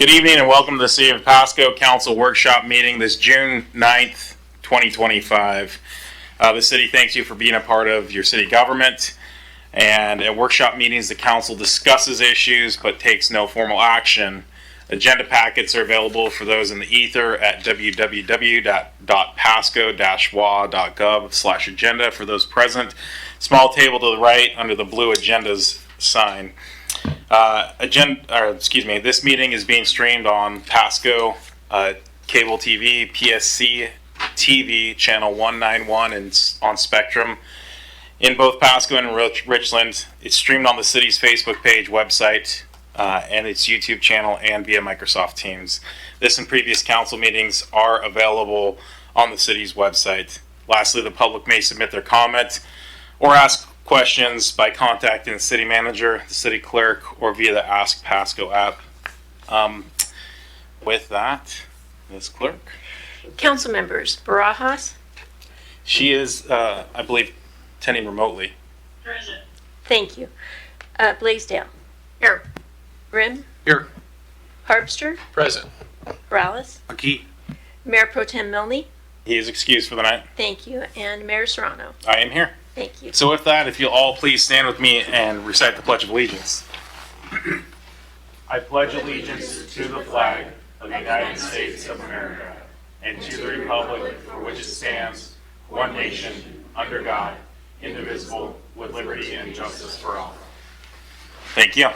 Good evening and welcome to the City of Pasco Council Workshop Meeting this June 9th, 2025. The city thanks you for being a part of your city government. And at workshop meetings, the council discusses issues but takes no formal action. Agenda packets are available for those in the ether at www.pasco-wa.gov/agenda for those present. Small table to the right under the blue agendas sign. This meeting is being streamed on Pasco cable TV, PSC-TV channel 191 and on Spectrum in both Pasco and Richland. It's streamed on the city's Facebook page, website, and its YouTube channel and via Microsoft Teams. This and previous council meetings are available on the city's website. Lastly, the public may submit their comments or ask questions by contacting the city manager, the city clerk, or via the Ask Pasco app. With that, Ms. Clerk. Council members, Barajas. She is, I believe, attending remotely. Present. Thank you. Blaisdell. Here. Grimm. Here. Harpster. Present. Morales. Aquí. Mayor Pro Tem Milne. He is excused for the night. Thank you. And Mayor Serrano. I am here. Thank you. So with that, if you'll all please stand with me and recite the Pledge of Allegiance. I pledge allegiance to the flag of the United States of America and to the republic for which it stands, one nation, under God, indivisible, with liberty and justice for all. Thank you.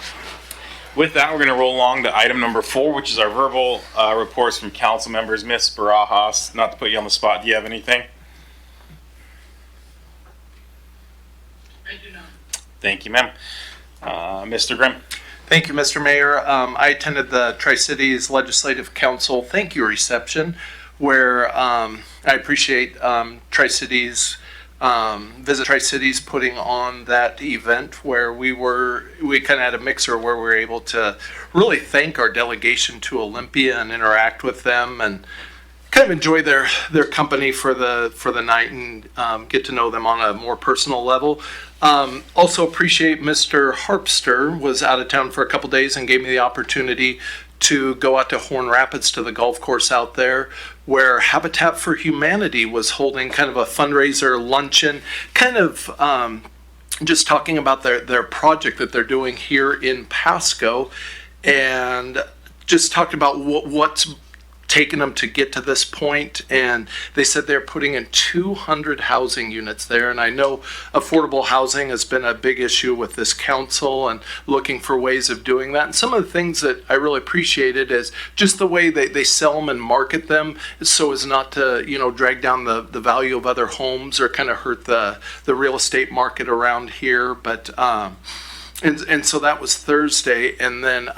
With that, we're going to roll along to item number 4, which is our verbal reports from council members. Ms. Barajas, not to put you on the spot, do you have anything? I do not. Thank you, ma'am. Mr. Grimm. Thank you, Mr. Mayor. I attended the Tri-Cities Legislative Council thank you reception where I appreciate Tri-Cities, Visit Tri-Cities putting on that event where we kind of had a mixer where we were able to really thank our delegation to Olympia and interact with them and kind of enjoy their company for the night and get to know them on a more personal level. Also appreciate Mr. Harpster was out of town for a couple days and gave me the opportunity to go out to Horn Rapids to the golf course out there where Habitat for Humanity was holding kind of a fundraiser luncheon, kind of just talking about their project that they're doing here in Pasco and just talking about what's taken them to get to this point, and they said they're putting in 200 housing units there, and I know affordable housing has been a big issue with this council and looking for ways of doing that. And some of the things that I really appreciated is just the way they sell them and market them so as not to drag down the value of other homes or kind of hurt the real estate market around here. But and so that was Thursday, and then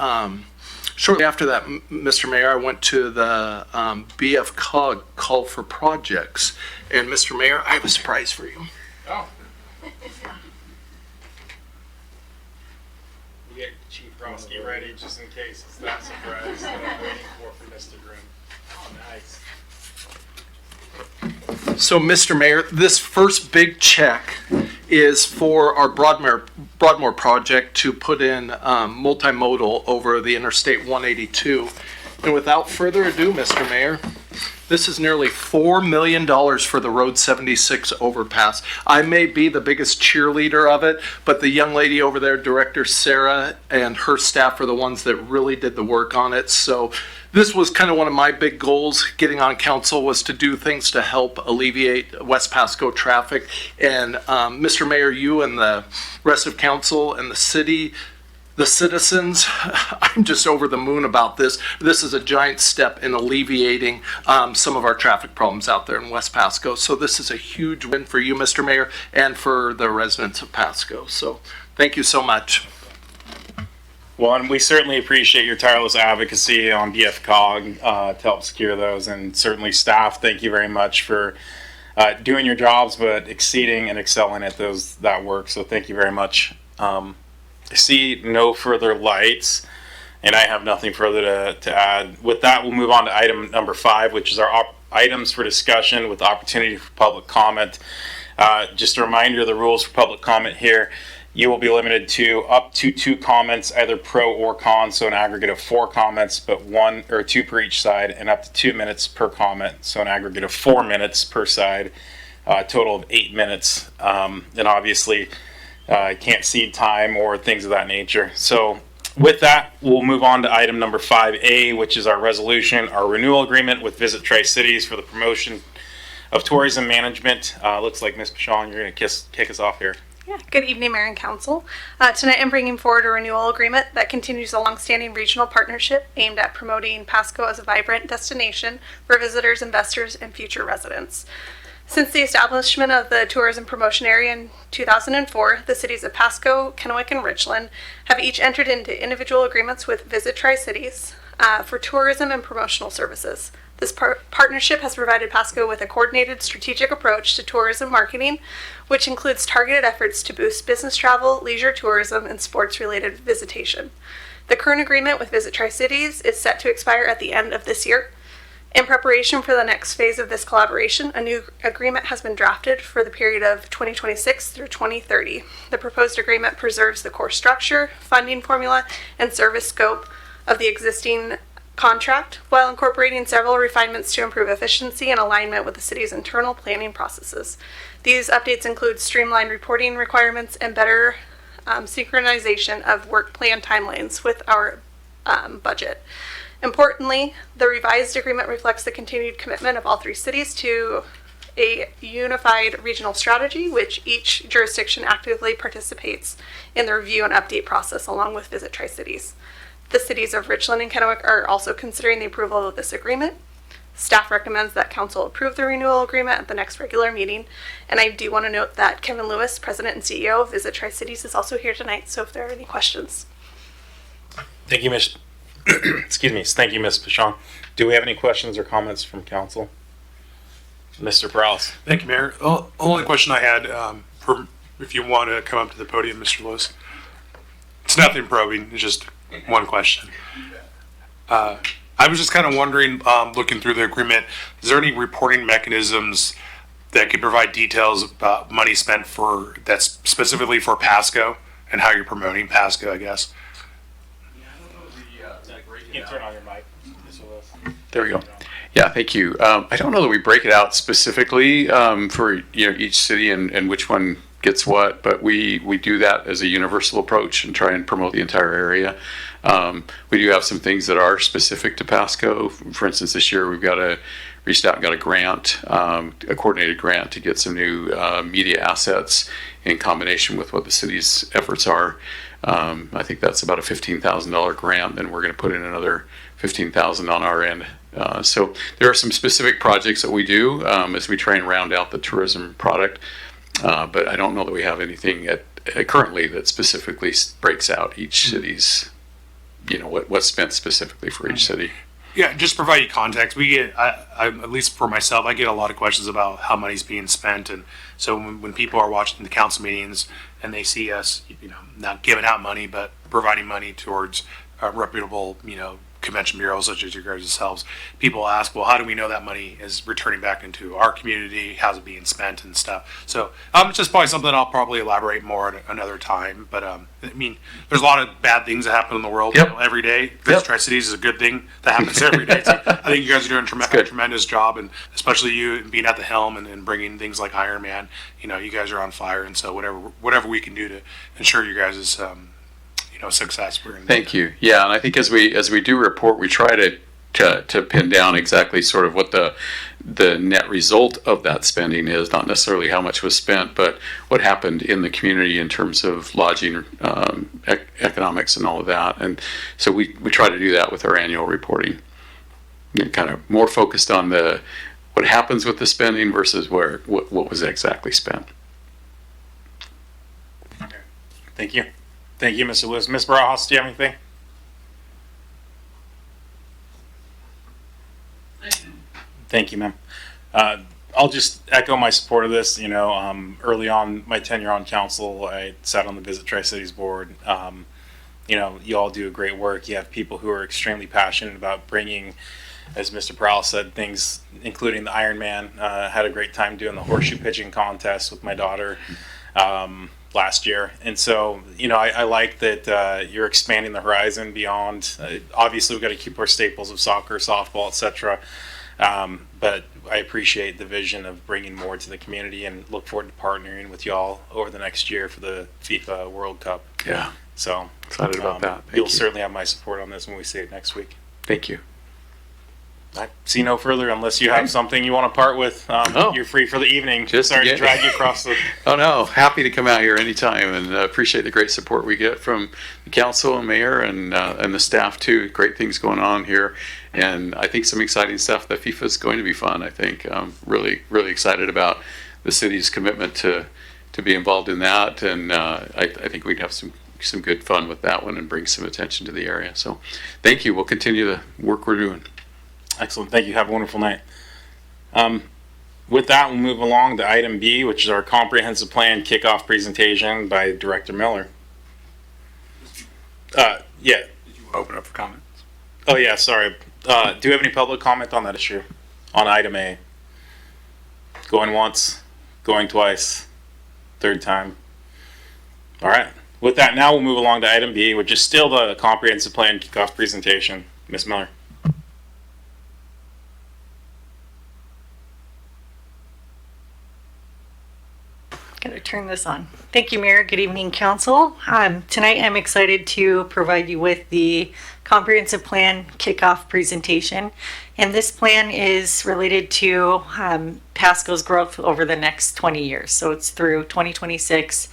shortly after that, Mr. Mayor, I went to the BF COG Call for Projects. And Mr. Mayor, I have a surprise for you. Oh. You get Chief Roski ready just in case it's that surprise that I'm waiting for Mr. Grimm. Oh, nice. So, Mr. Mayor, this first big check is for our Broadmoor project to put in multimodal over the Interstate 182. And without further ado, Mr. Mayor, this is nearly $4 million for the Road 76 overpass. I may be the biggest cheerleader of it, but the young lady over there, Director Sarah, and her staff are the ones that really did the work on it. So this was kind of one of my big goals getting on council, was to do things to help alleviate West Pasco traffic. And Mr. Mayor, you and the rest of council and the city, the citizens, I'm just over the moon about this. This is a giant step in alleviating some of our traffic problems out there in West Pasco. So this is a huge win for you, Mr. Mayor, and for the residents of Pasco. So thank you so much. Well, and we certainly appreciate your tireless advocacy on BF COG to help secure those, and certainly staff, thank you very much for doing your jobs, but exceeding and excelling at that work. So thank you very much. I see no further lights, and I have nothing further to add. With that, we'll move on to item number 5, which is our items for discussion with opportunity for public comment. Just a reminder of the rules for public comment here. You will be limited to up to 2 comments, either pro or con, so an aggregate of 4 comments, but 1 or 2 per each side, and up to 2 minutes per comment, so an aggregate of 4 minutes per side, a total of 8 minutes. And obviously, can't cede time or things of that nature. So with that, we'll move on to item number 5A, which is our resolution, our renewal agreement with Visit Tri-Cities for the promotion of tourism management. Looks like Ms. Pashon, you're going to kick us off here. Yeah, good evening, Mayor and Council. Tonight I'm bringing forward a renewal agreement that continues a longstanding regional partnership aimed at promoting Pasco as a vibrant destination for visitors, investors, and future residents. Since the establishment of the tourism promotion area in 2004, the cities of Pasco, Kennewick, and Richland have each entered into individual agreements with Visit Tri-Cities for tourism and promotional services. This partnership has provided Pasco with a coordinated strategic approach to tourism marketing, which includes targeted efforts to boost business travel, leisure tourism, and sports-related visitation. The current agreement with Visit Tri-Cities is set to expire at the end of this year. In preparation for the next phase of this collaboration, a new agreement has been drafted for the period of 2026 through 2030. The proposed agreement preserves the core structure, funding formula, and service scope of the existing contract, while incorporating several refinements to improve efficiency and alignment with the city's internal planning processes. These updates include streamlined reporting requirements and better synchronization of work plan timelines with our budget. Importantly, the revised agreement reflects the continued commitment of all 3 cities to a unified regional strategy, which each jurisdiction actively participates in the review and update process along with Visit Tri-Cities. The cities of Richland and Kennewick are also considering the approval of this agreement. Staff recommends that council approve the renewal agreement at the next regular meeting. And I do want to note that Kevin Lewis, President and CEO of Visit Tri-Cities, is also here tonight, so if there are any questions. Thank you, Ms. Excuse me. Thank you, Ms. Pashon. Do we have any questions or comments from council? Mr. Prowse. Thank you, Mayor. Only question I had, for if you want to come up to the podium, Mr. Lewis. It's nothing probing, it's just one question. I was just kind of wondering, looking through the agreement, is there any reporting mechanisms that could provide details about money spent for, that's specifically for Pasco and how you're promoting Pasco, I guess? You can turn on your mic, Mr. Lewis. There we go. Yeah, thank you. I don't know that we break it out specifically for each city and which one gets what, but we do that as a universal approach and try and promote the entire area. We do have some things that are specific to Pasco. For instance, this year we've reached out and got a grant, a coordinated grant to get some new media assets in combination with what the city's efforts are. I think that's about a $15,000 grant, and we're going to put in another $15,000 on our end. So there are some specific projects that we do as we try and round out the tourism product, but I don't know that we have anything currently that specifically breaks out each city's, what's spent specifically for each city. Yeah, just to provide you context, we get, I at least for myself, I get a lot of questions about how money's being spent, and so when people are watching the council meetings and they see us, not giving out money but providing money towards reputable, convention bureaus such as your guys yourselves, people ask, well, how do we know that money is returning back into our community? How's it being spent and stuff? So it's just probably something I'll probably elaborate more at another time. But there's a lot of bad things that happen in the world every day. Visit Tri-Cities is a good thing that happens every day. So I think you guys are doing a tremendous job, and especially you being at the helm and bringing things like Iron Man. You guys are on fire, and so whatever we can do to ensure you guys is success. Thank you. Yeah, and I think as we do report, we try to pin down exactly sort of what the net result of that spending is, not necessarily how much was spent, but what happened in the community in terms of lodging, economics, and all of that. And so we try to do that with our annual reporting, kind of more focused on what happens with the spending versus what was exactly spent. Thank you. Thank you, Mr. Lewis. Ms. Barajas, do you have anything? Thank you, ma'am. I'll just echo my support of this. Early on my tenure on council, I sat on the Visit Tri-Cities board. You all do a great work. You have people who are extremely passionate about bringing, as Mr. Prowl said, things including the Iron Man. Had a great time doing the horseshoe pitching contest with my daughter. last year. And so, I like that you're expanding the horizon beyond. Obviously, we've got to keep our staples of soccer, softball, etc. But I appreciate the vision of bringing more to the community and look forward to partnering with y'all over the next year for the FIFA World Cup. Yeah, So excited about that. Thank you'll you. certainly have my support on this when we see it next week. Thank you. I see no further unless you have something you want to part with. No. You're free for the evening. Just Sorry to get- drag you across the. Oh no, happy to come out here anytime, and appreciate the great support we get from the council and mayor and the staff too. Great things going on here, and I think some exciting stuff. The FIFA is going to be fun. I think really excited about the city's commitment to be involved in that, and I think we'd have some good fun with that one and bring some attention to the area. So, thank you. We'll continue the work we're doing. Excellent. Thank you. Have a wonderful night. With that, we'll move along to item B, which is our comprehensive plan kickoff presentation by Director Miller. Yeah. Did you open up for comments? Oh, yeah. Sorry. Do you have any public comment on that issue? On item A? Going once, going twice, third time. All right. With that, now we'll move along to item B, which is still the comprehensive plan kickoff presentation. Ms. Miller. Gotta turn this on. Thank you, Mayor. Good evening, Council. Tonight I'm excited to provide you with the comprehensive plan kickoff presentation. And this plan is related to Pasco's growth over the next 20 years. So it's through 2026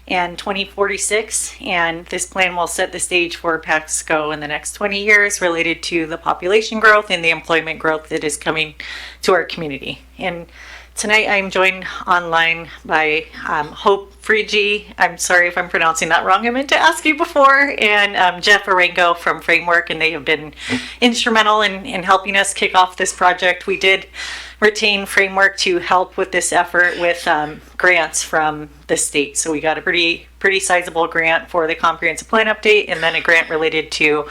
and 2046. And this plan will set the stage for Pasco in the next 20 years related to the population growth and the employment growth that is coming to our community. And tonight I'm joined online by Hope Frigi. I'm sorry if I'm pronouncing that wrong. I meant to ask you before. And Jeff Arango from Framework, and they have been instrumental in helping us kick off this project. We did retain Framework to help with this effort with grants from the state. So we got a pretty sizable grant for the comprehensive plan update, and then a grant related to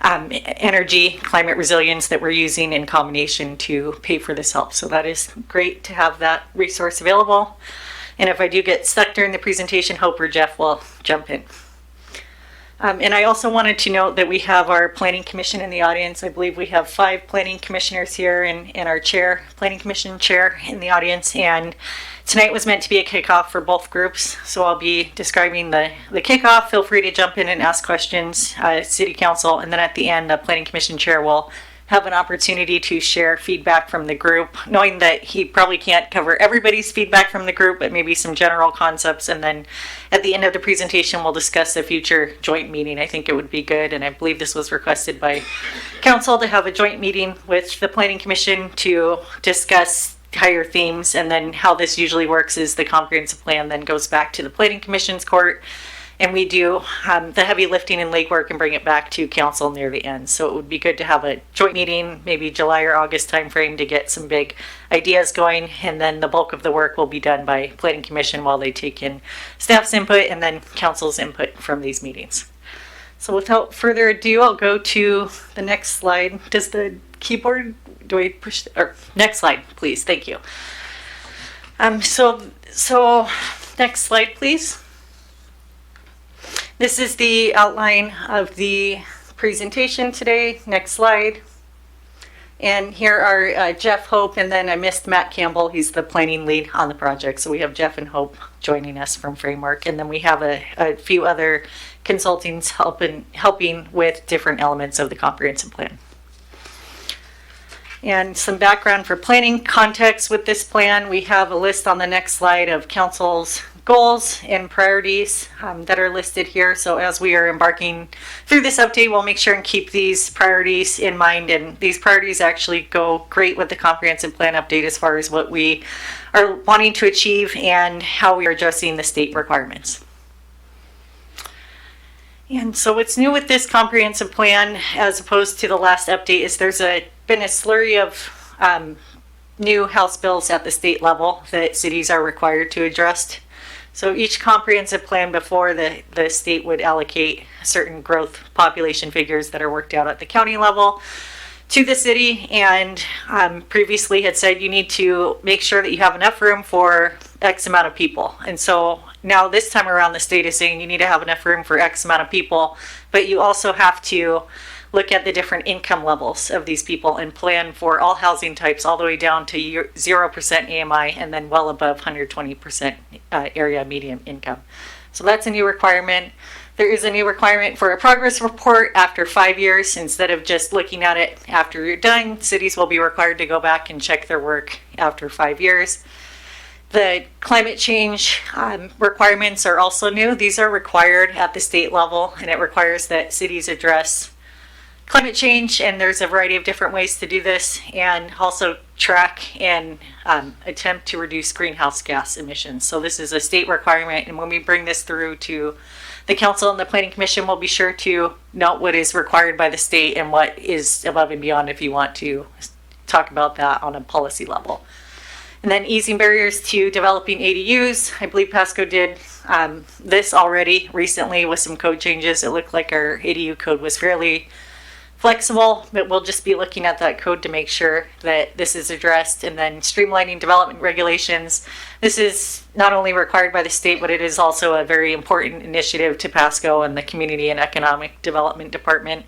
energy, climate resilience that we're using in combination to pay for this help. So that is great to have that resource available. And if I do get stuck during the presentation, Hope or Jeff will jump in. And I also wanted to note that we have our Planning Commission in the audience. I believe we have 5 Planning Commissioners here and our chair, Planning Commission chair in the audience. And tonight was meant to be a kickoff for both groups. So I'll be describing the kickoff. Feel free to jump in and ask questions, City Council. And then at the end, the Planning Commission chair will have an opportunity to share feedback from the group, knowing that he probably can't cover everybody's feedback from the group, but maybe some general concepts. And then at the end of the presentation, we'll discuss the future joint meeting. I think it would be good, and I believe this was requested by council, to have a joint meeting with the Planning Commission to discuss higher themes. And then how this usually works is the comprehensive plan then goes back to the Planning Commission's court, and we do the heavy lifting and legwork and bring it back to council near the end. So it would be good to have a joint meeting, maybe July or August timeframe, to get some big ideas going. And then the bulk of the work will be done by Planning Commission while they take in staff's input and then council's input from these meetings. So without further ado, I'll go to the next slide. Does the keyboard, do I push, or next slide, please, thank you. So next slide, please. This is the outline of the presentation today. Next slide. And here are Jeff, Hope, and then I missed Matt Campbell. He's the planning lead on the project. So we have Jeff and Hope joining us from Framework. And then we have a few other consultants helping with different elements of the comprehensive plan. And some background for planning context with this plan. We have a list on the next slide of council's goals and priorities that are listed here. So as we are embarking through this update, we'll make sure and keep these priorities in mind. And these priorities actually go great with the comprehensive plan update as far as what we are wanting to achieve and how we are addressing the state requirements. And so what's new with this comprehensive plan as opposed to the last update is there's been a slurry of new House bills at the state level that cities are required to address. So each comprehensive plan before the state would allocate certain growth population figures that are worked out at the county level to the city, and previously had said you need to make sure that you have enough room for X amount of people. And so now this time around the state is saying you need to have enough room for X amount of people, but you also have to look at the different income levels of these people and plan for all housing types all the way down to 0% AMI and then well above 120% area median income. So that's a new requirement. There is a new requirement for a progress report after 5 years. Instead of just looking at it after you're done, cities will be required to go back and check their work after 5 years. The climate change requirements are also new. These are required at the state level, and it requires that cities address climate change, and there's a variety of different ways to do this, and also track and attempt to reduce greenhouse gas emissions. So this is a state requirement, and when we bring this through to the council and the planning commission, we'll be sure to note what is required by the state and what is above and beyond if you want to talk about that on a policy level. And then easing barriers to developing ADUs. I believe Pasco did this already recently with some code changes. It looked like our ADU code was fairly flexible, but we'll just be looking at that code to make sure that this is addressed. And then streamlining development regulations. This is not only required by the state, but it is also a very important initiative to Pasco and the Community and Economic Development Department.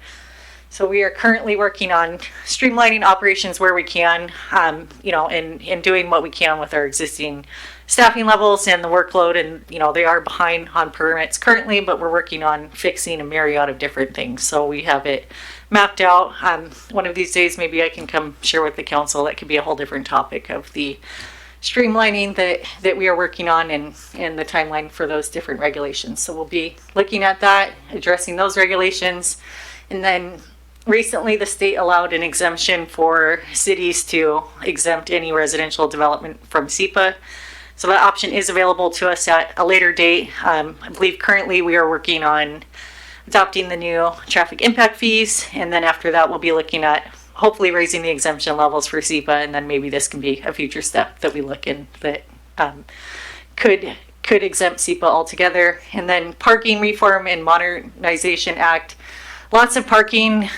So we are currently working on streamlining operations where we can, and doing what we can with our existing staffing levels and the workload. And, they are behind on permits currently, but we're working on fixing a myriad of different things. So we have it mapped out. One of these days, maybe I can come share with the council. That could be a whole different topic of the streamlining that we are working on and the timeline for those different regulations. So we'll be looking at that, addressing those regulations. And then recently the state allowed an exemption for cities to exempt any residential development from SEPA. So that option is available to us at a later date. I believe currently we are working on adopting the new traffic impact fees. And then after that, we'll be looking at hopefully raising the exemption levels for SEPA. And then maybe this can be a future step that we look in that could exempt SEPA altogether. And then Parking Reform and Modernization Act. Lots of parking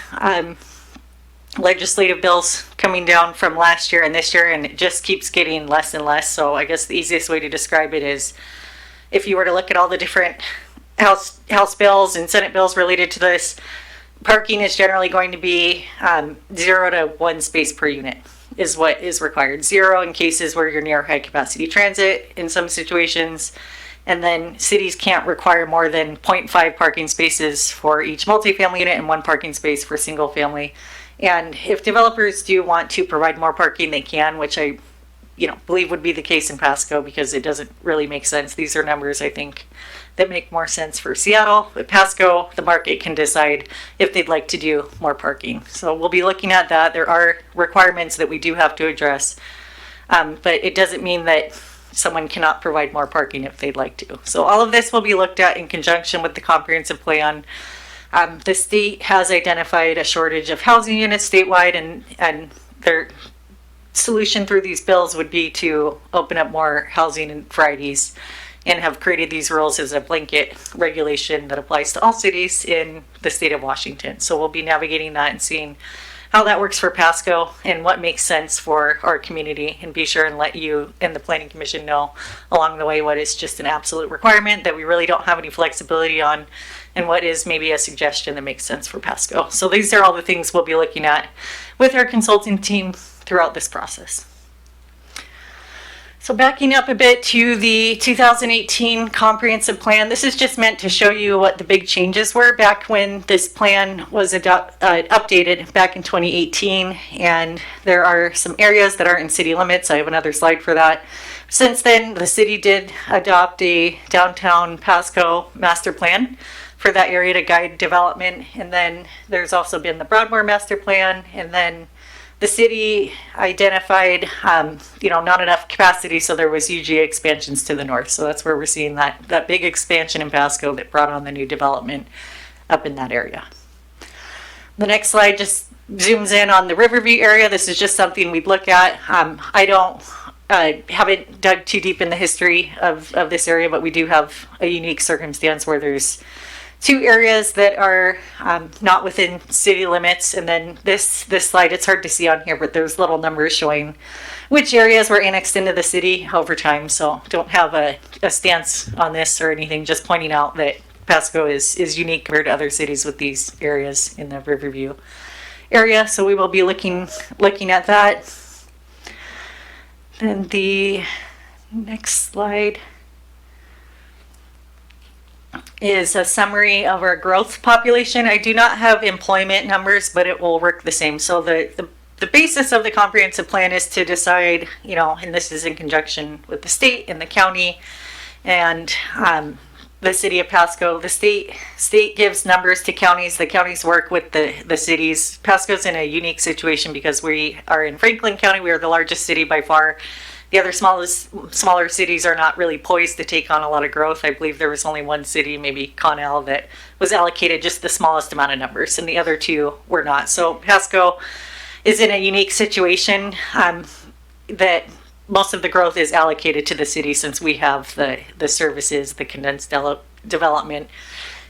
legislative bills coming down from last year and this year, and it just keeps getting less and less. So I guess the easiest way to describe it is if you were to look at all the different House bills and Senate bills related to this, parking is generally going to be 0 to 1 space per unit is what is required. 0 in cases where you're near high capacity transit in some situations. And then cities can't require more than 0.5 parking spaces for each multifamily unit and 1 parking space for single family. And if developers do want to provide more parking, they can, which I believe would be the case in Pasco because it doesn't really make sense. These are numbers I think that make more sense for Seattle. But Pasco, the market can decide if they'd like to do more parking. So we'll be looking at that. There are requirements that we do have to address, but it doesn't mean that someone cannot provide more parking if they'd like to. So all of this will be looked at in conjunction with the comprehensive plan. The state has identified a shortage of housing units statewide, and their solution through these bills would be to open up more housing varieties and have created these rules as a blanket regulation that applies to all cities in the state of Washington. So we'll be navigating that and seeing how that works for Pasco and what makes sense for our community, and be sure and let you and the Planning Commission know along the way what is just an absolute requirement that we really don't have any flexibility on, and what is maybe a suggestion that makes sense for Pasco. So these are all the things we'll be looking at with our consulting team throughout this process. So backing up a bit to the 2018 comprehensive plan, this is just meant to show you what the big changes were back when this plan was updated back in 2018. And there are some areas that aren't in city limits. I have another slide for that. Since then, the city did adopt a downtown Pasco master plan for that area to guide development. And then there's also been the Broadmoor master plan, and then the city identified, not enough capacity, so there was UGA expansions to the north. So that's where we're seeing that big expansion in Pasco that brought on the new development up in that area. The next slide just zooms in on the Riverview area. This is just something we'd look at. I haven't dug too deep in the history of this area, but we do have a unique circumstance where there's two areas that are not within city limits. And then this slide, it's hard to see on here, but there's little numbers showing which areas were annexed into the city over time. So don't have a stance on this or anything, just pointing out that Pasco is unique compared to other cities with these areas in the Riverview area. So we will be looking at that. Then the next slide is a summary of our growth population. I do not have employment numbers, but it will work the same. So the basis of the comprehensive plan is to decide, and this is in conjunction with the state and the county and the city of Pasco. The state gives numbers to counties. The counties work with the cities. Pasco's in a unique situation because we are in Franklin County. We are the largest city by far. The other smaller cities are not really poised to take on a lot of growth. I believe there was only one city, maybe Connell, that was allocated just the smallest amount of numbers, and the other two were not. So Pasco is in a unique situation that most of the growth is allocated to the city since we have the services, the condensed development.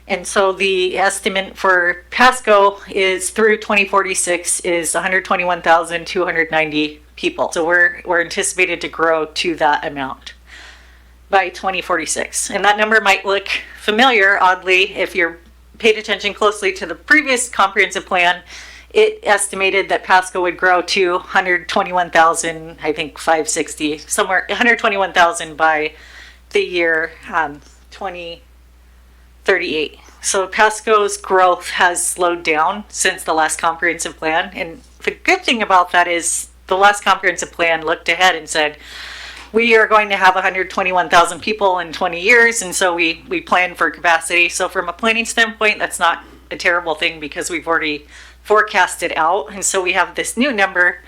And so the estimate for Pasco is through 2046 is 121,290 people. So we're anticipated to grow to that amount by 2046. And that number might look familiar, oddly, if you're paid attention closely to the previous comprehensive plan. It estimated that Pasco would grow to 121,000, I think 560, somewhere 121,000 by the year 2038. So Pasco's growth has slowed down since the last comprehensive plan. And the good thing about that is the last comprehensive plan looked ahead and said, we are going to have 121,000 people in 20 years. And so we plan for capacity. So from a planning standpoint, that's not a terrible thing because we've already forecasted out. And so we have this new number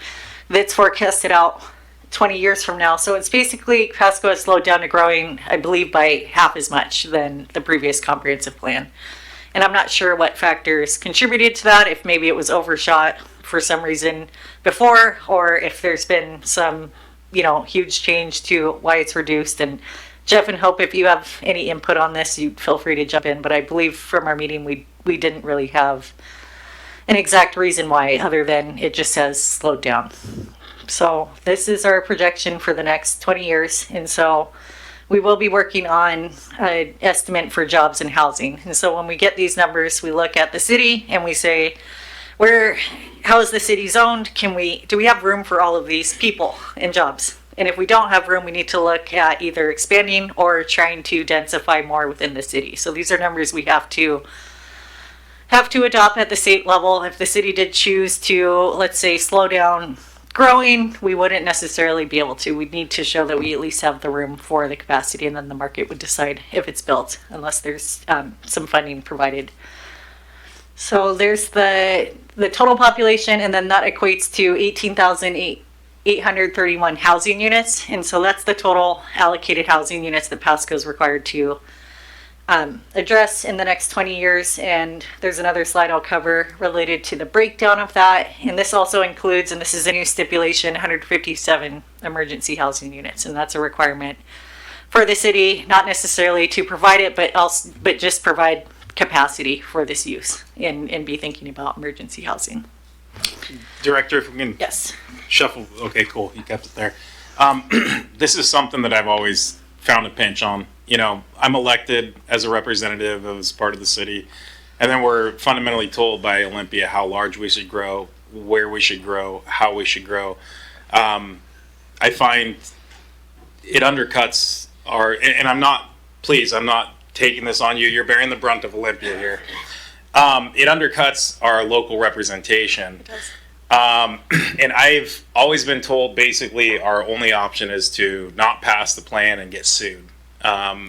that's forecasted out 20 years from now. So it's basically Pasco has slowed down to growing, I believe, by half as much than the previous comprehensive plan. And I'm not sure what factors contributed to that, if maybe it was overshot for some reason before, or if there's been some, huge change to why it's reduced. And Jeff and Hope, if you have any input on this, you feel free to jump in. But I believe from our meeting, we didn't really have an exact reason why, other than it just has slowed down. So this is our projection for the next 20 years. And so we will be working on an estimate for jobs and housing. And so when we get these numbers, we look at the city and we say, how is the city zoned? Do we have room for all of these people and jobs? And if we don't have room, we need to look at either expanding or trying to densify more within the city. So these are numbers we have to adopt at the state level. If the city did choose to, let's say, slow down growing, we wouldn't necessarily be able to. We'd need to show that we at least have the room for the capacity, and then the market would decide if it's built, unless there's some funding provided. So there's the total population, and then that equates to 18,831 housing units. And so that's the total allocated housing units that Pasco is required to address in the next 20 years. And there's another slide I'll cover related to the breakdown of that. And this also includes, and this is a new stipulation, 157 emergency housing units. And that's a requirement for the city, not necessarily to provide it, but just provide capacity for this use and be thinking about emergency housing. Director, if we can Yes. shuffle. Okay, cool. You kept it there. This is something that I've always found a pinch on. I'm elected as a representative as part of the city, and then we're fundamentally told by Olympia how large we should grow, where we should grow, how we should grow. I find it undercuts and I'm not taking this on you. You're bearing the brunt of Olympia here. It undercuts our local representation. It does. And I've always been told basically our only option is to not pass the plan and get sued.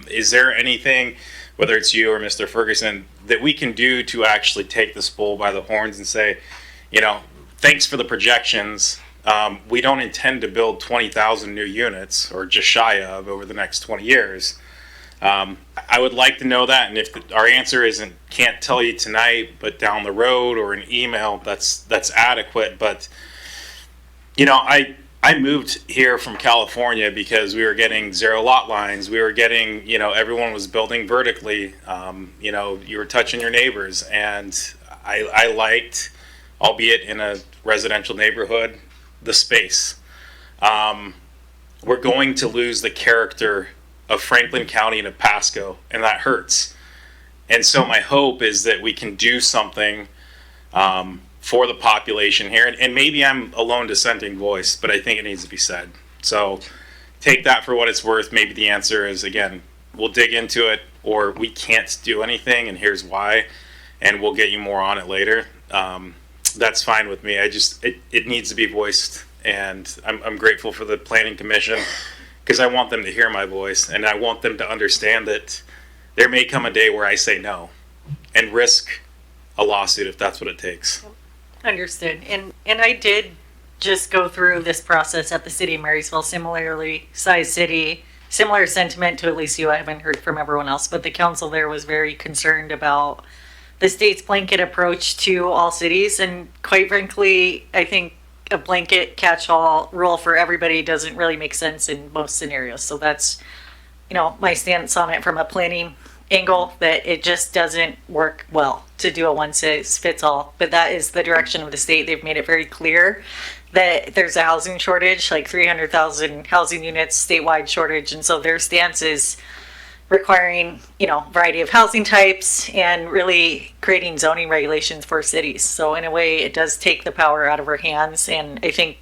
Is there anything, whether it's you or Mr. Ferguson, that we can do to actually take this bull by the horns and say, thanks for the projections. We don't intend to build 20,000 new units, or just shy of, over the next 20 years. I would like to know that, and if our answer isn't can't tell you tonight, but down the road or an email, that's adequate. But I I moved here from California because we were getting zero lot lines. We were getting, everyone was building vertically. You were touching your neighbors, and I liked, albeit in a residential neighborhood, the space. We're going to lose the character of Franklin County and of Pasco, and that hurts. And so my hope is that we can do something for the population here. And maybe I'm a lone dissenting voice, but I think it needs to be said. So take that for what it's worth. Maybe the answer is, again, we'll dig into it, or we can't do anything, and here's why, and we'll get you more on it later. That's fine with me. It needs to be voiced, and I'm grateful for the Planning Commission, because I want them to hear my voice, and I want them to understand that there may come a day where I say no and risk a lawsuit if that's what it takes. Understood. And I did just go through this process at the city of Marysville, similarly sized city, similar sentiment to at least you. I haven't heard from everyone else, but the council there was very concerned about the state's blanket approach to all cities. And quite frankly, I think a blanket catch-all rule for everybody doesn't really make sense in most scenarios. So that's, my stance on it from a planning angle, that it just doesn't work well to do a one-size-fits-all. But that is the direction of the state. They've made it very clear that there's a housing shortage, like 300,000 housing units statewide shortage. And so their stance is requiring, variety of housing types and really creating zoning regulations for cities. So in a way, it does take the power out of our hands. And I think,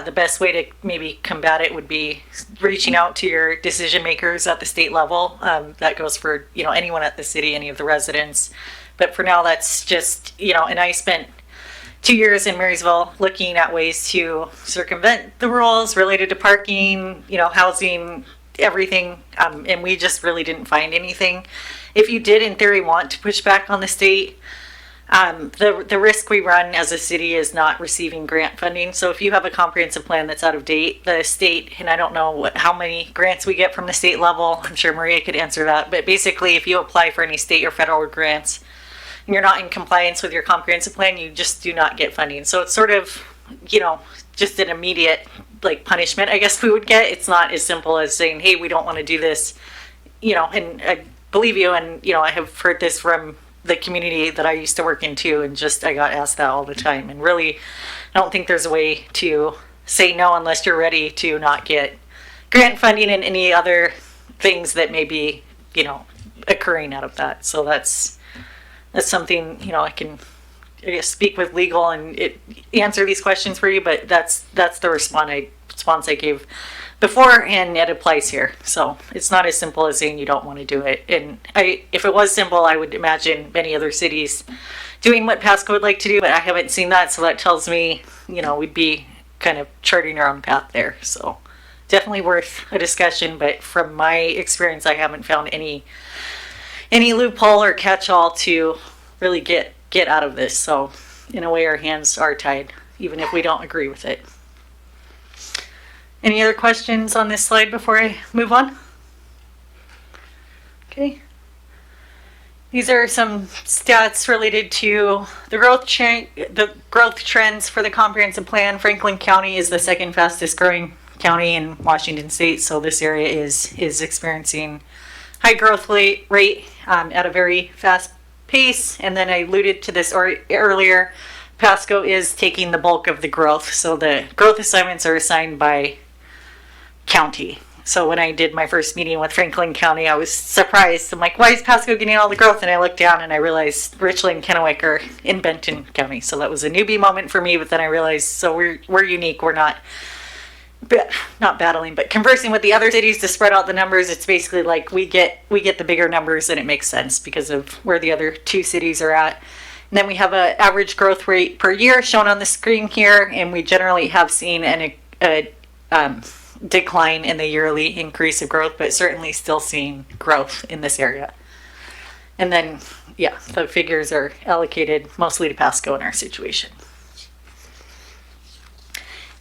the best way to maybe combat it would be reaching out to your decision makers at the state level. That goes for, anyone at the city, any of the residents. But for now, that's just, and I spent 2 years in Marysville looking at ways to circumvent the rules related to parking, housing, everything, and we just really didn't find anything. If you did, in theory, want to push back on the state, the risk we run as a city is not receiving grant funding. So if you have a comprehensive plan that's out of date, the state, and I don't know how many grants we get from the state level, I'm sure Maria could answer that, but basically if you apply for any state or federal grants and you're not in compliance with your comprehensive plan, you just do not get funding. So it's sort of, just an immediate punishment, I guess we would get. It's not as simple as saying, hey, we don't want to do this, and I believe you, and I have heard this from the community that I used to work in too, and I got asked that all the time. And really, I don't think there's a way to say no unless you're ready to not get grant funding and any other things that may be, occurring out of that. So that's something, I can speak with legal and answer these questions for you, but that's the response I gave before, and it applies here. So it's not as simple as saying you don't want to do it. And if it was simple, I would imagine many other cities doing what Pasco would like to do, but I haven't seen that. So that tells me, we'd be kind of charting our own path there. So definitely worth a discussion. But from my experience, I haven't found any loophole or catch-all to really get out of this. So in a way, our hands are tied, even if we don't agree with it. Any other questions on this slide before I move on? Okay. These are some stats related to the growth trends for the comprehensive plan. Franklin County is the second fastest growing county in Washington State, so this area is experiencing high growth rate at a very fast pace. And then I alluded to this earlier. Pasco is taking the bulk of the growth, so the growth assignments are assigned by county. So when I did my first meeting with Franklin County, I was surprised. I'm like, why is Pasco getting all the growth? And I looked down and I realized Richland and Kennewick are in Benton County. So that was a newbie moment for me, but then I realized, so we're unique. We're not battling, but conversing with the other cities to spread out the numbers. It's basically like we get the bigger numbers, and it makes sense because of where the other two cities are at. And then we have an average growth rate per year shown on the screen here, and we generally have seen a decline in the yearly increase of growth, but certainly still seeing growth in this area. And then, the figures are allocated mostly to Pasco in our situation.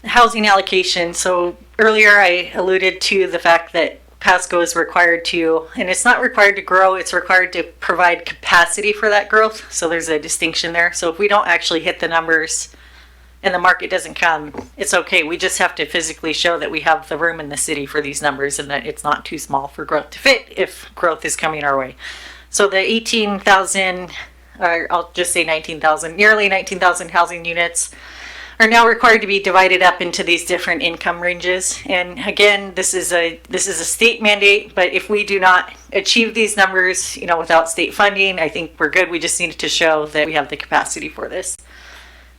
Housing allocation. So earlier I alluded to the fact that Pasco is required to, and it's not required to grow, it's required to provide capacity for that growth. So there's a distinction there. So if we don't actually hit the numbers and the market doesn't come, it's okay. We just have to physically show that we have the room in the city for these numbers and that it's not too small for growth to fit if growth is coming our way. So the 18,000, or I'll just say 19,000, nearly 19,000 housing units are now required to be divided up into these different income ranges. And again, this is a state mandate, but if we do not achieve these numbers, without state funding, I think we're good. We just need to show that we have the capacity for this.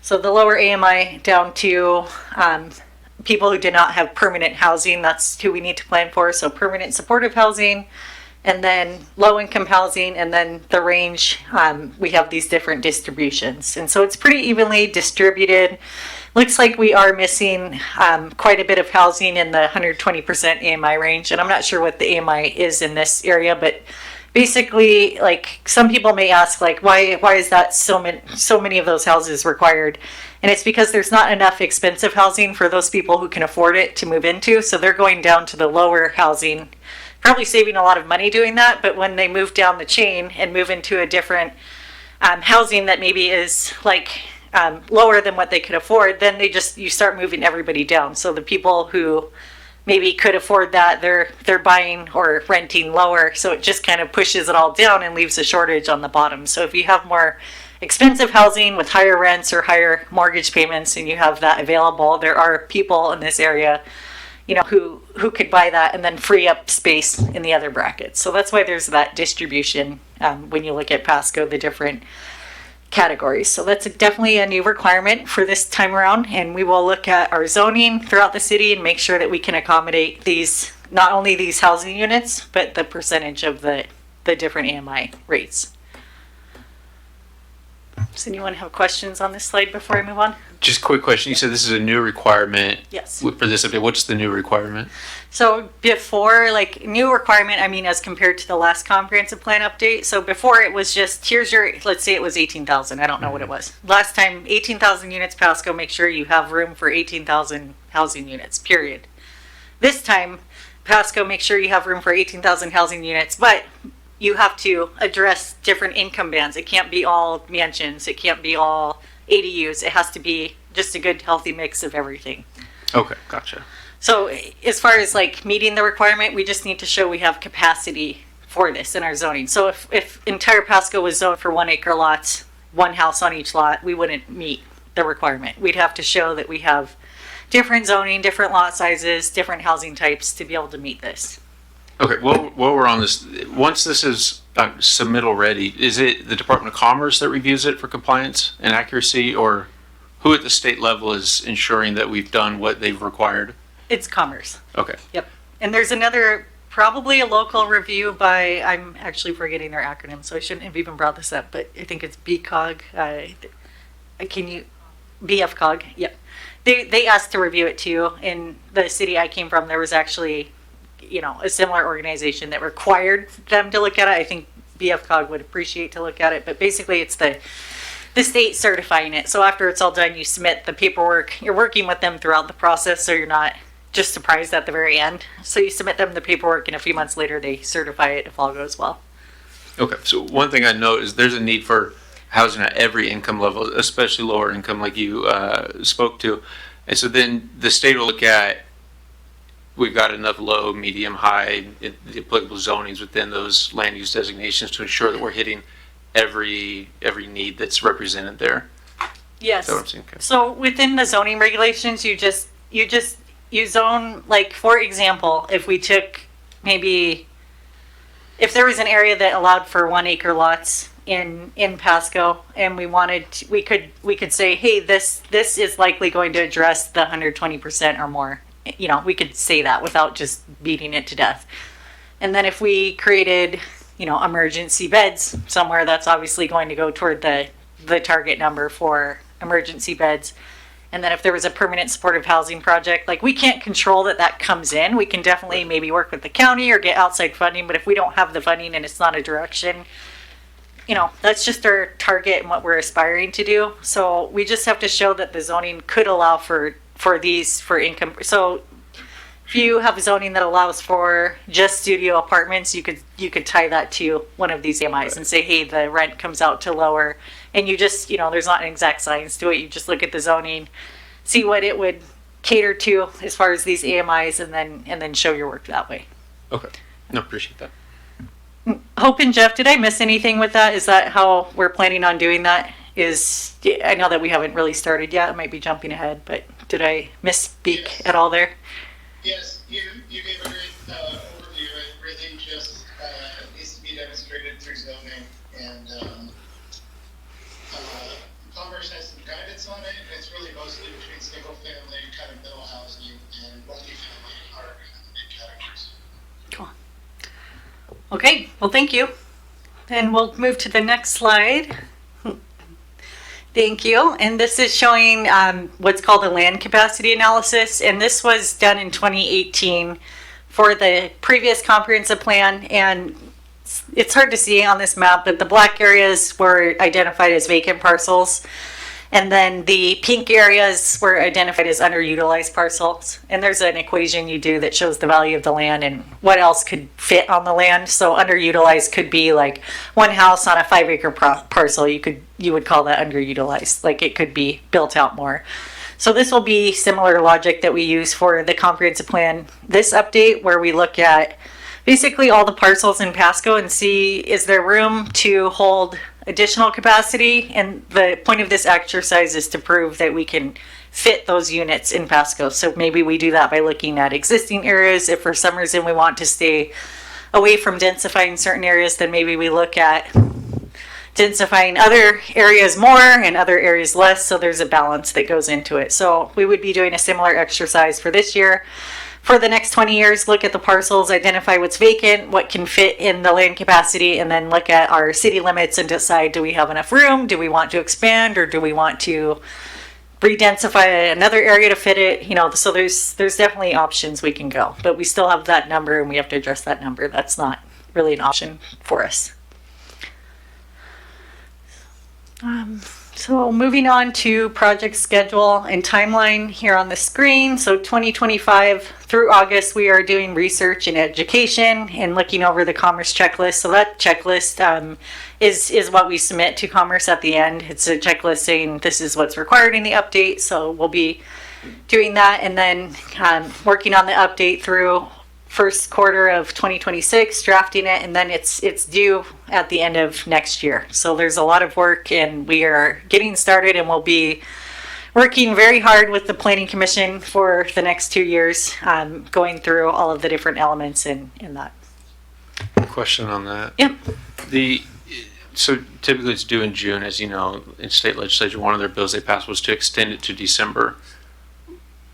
So the lower AMI down to people who do not have permanent housing, that's who we need to plan for. So permanent supportive housing, and then low income housing, and then the range, we have these different distributions. And so it's pretty evenly distributed. Looks like we are missing quite a bit of housing in the 120% AMI range. And I'm not sure what the AMI is in this area, but basically, like, some people may ask, like, why is that so many of those houses required? And it's because there's not enough expensive housing for those people who can afford it to move into. So they're going down to the lower housing, probably saving a lot of money doing that. But when they move down the chain and move into a different housing that maybe is like lower than what they could afford, then you start moving everybody down. So the people who maybe could afford that, they're buying or renting lower. So it just kind of pushes it all down and leaves a shortage on the bottom. So if you have more expensive housing with higher rents or higher mortgage payments and you have that available, there are people in this area who could buy that and then free up space in the other brackets. So that's why there's that distribution when you look at Pasco, the different categories. So that's definitely a new requirement for this time around, and we will look at our zoning throughout the city and make sure that we can accommodate these, not only these housing units, but the percentage of the different AMI rates. Does anyone have questions on this slide before I move on? Just a quick question. You said this is a new requirement. Yes. For this update. What's the new requirement? So before, like, new requirement, I mean, as compared to the last comprehensive plan update. So before it was just, let's say it was 18,000. I don't know what it was. Last time, 18,000 units, Pasco, make sure you have room for 18,000 housing units, period. This time, Pasco, make sure you have room for 18,000 housing units, but you have to address different income bands. It can't be all mansions. It can't be all ADUs. It has to be just a good, healthy mix of everything. Okay, gotcha. So as far as like meeting the requirement, we just need to show we have capacity for this in our zoning. So if entire Pasco was zoned for 1 acre lots, one house on each lot, we wouldn't meet the requirement. We'd have to show that we have different zoning, different lot sizes, different housing types to be able to meet this. Okay, well, while we're on this, once this is submittal ready, is it the Department of Commerce that reviews it for compliance and accuracy, or who at the state level is ensuring that we've done what they've required? It's Commerce. Okay. Yep. And there's another, probably a local review by, I'm actually forgetting their acronym, so I shouldn't have even brought this up, but I think it's BCOG. BFCOG? Yep. They asked to review it too. In the city I came from, there was actually, a similar organization that required them to look at it. I think BFCOG would appreciate to look at it, but basically it's the state certifying it. So after it's all done, you submit the paperwork. You're working with them throughout the process, so you're not just surprised at the very end. So you submit them the paperwork, and a few months later they certify it if all goes well. Okay, so one thing I know is there's a need for housing at every income level, especially lower income, like you spoke to. And so then the state will look at, we've got enough low, medium, high, the applicable zonings within those land use designations to ensure that we're hitting every need that's represented there. Yes. Is that what I'm saying? Okay. So within the zoning regulations, you zone, like, for example, if we took maybe, if there was an area that allowed for 1 acre lots in Pasco, and we could say, hey, this is likely going to address the 120% or more. We could say that without just beating it to death. And then if we created, emergency beds somewhere, that's obviously going to go toward the target number for emergency beds. And then if there was a permanent supportive housing project, like, we can't control that comes in. We can definitely maybe work with the county or get outside funding, but if we don't have the funding and it's not a direction, that's just our target and what we're aspiring to do. So we just have to show that the zoning could allow for income. So if you have zoning that allows for just studio apartments, you could tie that to one of these AMIs and say, hey, the rent comes out to lower and you just, there's not an exact science to it. You just look at the zoning, see what it would cater to as far as these AMIs, and then show your work that way. Okay. No, appreciate that. Hope and Jeff, did I miss anything with that? Is that how we're planning on doing that? I know that we haven't really started yet. I might be jumping ahead, but did I misspeak at all there? Yes, you gave a great overview. It really just needs to be demonstrated through zoning, and Commerce has some guidance on it. It's really mostly between single family, kind of middle housing, and multifamily are the big categories. Cool. Okay, well, thank you. Then we'll move to the next slide. Thank you. And this is showing what's called a land capacity analysis. And this was done in 2018 for the previous comprehensive plan. And it's hard to see on this map, but the black areas were identified as vacant parcels. And then the pink areas were identified as underutilized parcels. And there's an equation you do that shows the value of the land and what else could fit on the land. So underutilized could be like one house on a 5-acre parcel. You would call that underutilized. Like it could be built out more. So this will be similar logic that we use for the comprehensive plan. This update where we look at basically all the parcels in Pasco and see, is there room to hold additional capacity? And the point of this exercise is to prove that we can fit those units in Pasco. So maybe we do that by looking at existing areas. If for some reason we want to stay away from densifying certain areas, then maybe we look at densifying other areas more and other areas less. So there's a balance that goes into it. So we would be doing a similar exercise for this year. For the next 20 years, look at the parcels, identify what's vacant, what can fit in the land capacity, and then look at our city limits and decide, do we have enough room? Do we want to expand, or do we want to re-densify another area to fit it? So there's definitely options we can go, but we still have that number and we have to address that number. That's not really an option for us. So moving on to project schedule and timeline here on the screen. So 2025 through August, we are doing research and education and looking over the Commerce checklist. So that checklist is what we submit to Commerce at the end. It's a checklist saying this is what's required in the update. So we'll be doing that and then working on the update through first quarter of 2026, drafting it, and then it's due at the end of next year. So there's a lot of work and we are getting started, and we'll be working very hard with the Planning Commission for the next 2 years, going through all of the different elements in that. Question on that. Yep. So typically it's due in June, as you know, in state legislature, one of their bills they passed was to extend it to December.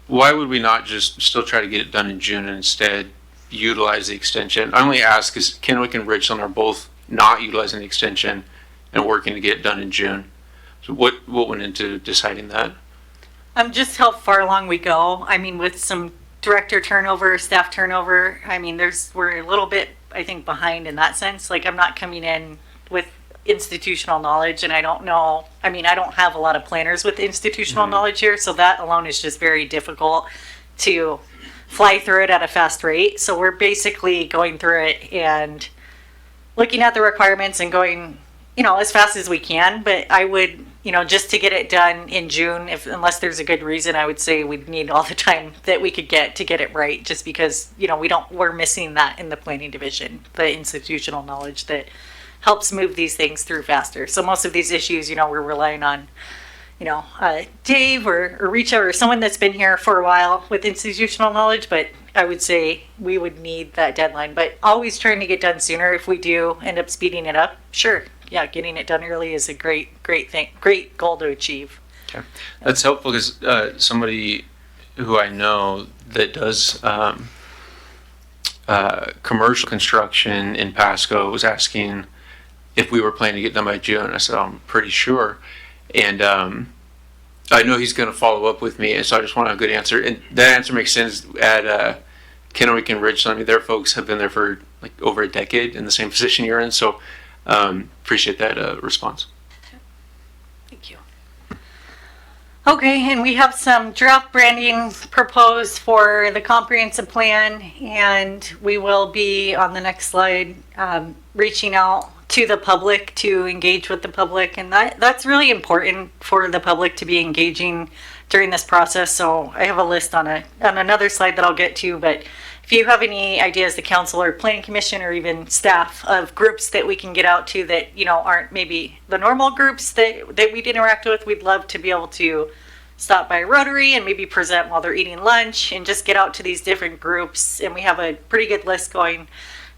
Why would we not just still try to get it done in June and instead utilize the extension? I only ask because Kennewick and Richland are both not utilizing the extension and working to get it done in June. So what went into deciding that? Just how far along we go. I mean, with some director turnover, staff turnover, I mean, we're a little bit, I think, behind in that sense. Like, I'm not coming in with institutional knowledge, and I don't know, I mean, I don't have a lot of planners with institutional knowledge here, so that alone is just very difficult to fly through it at a fast rate. So we're basically going through it and looking at the requirements and going, as fast as we can. But I would, just to get it done in June, unless there's a good reason, I would say we'd need all the time that we could get to get it right, just because, we're missing that in the planning division, the institutional knowledge that helps move these things through faster. So most of these issues, we're relying on Dave or Richa or someone that's been here for a while with institutional knowledge, but I would say we would need that deadline, but always trying to get done sooner. If we do end up speeding it up, sure. Yeah, getting it done early is a great thing, great goal to achieve. Okay. That's helpful because somebody who I know that does commercial construction in Pasco was asking if we were planning to get done by June. I said, I'm pretty sure. And I know he's going to follow up with me, and so I just want a good answer. And that answer makes sense at Kennewick and Richland. I mean, their folks have been there for like over a decade in the same position you're in, so appreciate that response. Thank you. Okay, and we have some draft branding proposed for the comprehensive plan, and we will be on the next slide reaching out to the public, to engage with the public, and that's really important for the public to be engaging during this process. So I have a list on another slide that I'll get to, but if you have any ideas, the council or planning commission or even staff, of groups that we can get out to that, you know, aren't maybe the normal groups that we'd interact with, we'd love to be able to stop by Rotary and maybe present while they're eating lunch and just get out to these different groups. And we have a pretty good list going.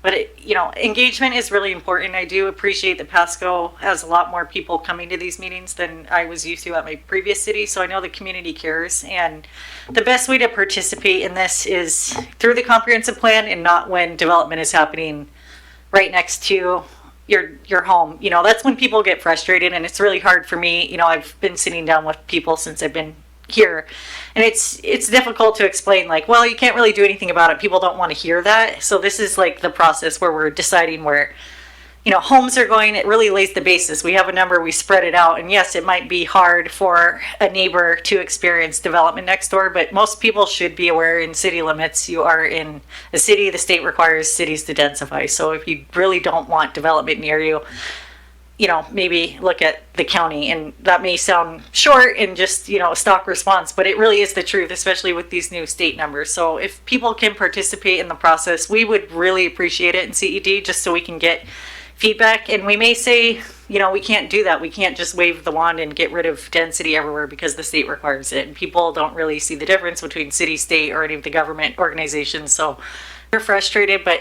But, you know, engagement is really important. I do appreciate that Pasco has a lot more people coming to these meetings than I was used to at my previous city. So I know the community cares. And the best way to participate in this is through the comprehensive plan and not when development is happening right next to your home. You know, that's when people get frustrated, and it's really hard for me. You know, I've been sitting down with people since I've been here, and it's difficult to explain, like, well, you can't really do anything about it. People don't want to hear that. So this is like the process where we're deciding where, you know, homes are going. It really lays the basis. We have a number, we spread it out, and yes, it might be hard for a neighbor to experience development next door, but most people should be aware in city limits, you are in a city, the state requires cities to densify. So if you really don't want development near you, you know, maybe look at the county. And that may sound short and just, you know, a stock response, but it really is the truth, especially with these new state numbers. So if people can participate in the process, we would really appreciate it in CED, just so we can get feedback. And we may say, you know, we can't do that. We can't just wave the wand and get rid of density everywhere because the state requires it. And people don't really see the difference between city, state, or any of the government organizations. So we're frustrated, but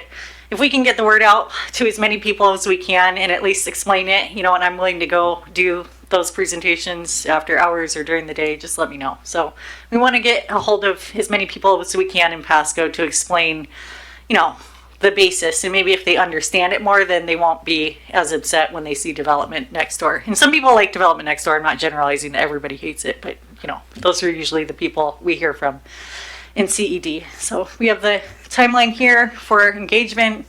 if we can get the word out to as many people as we can and at least explain it, you know, and I'm willing to go do those presentations after hours or during the day, just let me know. So we want to get a hold of as many people as we can in Pasco to explain, you know, the basis, and maybe if they understand it more, then they won't be as upset when they see development next door. And some people like development next door. I'm not generalizing that everybody hates it, but, you know, those are usually the people we hear from in CED. So we have the timeline here for engagement.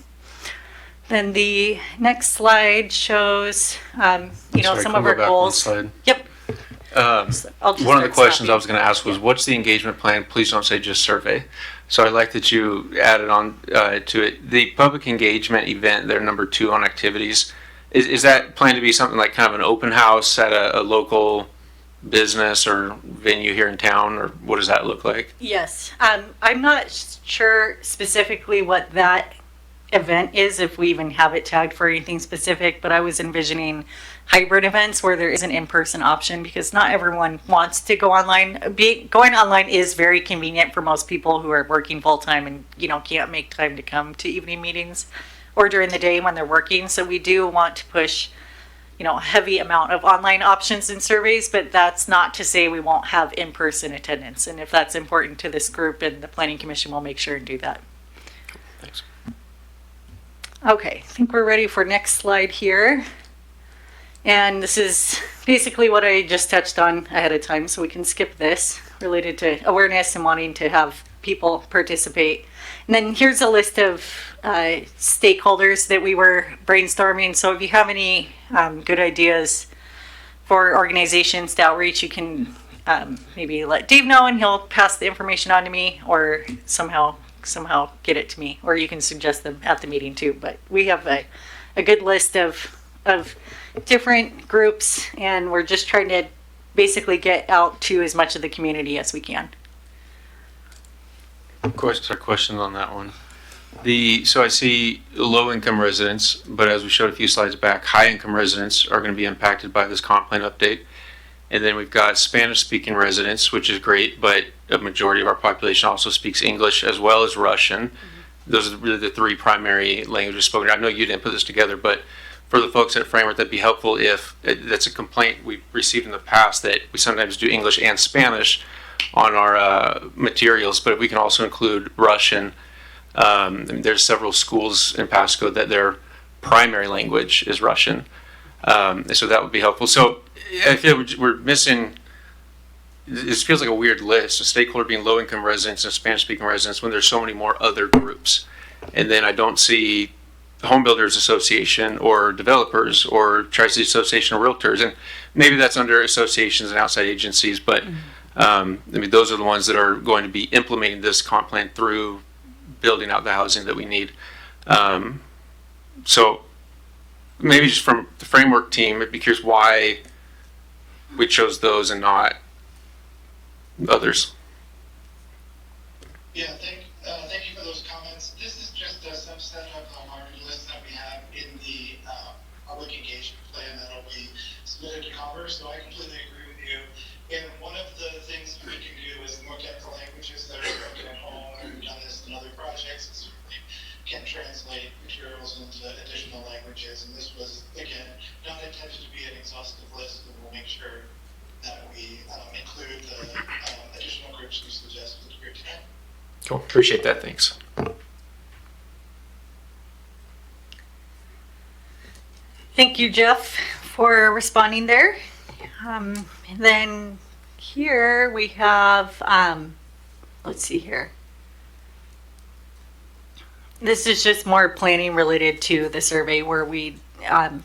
Then the next slide shows, you know, Sorry, some can of we our go back goals. one slide? Yep. I'll just One of the start questions stopping. I was going to ask was, what's the engagement plan? Please don't say just survey. So I like that you added on to it. The public engagement event, they're number 2 on activities. Is that planned to be something like kind of an open house at a local business or venue here in town, or what does that look like? Yes. I'm not sure specifically what that event is, if we even have it tagged for anything specific, but I was envisioning hybrid events where there is an in-person option, because not everyone wants to go online. Going online is very convenient for most people who are working full-time and, you know, can't make time to come to evening meetings or during the day when they're working. So we do want to push, you know, a heavy amount of online options and surveys, but that's not to say we won't have in-person attendance. And if that's important to this group and the Planning Commission, will make sure and do that. Thanks. Okay, I think we're ready for next slide here. And this is basically what I just touched on ahead of time, so we can skip this, related to awareness and wanting to have people participate. And then here's a list of stakeholders that we were brainstorming. So if you have any good ideas for organizations to outreach, you can maybe let Dave know and he'll pass the information on to me, or somehow get it to me, or you can suggest them at the meeting too. But we have a good list of different groups, and we're just trying to basically get out to as much of the community as we can. Question on that one. So I see low-income residents, but as we showed a few slides back, high-income residents are going to be impacted by this comp plan update. And then we've got Spanish-speaking residents, which is great, but a majority of our population also speaks English as well as Russian. Mm-hmm. Those are really the 3 primary languages spoken. I know you didn't put this together, but for the folks at Framework, that'd be helpful if that's a complaint we've received in the past, that we sometimes do English and Spanish on our materials, but if we can also include Russian. There's several schools in Pasco that their primary language is Russian, so that would be helpful. So I feel we're missing. This feels like a weird list: a stakeholder being low-income residents and Spanish-speaking residents, when there's so many more other groups. And then I don't see Home Builders Association or developers or Tri-City Association of Realtors, and maybe that's under associations and outside agencies, but I mean, those are the ones that are going to be implementing this comp plan through building out the housing that we need. So maybe just from the framework team, I'd be curious why we chose those and not others. Yeah, thank you for those comments. This is just a subset of the laundry list that we have in the public engagement plan that will be submitted to Congress, so I completely agree with you. And one of the things we can do is look at the languages that are spoken at home, and we've done this in other projects, and certainly can translate materials into additional languages. And this was, again, not intended to be an exhaustive list, and we'll make sure that we include the additional groups we suggested here today. Cool. Appreciate that. Thanks. Thank you, Jeff, for responding there. Then here we have, let's see here. This is just more planning related to the survey where we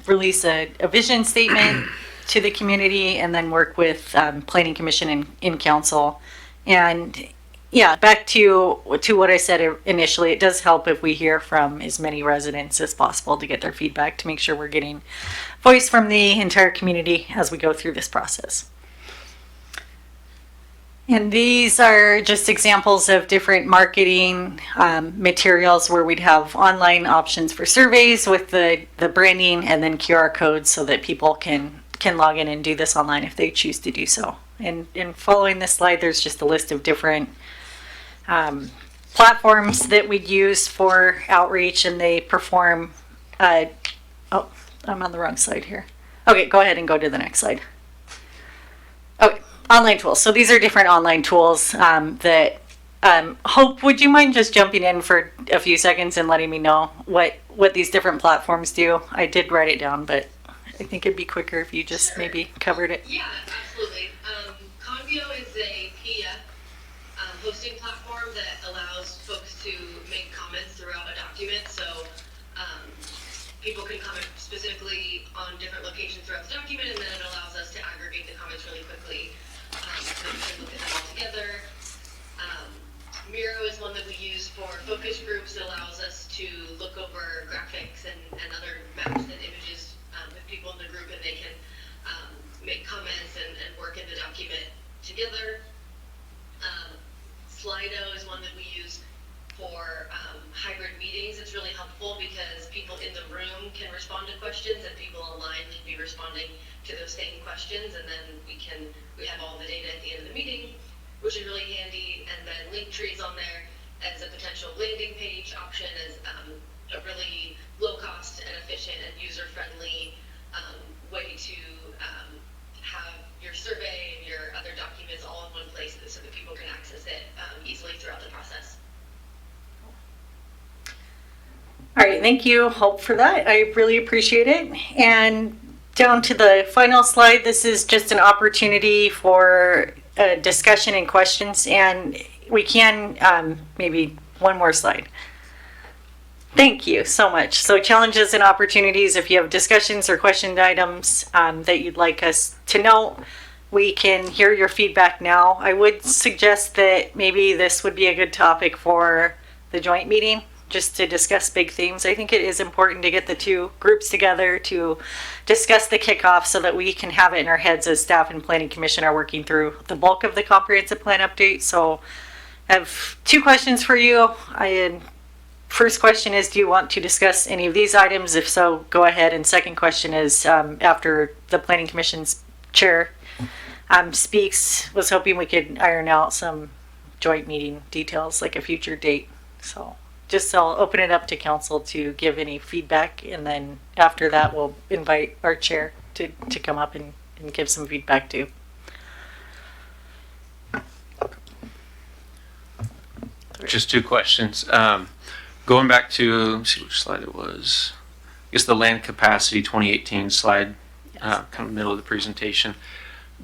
release a vision statement to the community and then work with Planning Commission and in council. And yeah, back to what I said initially, it does help if we hear from as many residents as possible to get their feedback to make sure we're getting voice from the entire community as we go through this process. And these are just examples of different marketing materials where we'd have online options for surveys with the branding and then QR codes so that people can log in and do this online if they choose to do so. And following this slide, there's just a list of different platforms that we'd use for outreach, and they perform, oh, I'm on the wrong slide here. Okay, go ahead and go to the next slide. Okay, online tools. So these are different online tools that, Hope, would you mind just jumping in for a few seconds and letting me know what these different platforms do? I did write it down, but I think it'd be quicker if you just maybe covered it. Yeah, absolutely. Convio is a PDF hosting platform that allows folks to make comments throughout a document. So people can comment specifically on different locations throughout the document, and then it allows us to aggregate the comments really quickly so we can look at them all together. Miro is one that we use for focus groups. It allows us to look over graphics and other maps and images with people in the group, and they can make comments and work in the document together. Slido is one that we use for hybrid meetings. It's really helpful because people in the room can respond to questions and people online can be responding to those same questions, and then we have all the data at the end of the meeting, which is really handy. And then Linktree is on there as a potential landing page option, as a really low cost and efficient and user-friendly way to have your survey and your other documents all in one place so that people can access it easily throughout the process. All right, thank you, Hope, for that. I really appreciate it. And down to the final slide, this is just an opportunity for discussion and questions, and we can maybe one more slide. Thank you so much. So challenges and opportunities, if you have discussions or question items that you'd like us to know, we can hear your feedback now. I would suggest that maybe this would be a good topic for the joint meeting, just to discuss big themes. I think it is important to get the two groups together to discuss the kickoff so that we can have it in our heads as staff and planning commission are working through the bulk of the comprehensive plan update. So I have two questions for you. First question is, do you want to discuss any of these items? If so, go ahead. And second question is, after the planning commission's chair speaks, was hoping we could iron out some joint meeting details, like a future date. So just I'll open it up to council to give any feedback, and then after that we'll invite our chair to come up and give some feedback too. Just two questions. Going back to, let me see which slide it was. I guess the land capacity 2018 slide, kind of middle of the presentation.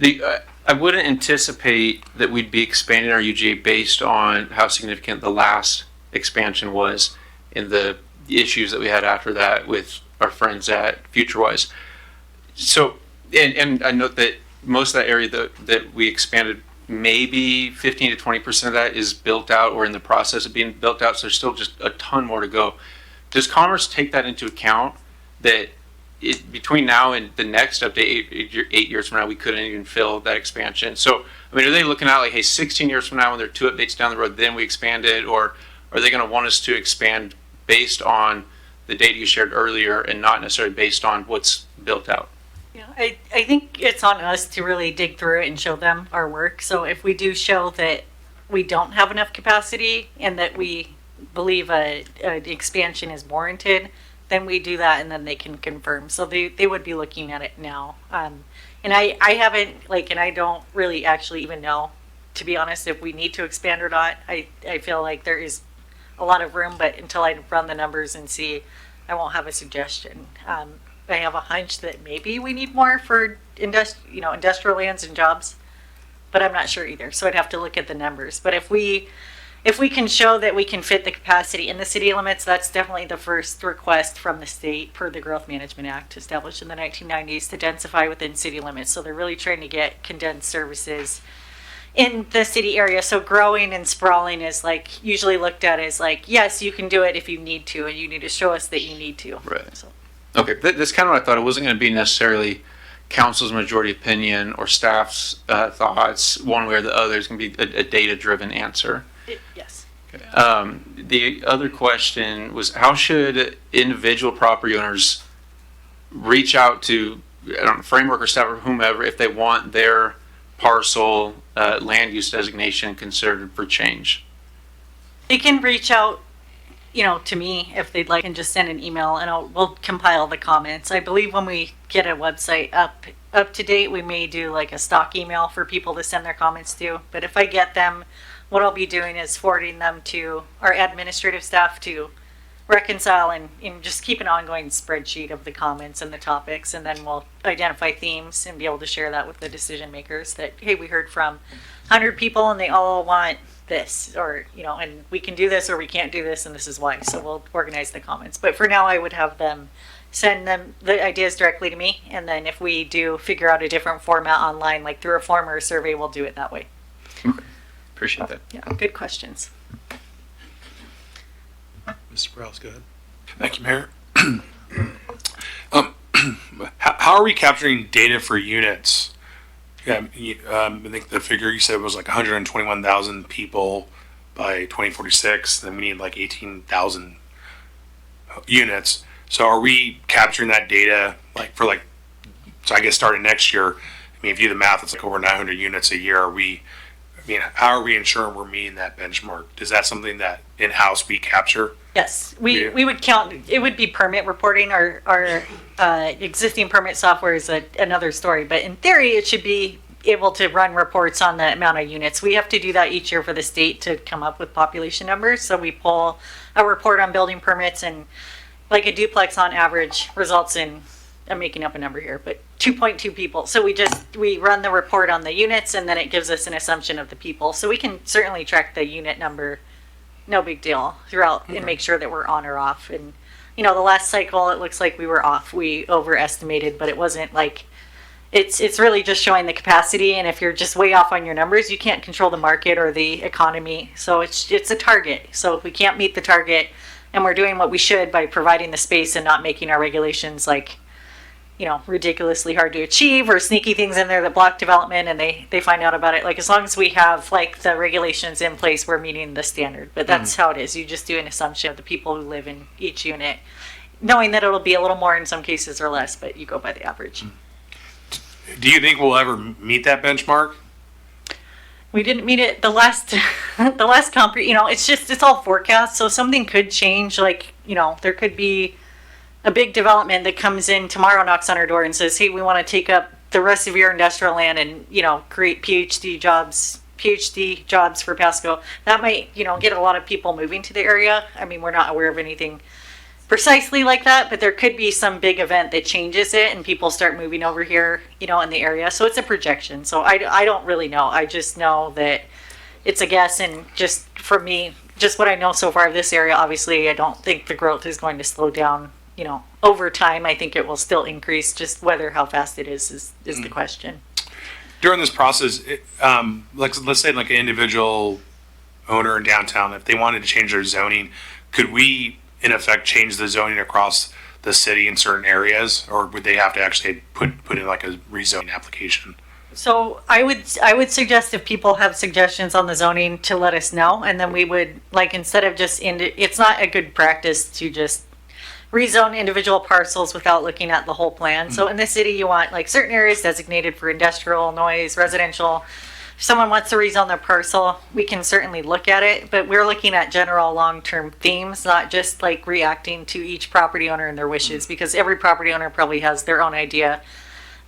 I wouldn't anticipate that we'd be expanding our UGA based on how significant the last expansion was and the issues that we had after that with our friends at FutureWise. So, and I note that most of that area that we expanded, maybe 15 to 20% of that is built out or in the process of being built out. So there's still just a ton more to go. Does Commerce take that into account, that between now and the next update, 8 years from now, we couldn't even fill that expansion. So, I mean, are they looking at like, hey, 16 years from now, when there are 2 updates down the road, then we expand it, or are they going to want us to expand based on the data you shared earlier and not necessarily based on what's built out? Yeah, I think it's on us to really dig through it and show them our work. So if we do show that we don't have enough capacity and that we believe an expansion is warranted, then we do that and then they can confirm. So they would be looking at it now. And I haven't, and I don't really actually even know, to be honest, if we need to expand or not. I feel like there is a lot of room, but until I run the numbers and see, I won't have a suggestion. I have a hunch that maybe we need more for industrial lands and jobs, but I'm not sure either. So I'd have to look at the numbers. But if we can show that we can fit the capacity in the city limits, that's definitely the first request from the state per the Growth Management Act established in the 1990s to densify within city limits. So they're really trying to get condensed services in the city area. So growing and sprawling is usually looked at as yes, you can do it if you need to, and you need to show us that you need to. Right. So. Okay, that's kind of what I thought. It wasn't going to be necessarily council's majority opinion or staff's thoughts one way or the other. It's going to be a data-driven answer. Yes. Okay. The other question was, how should individual property owners reach out to framework or staff or whomever if they want their parcel land use designation considered for change? They can reach out, to me if they'd like, and just send an email, and we'll compile the comments. I believe when we get a website up to date, we may do a stock email for people to send their comments to. But if I get them, what I'll be doing is forwarding them to our administrative staff to reconcile and just keep an ongoing spreadsheet of the comments and the topics, and then we'll identify themes and be able to share that with the decision makers that, hey, we heard from 100 people and they all want this, or and we can do this or we can't do this and this is why. So we'll organize the comments, but for now I would have them send them the ideas directly to me, and then if we do figure out a different format online, like through a form or a survey, we'll do it that way. Okay. Appreciate that. Yeah, good questions. Mr. Browse, go ahead. Thank you, Mayor. How are we capturing data for units? Yeah, I think the figure you said was 121,000 people by 2046. Then we need 18,000 units. So are we capturing that data so I guess starting next year? I mean, if you do the math, it's over 900 units a year. How are we ensuring we're meeting that benchmark? Is that something that in-house we capture? Yes, we would count. It would be permit reporting. Our existing permit software is another story, but in theory, it should be able to run reports on the amount of units. We have to do that each year for the state to come up with population numbers. So we pull a report on building permits, and a duplex on average results in, I'm making up a number here, but 2.2 people. So we run the report on the units, and then it gives us an assumption of the people. So we can certainly track the unit number, no big deal, throughout, and make sure that we're on or off. And the last cycle, it looks like we were off. We overestimated, but it wasn't it's really just showing the capacity. And if you're just way off on your numbers, you can't control the market or the economy. So it's a target. So if we can't meet the target, and we're doing what we should by providing the space and not making our regulations ridiculously hard to achieve, or sneaky things in there that block development, and they find out about it. As long as we have the regulations in place, we're meeting the standard. But that's how it is. You just do an assumption of the people who live in each unit, knowing that it'll be a little more in some cases or less, but you go by the average. Do you think we'll ever meet that benchmark? We didn't meet it the last it's all forecast. So something could change. There could be a big development that comes in tomorrow, knocks on our door and says, hey, we want to take up the rest of your industrial land and, create PhD jobs for Pasco. That might, get a lot of people moving to the area. I mean, we're not aware of anything precisely like that, but there could be some big event that changes it and people start moving over here, in the area. So it's a projection. So I don't really know. I just know that it's a guess, and just for me, just what I know so far of this area, obviously I don't think the growth is going to slow down. Over time, I think it will still increase. Just how fast it is the question. During this process, let's say an individual owner in downtown, if they wanted to change their zoning, could we in effect change the zoning across the city in certain areas, or would they have to actually put in like a rezoning application? So I would suggest if people have suggestions on the zoning to let us know, and then we would, like, instead of just it's not a good practice to just rezone individual parcels without looking at the whole plan. So in the city, you want like certain areas designated for industrial, noise, residential. If someone wants to rezone their parcel, we can certainly look at it, but we're looking at general long-term themes, not just like reacting to each property owner and their wishes, because every property owner probably has their own idea.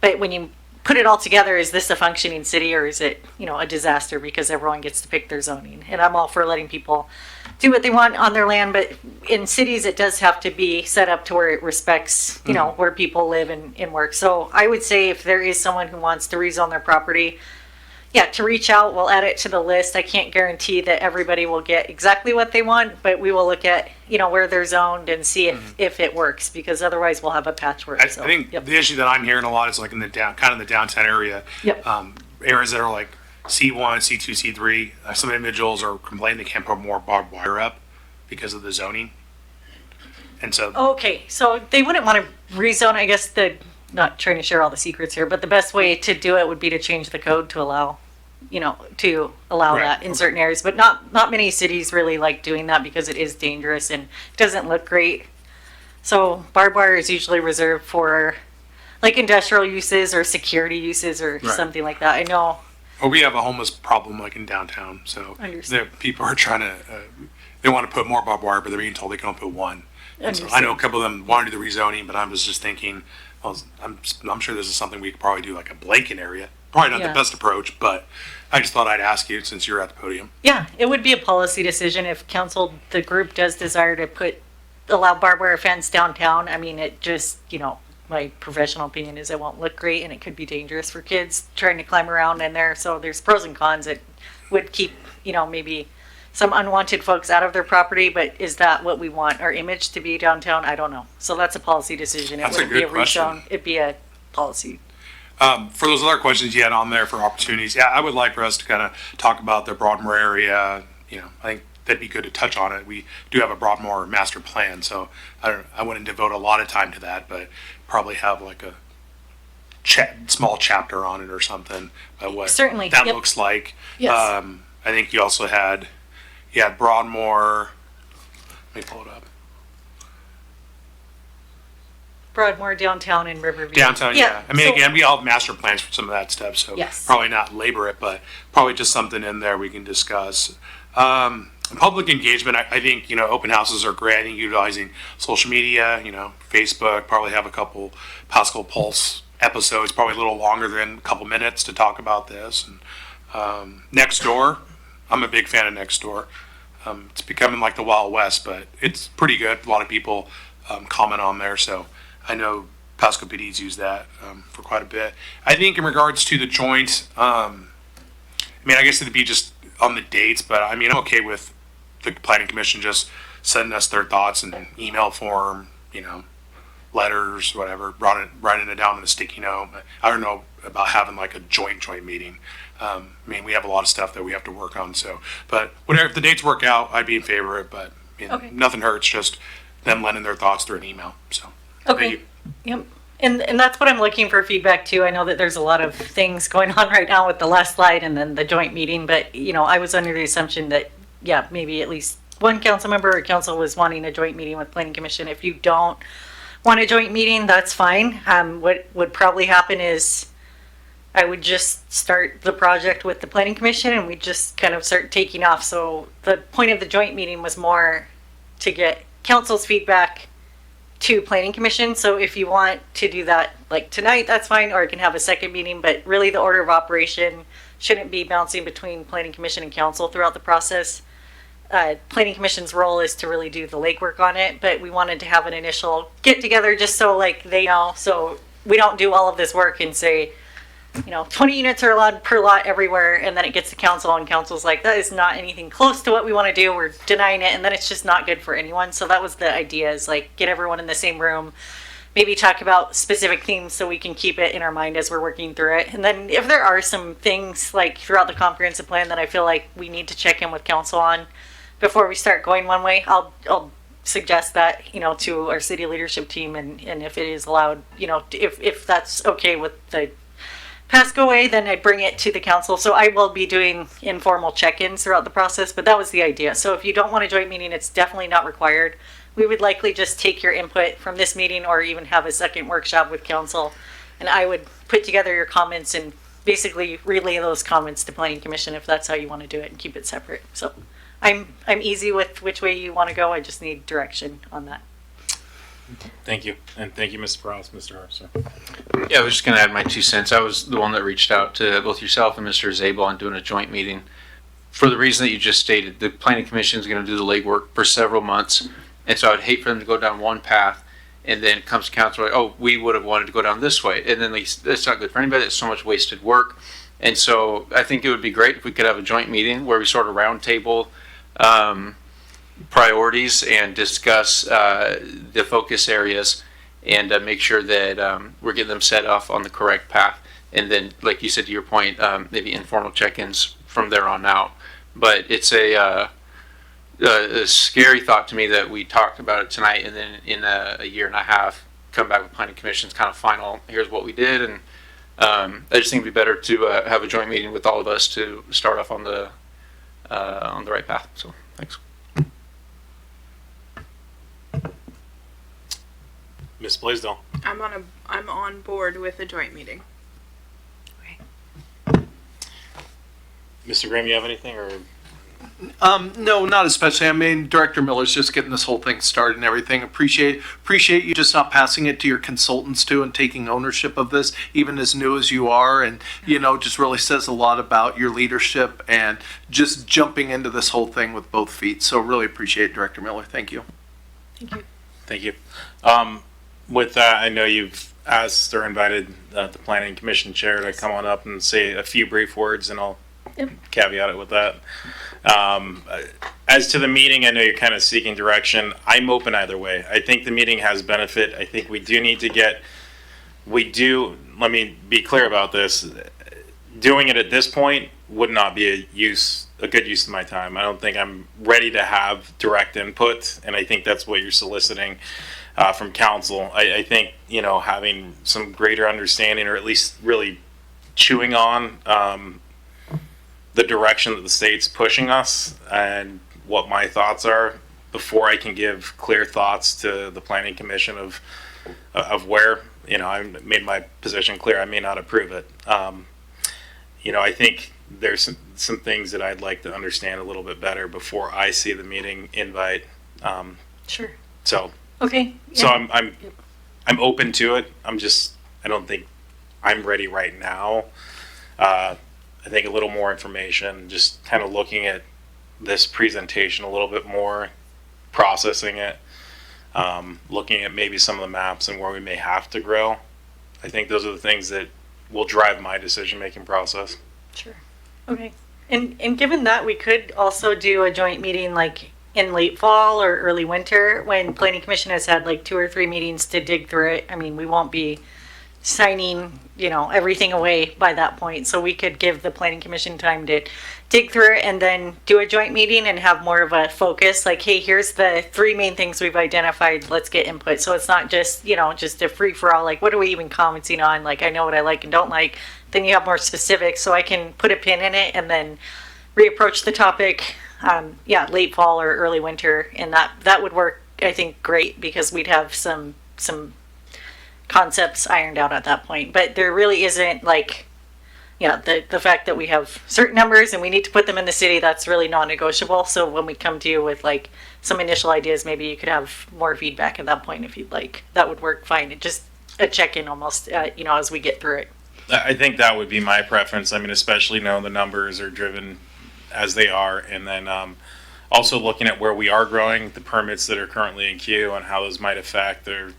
But when you put it all together, is this a functioning city, or is it, a disaster because everyone gets to pick their zoning? And I'm all for letting people do what they want on their land, but in cities, it does have to be set up to where it respects, where people live and work. So I would say if there is someone who wants to rezone their property, to reach out, we'll add it to the list. I can't guarantee that everybody will get exactly what they want, but we will look at, where they're zoned and see if it works, because otherwise we'll have a patchwork. I think the issue that I'm hearing a lot is like in the downtown area. Yep. Areas that are like C1, C2, C3. Some individuals are complaining they can't put more barbed wire up because of the zoning. And so. Okay, so they wouldn't want to rezone, I guess not trying to share all the secrets here, but the best way to do it would be to change the code to allow Right. that in certain areas, but not many cities really like doing that because it is dangerous and it doesn't look great. So barbed wire is usually reserved for like industrial uses or security uses or something like that. I know. Well, we have a homeless problem like in downtown, so Understand. the people are trying to, they want to put more barbed wire, but they're being told they can only put one. And so I know a couple of them want to do the rezoning, but I was just thinking, well, I'm sure this is something we could probably do like a blanket area. Probably not the best approach, but I just thought I'd ask you since you're at the podium. Yeah, it would be a policy decision if the group does desire to allow barbed wire fence downtown. I mean, it just, my professional opinion is it won't look great and it could be dangerous for kids trying to climb around in there. So there's pros and cons. It would keep, maybe some unwanted folks out of their property, but is that what we want our image to be downtown? I don't know. So that's a policy decision. That's a good question. It'd be a policy. For those other questions you had on there for opportunities, I would like for us to kind of talk about the Broadmoor area. I think that'd be good to touch on it. We do have a Broadmoor master plan, so I wouldn't devote a lot of time to that, but probably have like a small chapter on it or something. What Certainly. that looks like. Yes. I think you also had Broadmoor. Let me pull it up. Broadmoor, downtown, and Riverview. Downtown, yeah. I mean, again, we all have master plans for some of that stuff, so Yes. probably not labor it, but probably just something in there we can discuss. Public engagement, I think, open houses are great. I think utilizing social media, Facebook, probably have a couple Pasco Pulse episodes, probably a little longer than a couple minutes to talk about this. And Nextdoor, I'm a big fan of Nextdoor. It's becoming like the Wild West, but it's pretty good. A lot of people comment on there, so I know Pasco PD's used that for quite a bit. I think in regards to the joint, I guess it'd be just on the dates, but I'm okay with the planning commission just sending us their thoughts in email form, letters, whatever, writing it down in a sticky note. I don't know about having like a joint meeting. We have a lot of stuff that we have to work on, so, but whatever, if the dates work out, I'd be in favor of it, but nothing hurts, just them letting their thoughts through an email, so. Okay. Yep. And that's what I'm looking for feedback too. I know that there's a lot of things going on right now with the last slide and then the joint meeting, but I was under the assumption that, maybe at least one council member or council was wanting a joint meeting with planning commission. If you don't want a joint meeting, that's fine. What would probably happen is I would just start the project with the planning commission and we just kind of start taking off. So the point of the joint meeting was more to get council's feedback to planning commission. So if you want to do that like tonight, that's fine, or I can have a second meeting, but really the order of operation shouldn't be bouncing between planning commission and council throughout the process. Planning commission's role is to really do the legwork on it, but we wanted to have an initial get together just so like they know, so we don't do all of this work and say, 20 units are allowed per lot everywhere, and then it gets to council and council's like, that is not anything close to what we want to do, we're denying it, and then it's just not good for anyone. So that was the idea, is like get everyone in the same room, maybe talk about specific themes so we can keep it in our mind as we're working through it. And then if there are some things like throughout the comprehensive plan that I feel like we need to check in with council on before we start going one way, I'll suggest that, to our city leadership team, and if it is allowed, if that's okay with the Pasco way, then I'd bring it to the council. So I will be doing informal check-ins throughout the process, but that was the idea. So if you don't want a joint meeting, it's definitely not required. We would likely just take your input from this meeting or even have a second workshop with council. And I would put together your comments and basically relay those comments to planning commission if that's how you want to do it, and keep it separate. So I'm easy with which way you want to go. I just need direction on that. Thank you. And thank you, Mr. Ross, Mr. Harpster. Yeah, I was just going to add my 2 cents. I was the one that reached out to both yourself and Mr. Zabel on doing a joint meeting. For the reason that you just stated, the planning commission is going to do the legwork for several months. And so I would hate for them to go down one path and then it comes to council, like, oh, we would have wanted to go down this way. And then that's not good for anybody. It's so much wasted work. And so I think it would be great if we could have a joint meeting where we sort of roundtable priorities and discuss the focus areas and make sure that we're getting them set off on the correct path. And then, like you said, to your point, maybe informal check-ins from there on out. But it's a scary thought to me that we talked about it tonight and then in a year and a half come back with planning commission's kind of final, here's what we did. And I just think it'd be better to have a joint meeting with all of us to start off on the right path. So thanks. Ms. Blaisdell. I'm on board with a joint meeting. Mr. Graham, you have anything, or? No, not especially. I mean, Director Miller's just getting this whole thing started and everything. Appreciate you just not passing it to your consultants too and taking ownership of this, even as new as you are. And, just really says a lot about your leadership and just jumping into this whole thing with both feet. So really appreciate it, Director Miller. Thank you. Thank you. With that, I know you've asked or invited the Planning Commission Chair to come on up and say a few brief words, and I'll caveat it with that. As to the meeting, I know you're kind of seeking direction. I'm open either way. I think the meeting has benefit. I think we do need to let me be clear about this. Doing it at this point would not be a good use of my time. I don't think I'm ready to have direct input, and I think that's what you're soliciting from council. I think, having some greater understanding, or at least really chewing on the direction that the state's pushing us and what my thoughts are before I can give clear thoughts to the planning commission of where, I made my position clear. I may not approve it. I think there's some things that I'd like to understand a little bit better before I see the meeting invite. Sure. So. Okay. So I'm open to it. I don't think I'm ready right now. I think a little more information, just kind of looking at this presentation a little bit more, processing it, looking at maybe some of the maps and where we may have to grow. I think those are the things that will drive my decision-making process. Sure. Okay. And given that, we could also do a joint meeting like in late fall or early winter when planning commission has had like 2 or 3 meetings to dig through it. I mean, we won't be signing, everything away by that point. So we could give the planning commission time to dig through it and then do a joint meeting and have more of a focus. Like, hey, here's the 3 main things we've identified. Let's get input. So it's not just, just a free for all. Like, what are we even commenting on? Like, I know what I like and don't like. Then you have more specifics. So I can put a pin in it and then reapproach the topic. Late fall or early winter. And that would work, I think, great because we'd have some concepts ironed out at that point. But there really isn't the fact that we have certain numbers and we need to put them in the city, that's really non-negotiable. So when we come to you with like some initial ideas, maybe you could have more feedback at that point if you'd like. That would work fine. It just a check-in almost, as we get through it. I think that would be my preference. I mean, especially knowing the numbers are driven as they are, and then also looking at where we are growing, the permits that are currently in queue, and how those might affect or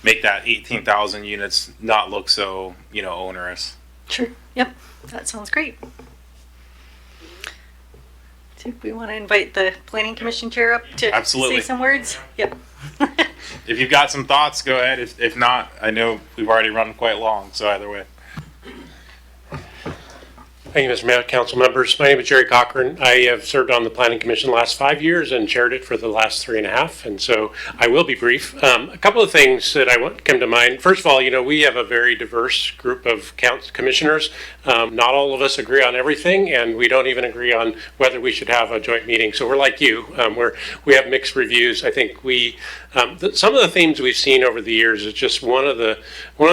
make that 18,000 units not look so, onerous. Sure. Yep. That sounds great. Do we want to invite the planning commission chair up to Absolutely. say some words? Yep. If you've got some thoughts, go ahead. If not, I know we've already run quite long, so either way. Thank you, Mr. Mayor, council members. My name is Jerry Cochran. I have served on the Planning Commission the last 5 years and chaired it for the last 3.5, and so I will be brief. A couple of things that I want come to mind. First of all, we have a very diverse group of commissioners. Not all of us agree on everything, and we don't even agree on whether we should have a joint meeting. So we're like you, we have mixed reviews. I think some of the themes we've seen over the years is just one of the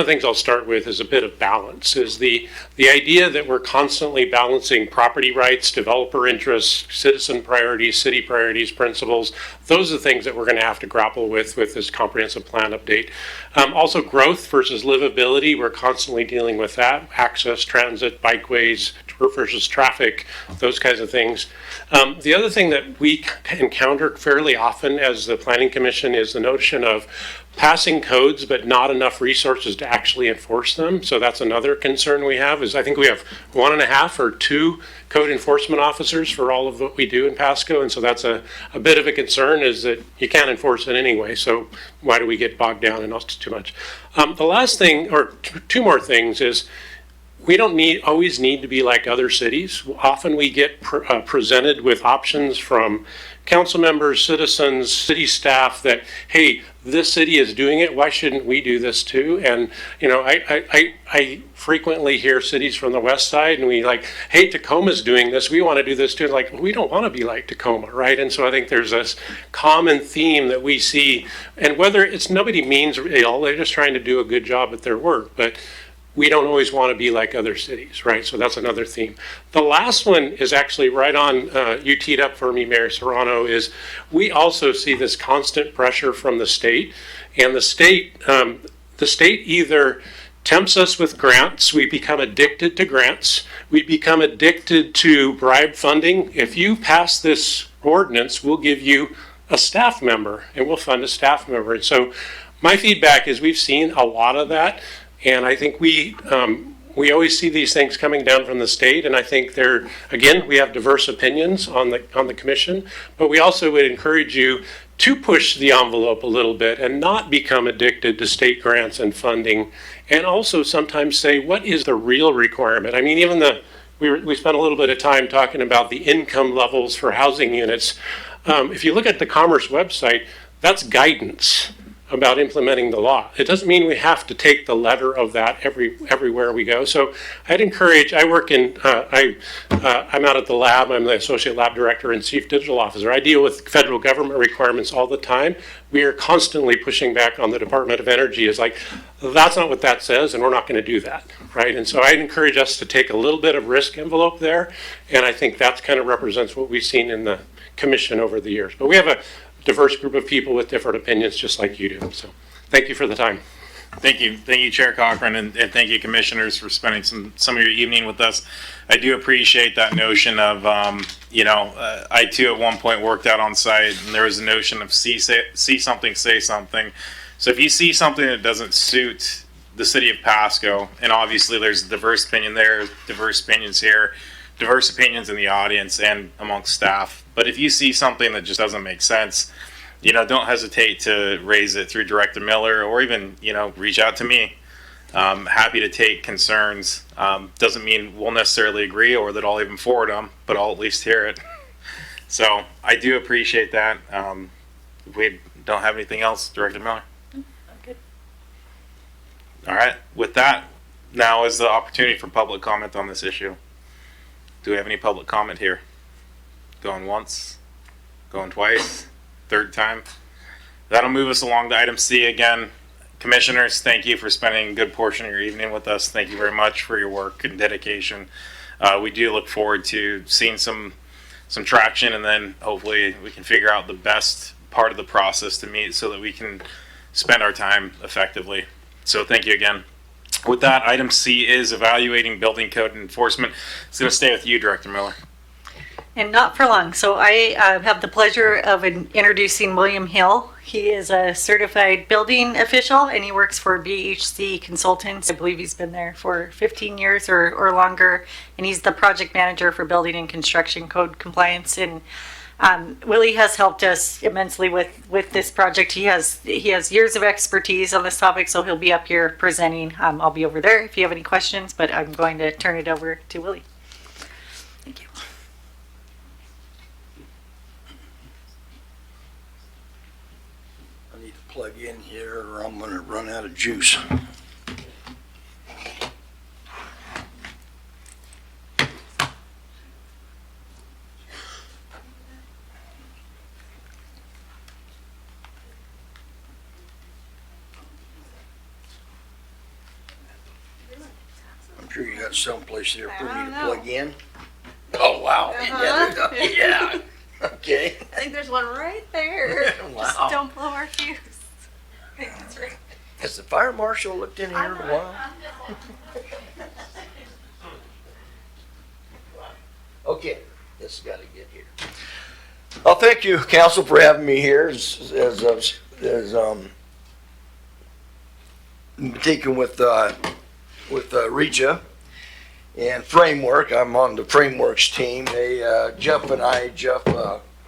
things I'll start with is a bit of balance. Is the idea that we're constantly balancing property rights, developer interests, citizen priorities, city priorities, principles. Those are the things that we're going to have to grapple with this comprehensive plan update. Also, growth versus livability. We're constantly dealing with that. Access, transit, bikeways versus traffic, those kinds of things. The other thing that we encounter fairly often as the Planning Commission is the notion of passing codes but not enough resources to actually enforce them. So that's another concern we have is I think we have 1.5 or 2 code enforcement officers for all of what we do in Pasco. And so that's a bit of a concern is that you can't enforce it anyway. So why do we get bogged down in too much? The last thing, or 2 more things is we don't always need to be like other cities. Often we get presented with options from council members, citizens, city staff that, hey, this city is doing it, why shouldn't we do this too? And I frequently hear cities from the west side and we like, hey, Tacoma's doing this, we want to do this too. Like, we don't want to be like Tacoma, right? And so I think there's this common theme that we see, and whether it's nobody means ill, they're just trying to do a good job at their work, but we don't always want to be like other cities, right? So that's another theme. The last one is actually right on, you teed up for me, Mayor Serrano, is we also see this constant pressure from the state. And the state either tempts us with grants, we become addicted to grants, we become addicted to bribe funding. If you pass this ordinance, we'll give you a staff member and we'll fund a staff member. And so my feedback is we've seen a lot of that. And I think we always see these things coming down from the state, and I think we have diverse opinions on the commission, but we also would encourage you to push the envelope a little bit and not become addicted to state grants and funding, and also sometimes say, what is the real requirement? I mean, even we spent a little bit of time talking about the income levels for housing units. If you look at the Commerce website, that's guidance about implementing the law. It doesn't mean we have to take the letter of that everywhere we go. So I'd encourage, I'm out at the lab, I'm the Associate Lab Director and Chief Digital Officer. I deal with federal government requirements all the time. We are constantly pushing back on the Department of Energy. It's like, that's not what that says, and we're not going to do that, right? And so I'd encourage us to take a little bit of risk envelope there, and I think that kind of represents what we've seen in the commission over the years. But we have a diverse group of people with different opinions, just like you do. So thank you for the time. Thank you, Chair Cochran, and thank you, commissioners, for spending some of your evening with us. I do appreciate that notion of, I too at one point worked out on site, and there was a notion of see something, say something. So if you see something that doesn't suit the city of Pasco, and obviously there's a diverse opinion there, diverse opinions here, diverse opinions in the audience and amongst staff. But if you see something that just doesn't make sense, don't hesitate to raise it through Director Miller or even, reach out to me. Happy to take concerns. Doesn't mean we'll necessarily agree or that I'll even forward them, but I'll at least hear it. So I do appreciate that. If we don't have anything else, Director Miller. Good. All right. With that, now is the opportunity for public comment on this issue. Do we have any public comment here? Going once, going twice, third time. That'll move us along to item C again. Commissioners, thank you for spending a good portion of your evening with us. Thank you very much for your work and dedication. We do look forward to seeing some traction, and then hopefully we can figure out the best part of the process to meet so that we can spend our time effectively. So thank you again. With that, item C is evaluating building code enforcement. It's going to stay with you, Director Miller. And not for long. So I have the pleasure of introducing William Hill. He is a certified building official and he works for BHC Consultants. I believe he's been there for 15 years or longer. And he's the project manager for building and construction code compliance. And Willie has helped us immensely with this project. He has years of expertise on this topic, so he'll be up here presenting. I'll be over there if you have any questions, but I'm going to turn it over to Willie. plug in here or I'm gonna run out of juice. I'm sure you got someplace there for me to plug in. Oh, wow. Yeah. Okay. I think there's one right there. Wow. Just don't blow our fuse. I think that's right. Has the fire marshal looked in here in a while? Okay, this has got to get here. Well, thank you, council, for having me here. Taken with Regia and Framework. I'm on the Frameworks team. Jeff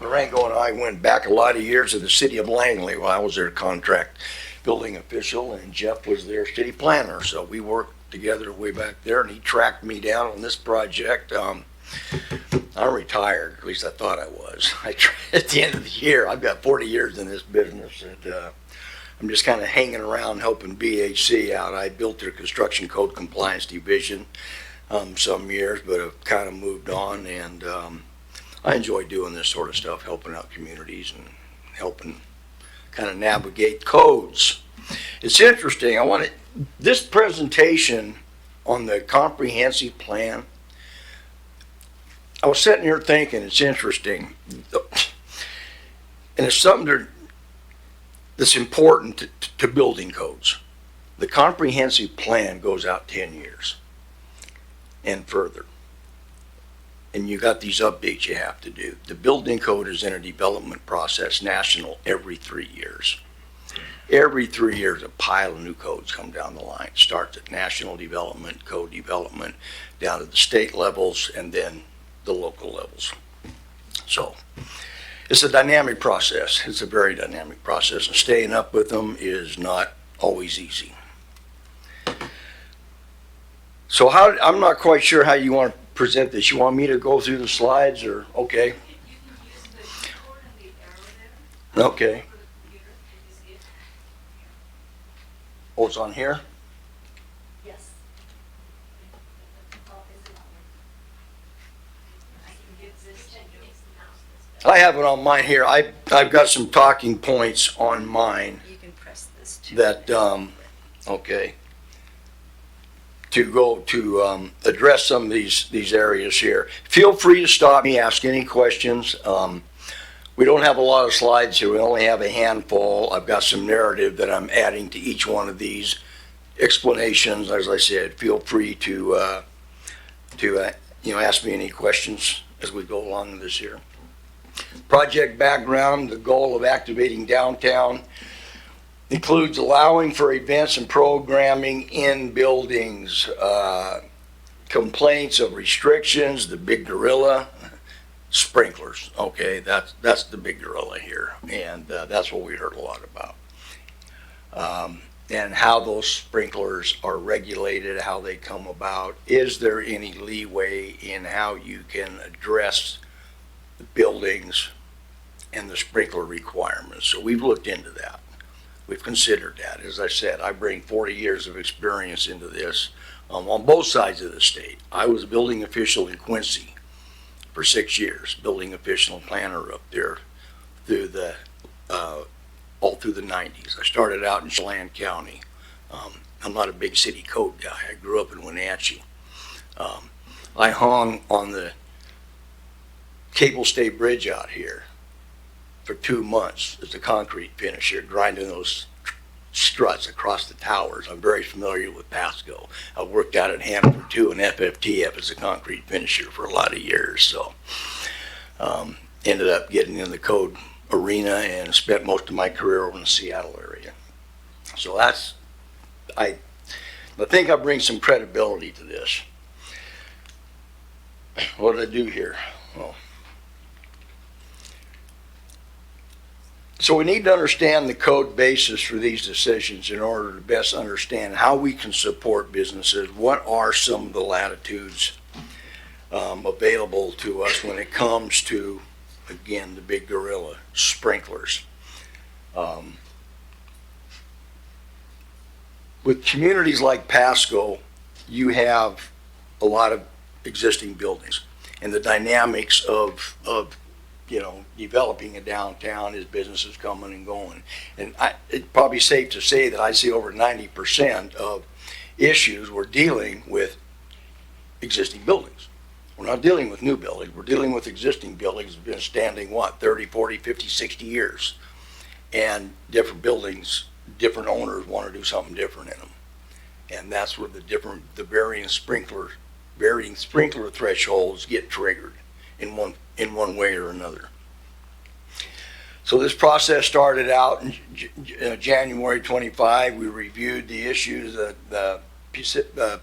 Marengo and I went back a lot of years to the city of Langley while I was their contract building official, and Jeff was their city planner. So we worked together way back there, and he tracked me down on this project. I'm retired, at least I thought I was. At the end of the year, I've got 40 years in this business, and I'm just kind of hanging around helping BHC out. I built their construction code compliance division some years, but have kind of moved on, and I enjoy doing this sort of stuff, helping out communities and helping kind of navigate codes. It's interesting. This presentation on the comprehensive plan, I was sitting here thinking, it's interesting, and it's something that's important to building codes. The comprehensive plan goes out 10 years and further. And you got these updates you have to do. The building code is in a development process, national, every 3 years. Every 3 years, a pile of new codes come down the line. It starts at national development, code development, down to the state levels, and then the local levels. So it's a dynamic process. It's a very dynamic process, and staying up with them is not always easy. So I'm not quite sure how you want to present this. You want me to go through the slides, or okay? Okay. Oh, it's on here? Yes. I have it on mine here. I've got some talking points on mine You can press this too. that, okay, to go to address some of these areas here. Feel free to stop me, ask any questions. We don't have a lot of slides here. We only have a handful. I've got some narrative that I'm adding to each one of these explanations. As I said, feel free to ask me any questions as we go along this here. Project background: the goal of activating downtown includes allowing for events and programming in buildings. Complaints of restrictions: the big gorilla, sprinklers. Okay, that's the big gorilla here, and that's what we heard a lot about. And how those sprinklers are regulated, how they come about. Is there any leeway in how you can address the buildings and the sprinkler requirements? So we've looked into that. We've considered that. As I said, I bring 40 years of experience into this on both sides of the state. I was a building official in Quincy for 6 years, building official and planner up there through the all through the 90s. I started out in Chelan County. I'm not a big city code guy. I grew up in Wenatchee. I hung on the cable stay bridge out here for 2 months as a concrete finisher, grinding those struts across the towers. I'm very familiar with Pasco. I worked out at Hanford too, and FFTF as a concrete finisher for a lot of years. So ended up getting in the code arena and spent most of my career over in the Seattle area. So I think I bring some credibility to this. What did I do here? Well, so we need to understand the code basis for these decisions in order to best understand how we can support businesses. What are some of the latitudes available to us when it comes to, again, the big gorilla, sprinklers. with communities like Pasco, you have a lot of existing buildings, and the dynamics of developing a downtown is businesses coming and going. And it's probably safe to say that I see over 90% of issues we're dealing with existing buildings. We're not dealing with new buildings. We're dealing with existing buildings that have been standing, 30, 40, 50, 60 years. And different buildings, different owners want to do something different in them. And that's where the varying sprinkler thresholds get triggered in one way or another. So this process started out in January 25. We reviewed the issues that the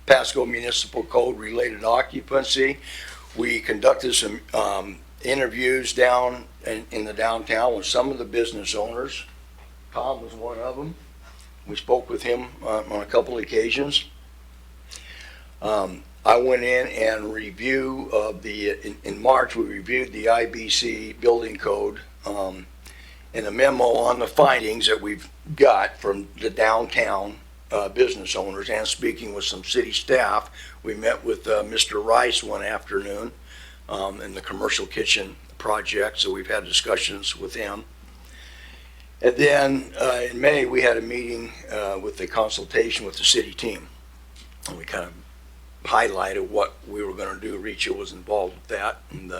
Pasco Municipal Code related occupancy. We conducted some interviews down in the downtown with some of the business owners. Tom was one of them. We spoke with him on a couple of occasions. I went in and in March, we reviewed the IBC building code and a memo on the findings that we've got from the downtown business owners, and speaking with some city staff. We met with Mr. Rice one afternoon in the commercial kitchen project, so we've had discussions with him. And then in May, we had a meeting with the consultation with the city team. And we kind of highlighted what we were going to do. Richa was involved with that, and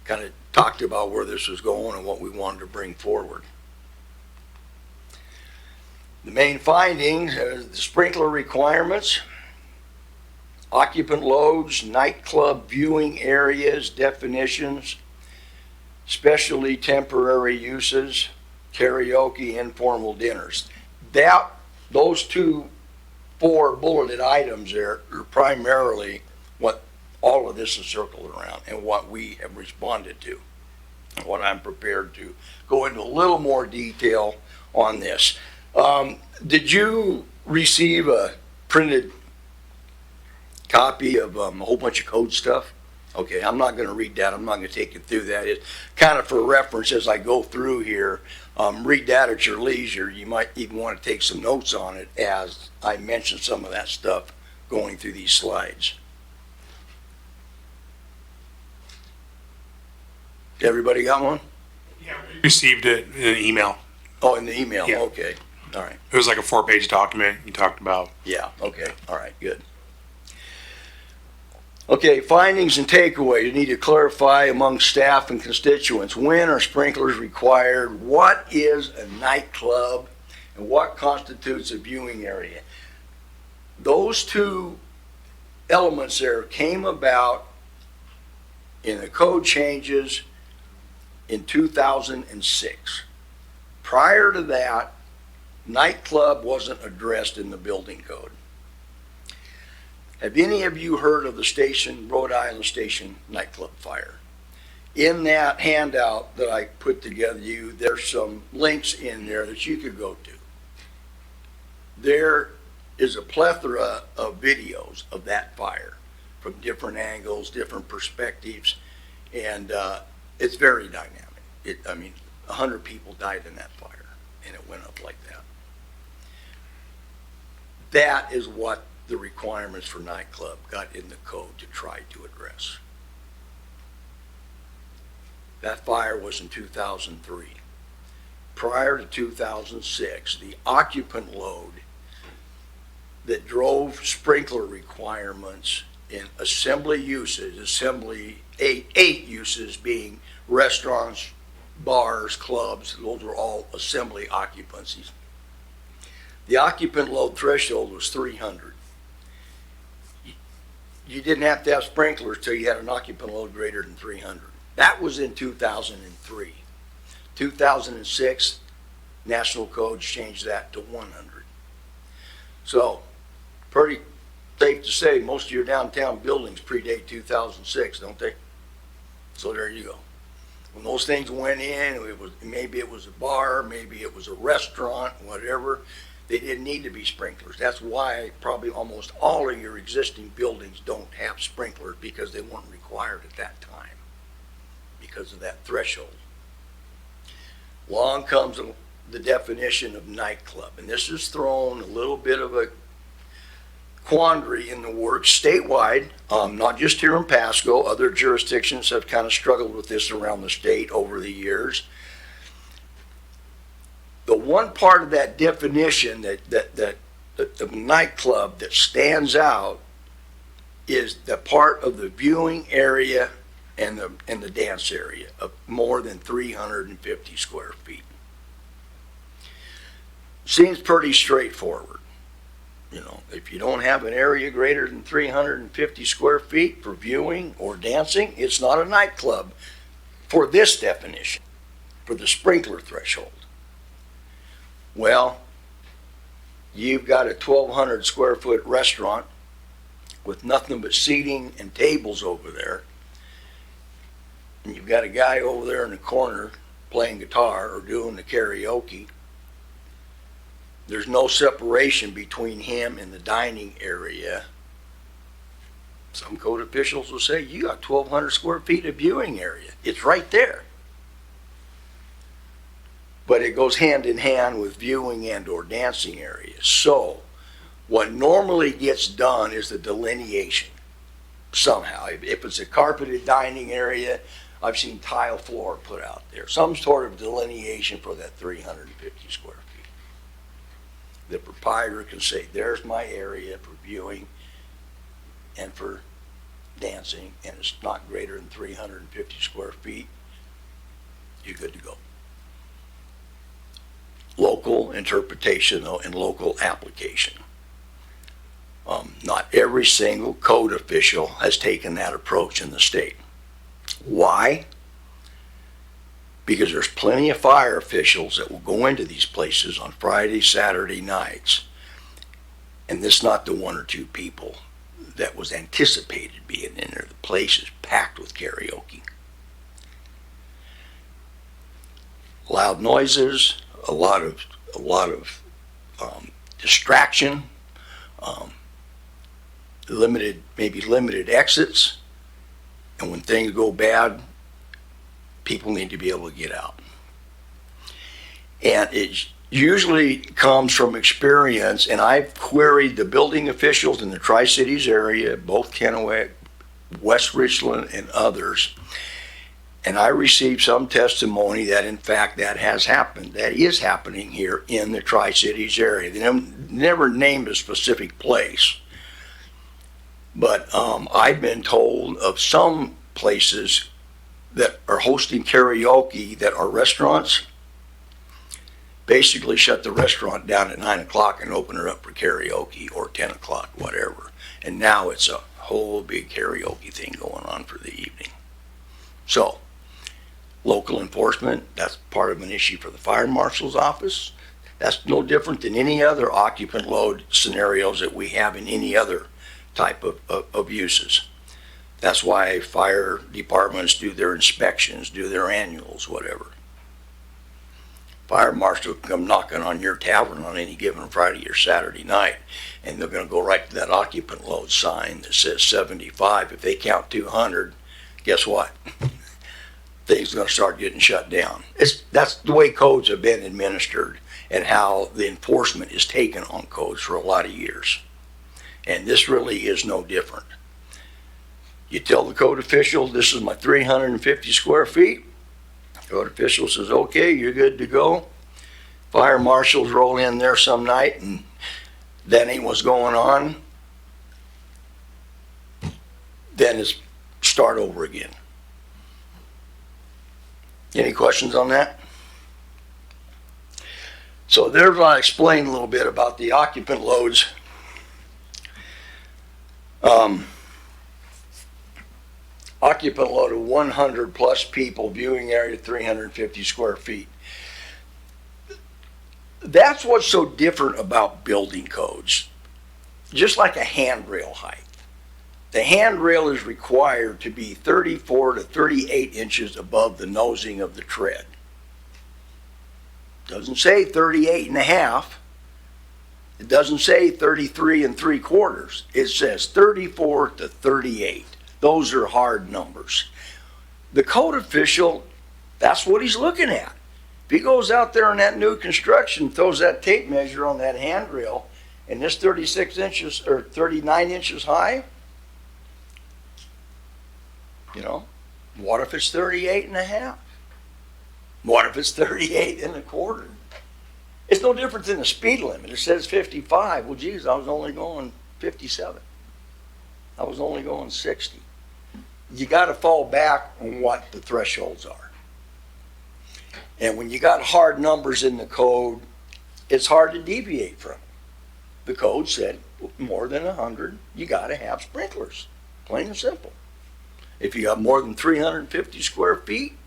kind of talked about where this was going and what we wanted to bring forward. The main findings are the sprinkler requirements, occupant loads, nightclub viewing areas, definitions, specialty temporary uses, karaoke, informal dinners. Those 4 bulleted items there are primarily what all of this is circled around and what we have responded to, and what I'm prepared to go into a little more detail on this. Did you receive a printed copy of a whole bunch of code stuff? Okay, I'm not going to read that. I'm not going to take you through that. It's kind of for reference as I go through here. Read that at your leisure. You might even want to take some notes on it as I mention some of that stuff going through these slides. Everybody got one? Yeah, we received it in an email. Oh, in the email? Yeah. Okay. All right. It was like a 4-page document you talked about. Yeah, okay. All right, good. Okay, findings and takeaways. You need to clarify among staff and constituents. When are sprinklers required? What is a nightclub? And what constitutes a viewing area? Those 2 elements there came about in the code changes in 2006. Prior to that, nightclub wasn't addressed in the building code. Have any of you heard of the Rhode Island Station nightclub fire? In that handout that I put together, there's some links in there that you could go to. There is a plethora of videos of that fire from different angles, different perspectives, and it's very dynamic. 100 people died in that fire, and it went up like that. That is what the requirements for nightclub got in the code to try to address. That fire was in 2003. Prior to 2006, the occupant load that drove sprinkler requirements in assembly uses, eight uses being restaurants, bars, clubs, those were all assembly occupancies. The occupant load threshold was 300. You didn't have to have sprinklers till you had an occupant load greater than 300. That was in 2003. 2006, national codes changed that to 100. So, pretty safe to say most of your downtown buildings predate 2006, don't they? So there you go. When those things went in, maybe it was a bar, maybe it was a restaurant, whatever, they didn't need to be sprinklers. That's why probably almost all of your existing buildings don't have sprinklers, because they weren't required at that time because of that threshold. Along comes the definition of nightclub. And this has thrown a little bit of a quandary in the works statewide, not just here in Pasco. Other jurisdictions have kind of struggled with this around the state over the years. The one part of that definition that the nightclub that stands out is the part of the viewing area and the dance area of more than 350 square feet. Seems pretty straightforward. You know, if you don't have an area greater than 350 square feet for viewing or dancing, it's not a nightclub for this definition, for the sprinkler threshold. Well, you've got a 1,200 square foot restaurant with nothing but seating and tables over there. And you've got a guy over there in the corner playing guitar or doing the karaoke. There's no separation between him and the dining area. Some code officials will say, you got 1,200 square feet of viewing area. It's right there. But it goes hand in hand with viewing and or dancing areas. So what normally gets done is the delineation somehow. If it's a carpeted dining area, I've seen tile floor put out there. Some sort of delineation for that 350 square feet. The proprietor can say, there's my area for viewing and for dancing, and it's not greater than 350 square feet. You're good to go. Local interpretation, though, and local application. Not every single code official has taken that approach in the state. Why? Because there's plenty of fire officials that will go into these places on Friday, Saturday nights, and this is not the one or two people that was anticipated being in there. The place is packed with karaoke. Loud noises, a lot of distraction, limited exits, and when things go bad, people need to be able to get out. And it usually comes from experience, and I've queried the building officials in the Tri-Cities area, both Kennewick, West Richland, and others, and I received some testimony that in fact that has happened, that is happening here in the Tri-Cities area. They never named a specific place, but I've been told of some places that are hosting karaoke that are restaurants, basically shut the restaurant down at 9 o'clock and open her up for karaoke, or 10 o'clock, whatever. And now it's a whole big karaoke thing going on for the evening. So, local enforcement, that's part of an issue for the fire marshal's office. That's no different than any other occupant load scenarios that we have in any other type of uses. That's why fire departments do their inspections, do their annuals, whatever. Fire marshal can come knocking on your tavern on any given Friday or Saturday night, and they're going to go right to that occupant load sign that says 75. If they count 200, guess what? Things are going to start getting shut down. That's the way codes have been administered and how the enforcement is taken on codes for a lot of years. And this really is no different. You tell the code official, this is my 350 square feet. Code official says, okay, you're good to go. Fire marshals roll in there some night and that ain't what's going on. Then it's start over again. Any questions on that? So there's I explained a little bit about the occupant loads. Occupant load of 100 plus people, viewing area 350 square feet. That's what's so different about building codes. Just like a handrail height. The handrail is required to be 34 to 38 inches above the nosing of the tread. Doesn't say 38 and a half. It doesn't say 33 3/4. It says 34 to 38. Those are hard numbers. The code official, that's what he's looking at. If he goes out there in that new construction, throws that tape measure on that handrail, and it's 36 inches or 39 inches high, you know, what if it's 38 and a half? What if it's 38 and a quarter? It's no different than the speed limit. It says 55. Well, geez, I was only going 57. I was only going 60. You got to fall back on what the thresholds are. And when you got hard numbers in the code, it's hard to deviate from it. The code said more than 100, you got to have sprinklers. Plain and simple. If you got more than 350 square feet,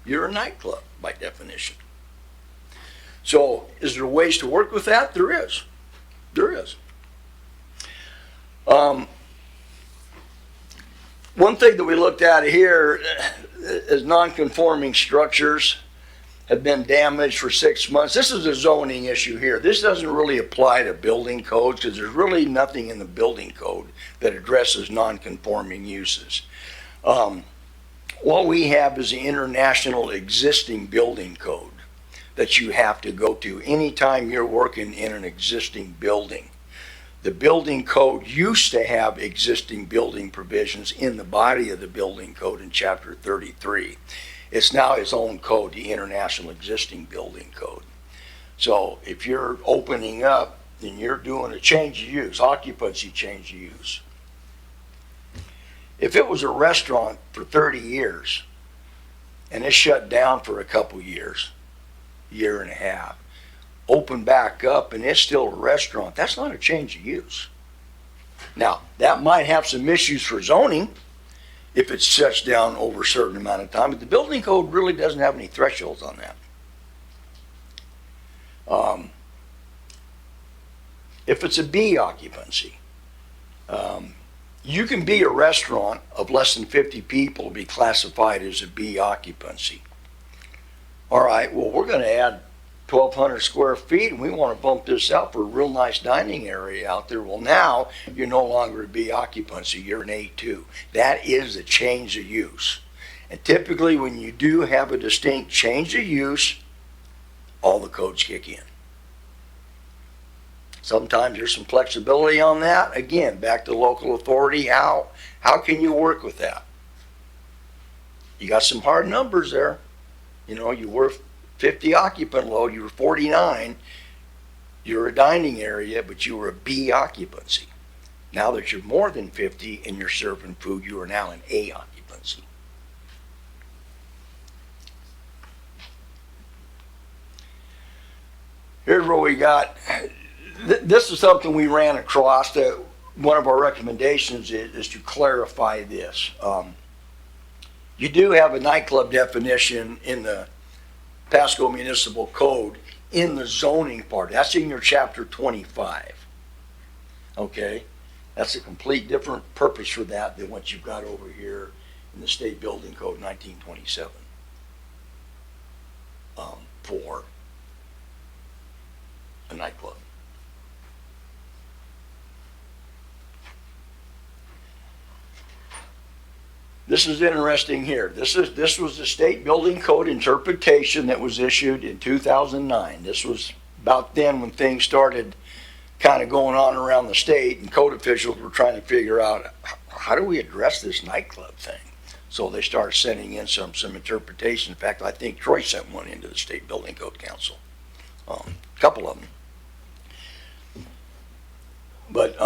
you're a nightclub by definition. So is there ways to work with that? There is. There is. One thing that we looked at here is non-conforming structures have been damaged for 6 months. This is a zoning issue here. This doesn't really apply to building codes because there's really nothing in the building code that addresses non-conforming uses. What we have is the international existing building code that you have to go to anytime you're working in an existing building. The building code used to have existing building provisions in the body of the building code in chapter 33. It's now its own code, the International Existing Building Code. So if you're opening up and you're doing a change of use, occupancy change of use. If it was a restaurant for 30 years and it shut down for a couple years, year and a half, open back up and it's still a restaurant, that's not a change of use. Now, that might have some issues for zoning if it shuts down over a certain amount of time, but the building code really doesn't have any thresholds on that. If it's a B occupancy, you can be a restaurant of less than 50 people, be classified as a B occupancy. All right, well, we're going to add 1,200 square feet and we want to bump this out for a real nice dining area out there. Well, now you're no longer a B occupancy, you're an A2. That is a change of use. And typically when you do have a distinct change of use, all the codes kick in. Sometimes there's some flexibility on that. Again, back to local authority, how can you work with that? You got some hard numbers there. You know, you were 50 occupant load, you were 49, you're a dining area, but you were a B occupancy. Now that you're more than 50 and you're serving food, you are now an A occupancy. Here's what we got. This is something we ran across. That one of our recommendations is to clarify this. You do have a nightclub definition in the Pasco Municipal Code in the zoning part. That's in your chapter 25. Okay? That's a complete different purpose for that than what you've got over here in the State Building Code 1927 for a nightclub. This is interesting here. This was the State Building Code interpretation that was issued in 2009. This was about then when things started kind of going on around the state and code officials were trying to figure out how do we address this nightclub thing. So they started sending in some interpretation. In fact, I think Troy sent one into the State Building Code Council. A couple of them. But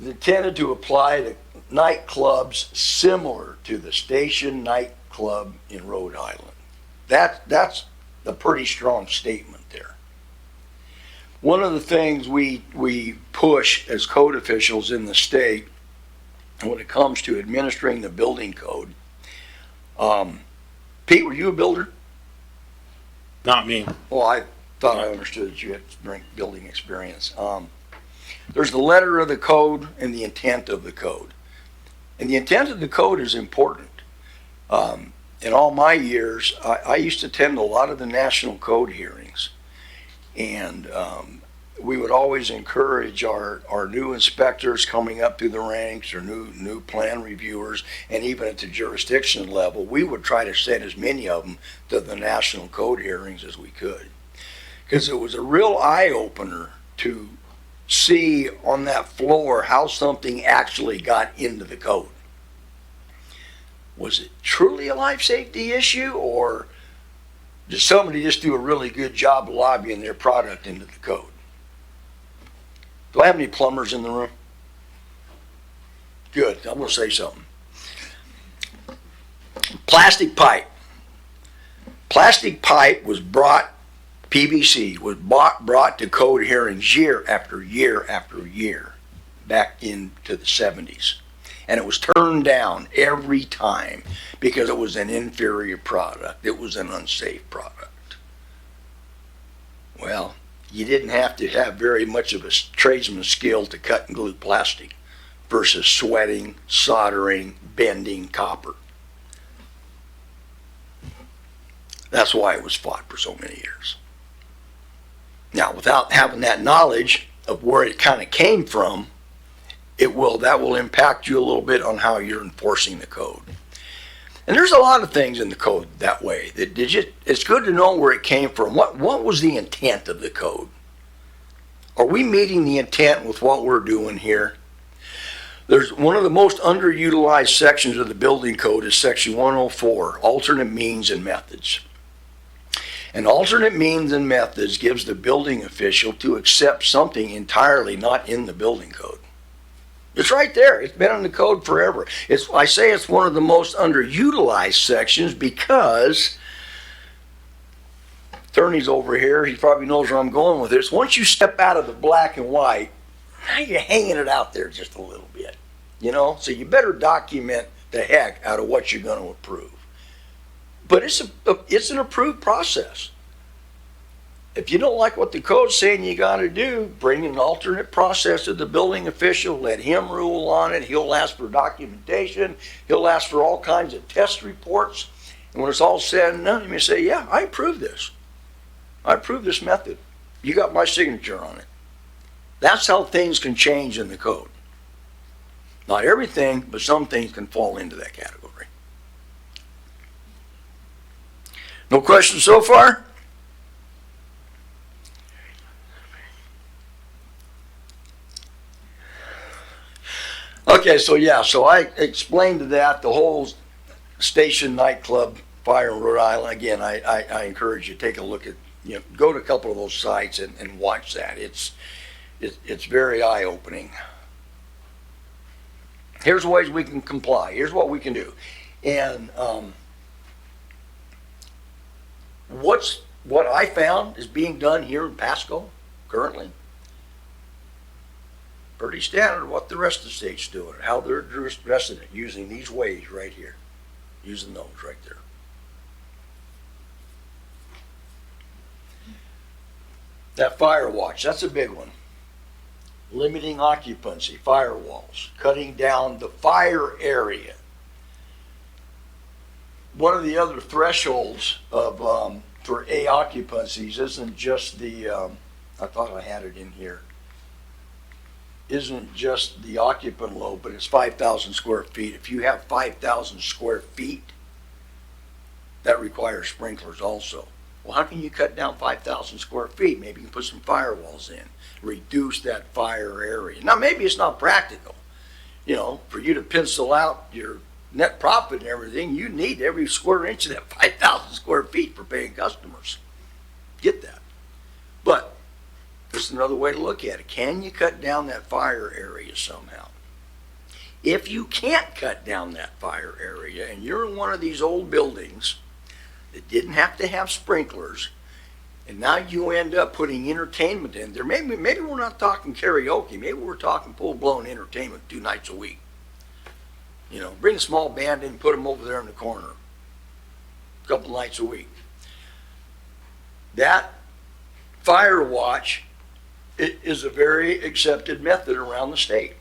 intended to apply to nightclubs similar to the Station nightclub in Rhode Island. That's a pretty strong statement there. One of the things we push as code officials in the state when it comes to administering the building code, Pete, were you a builder? Not me. Well, I thought I understood that you had building experience. There's the letter of the code and the intent of the code. And the intent of the code is important. In all my years, I used to attend a lot of the national code hearings. And we would always encourage our new inspectors coming up through the ranks, or new plan reviewers, and even at the jurisdiction level, we would try to send as many of them to the national code hearings as we could. Because it was a real eye-opener to see on that floor how something actually got into the code. Was it truly a life safety issue, or did somebody just do a really good job of lobbying their product into the code? Do I have any plumbers in the room? Good, I'm gonna say something. Plastic pipe. Plastic pipe was brought, PVC was brought to code hearings year after year after year back into the 70s. And it was turned down every time because it was an inferior product. It was an unsafe product. Well, you didn't have to have very much of a tradesman's skill to cut and glue plastic versus sweating, soldering, bending copper. That's why it was fought for so many years. Now, without having that knowledge of where it kind of came from, that will impact you a little bit on how you're enforcing the code. And there's a lot of things in the code that way. It's good to know where it came from. What was the intent of the code? Are we meeting the intent with what we're doing here? There's one of the most underutilized sections of the building code is section 104, alternate means and methods. And alternate means and methods gives the building official to accept something entirely not in the building code. It's right there. It's been in the code forever. I say it's one of the most underutilized sections because attorney's over here. He probably knows where I'm going with this. Once you step out of the black and white, now you're hanging it out there just a little bit, So you better document the heck out of what you're going to approve. But it's an approved process. If you don't like what the code's saying you got to do, bring an alternate process to the building official, let him rule on it. He'll ask for documentation. He'll ask for all kinds of test reports. And when it's all said and done, you may say, yeah, I approve this. I approve this method. You got my signature on it. That's how things can change in the code. Not everything, but some things can fall into that category. No questions so far? Okay, so I explained to that the whole Station nightclub fire in Rhode Island. Again, I encourage you to take a look at, go to a couple of those sites and watch that. It's very eye-opening. Here's ways we can comply. Here's what we can do. And what I found is being done here in Pasco currently. Pretty standard what the rest of the state's doing, how they're addressing it, using these ways right here. Using those right there. That fire watch, that's a big one. Limiting occupancy, firewalls, cutting down the fire area. One of the other thresholds of for A occupancies isn't just the, I thought I had it in here, isn't just the occupant load, but it's 5,000 square feet. If you have 5,000 square feet, that requires sprinklers also. Well, how can you cut down 5,000 square feet? Maybe you can put some firewalls in, reduce that fire area. Now, maybe it's not practical. For you to pencil out your net profit and everything, you need every square inch of that 5,000 square feet for paying customers. Get that. But there's another way to look at it. Can you cut down that fire area somehow? If you can't cut down that fire area and you're in one of these old buildings that didn't have to have sprinklers, and now you end up putting entertainment in there, maybe we're not talking karaoke, maybe we're talking full-blown entertainment 2 nights a week. Bring a small band in and put them over there in the corner a couple nights a week. That fire watch is a very accepted method around the state.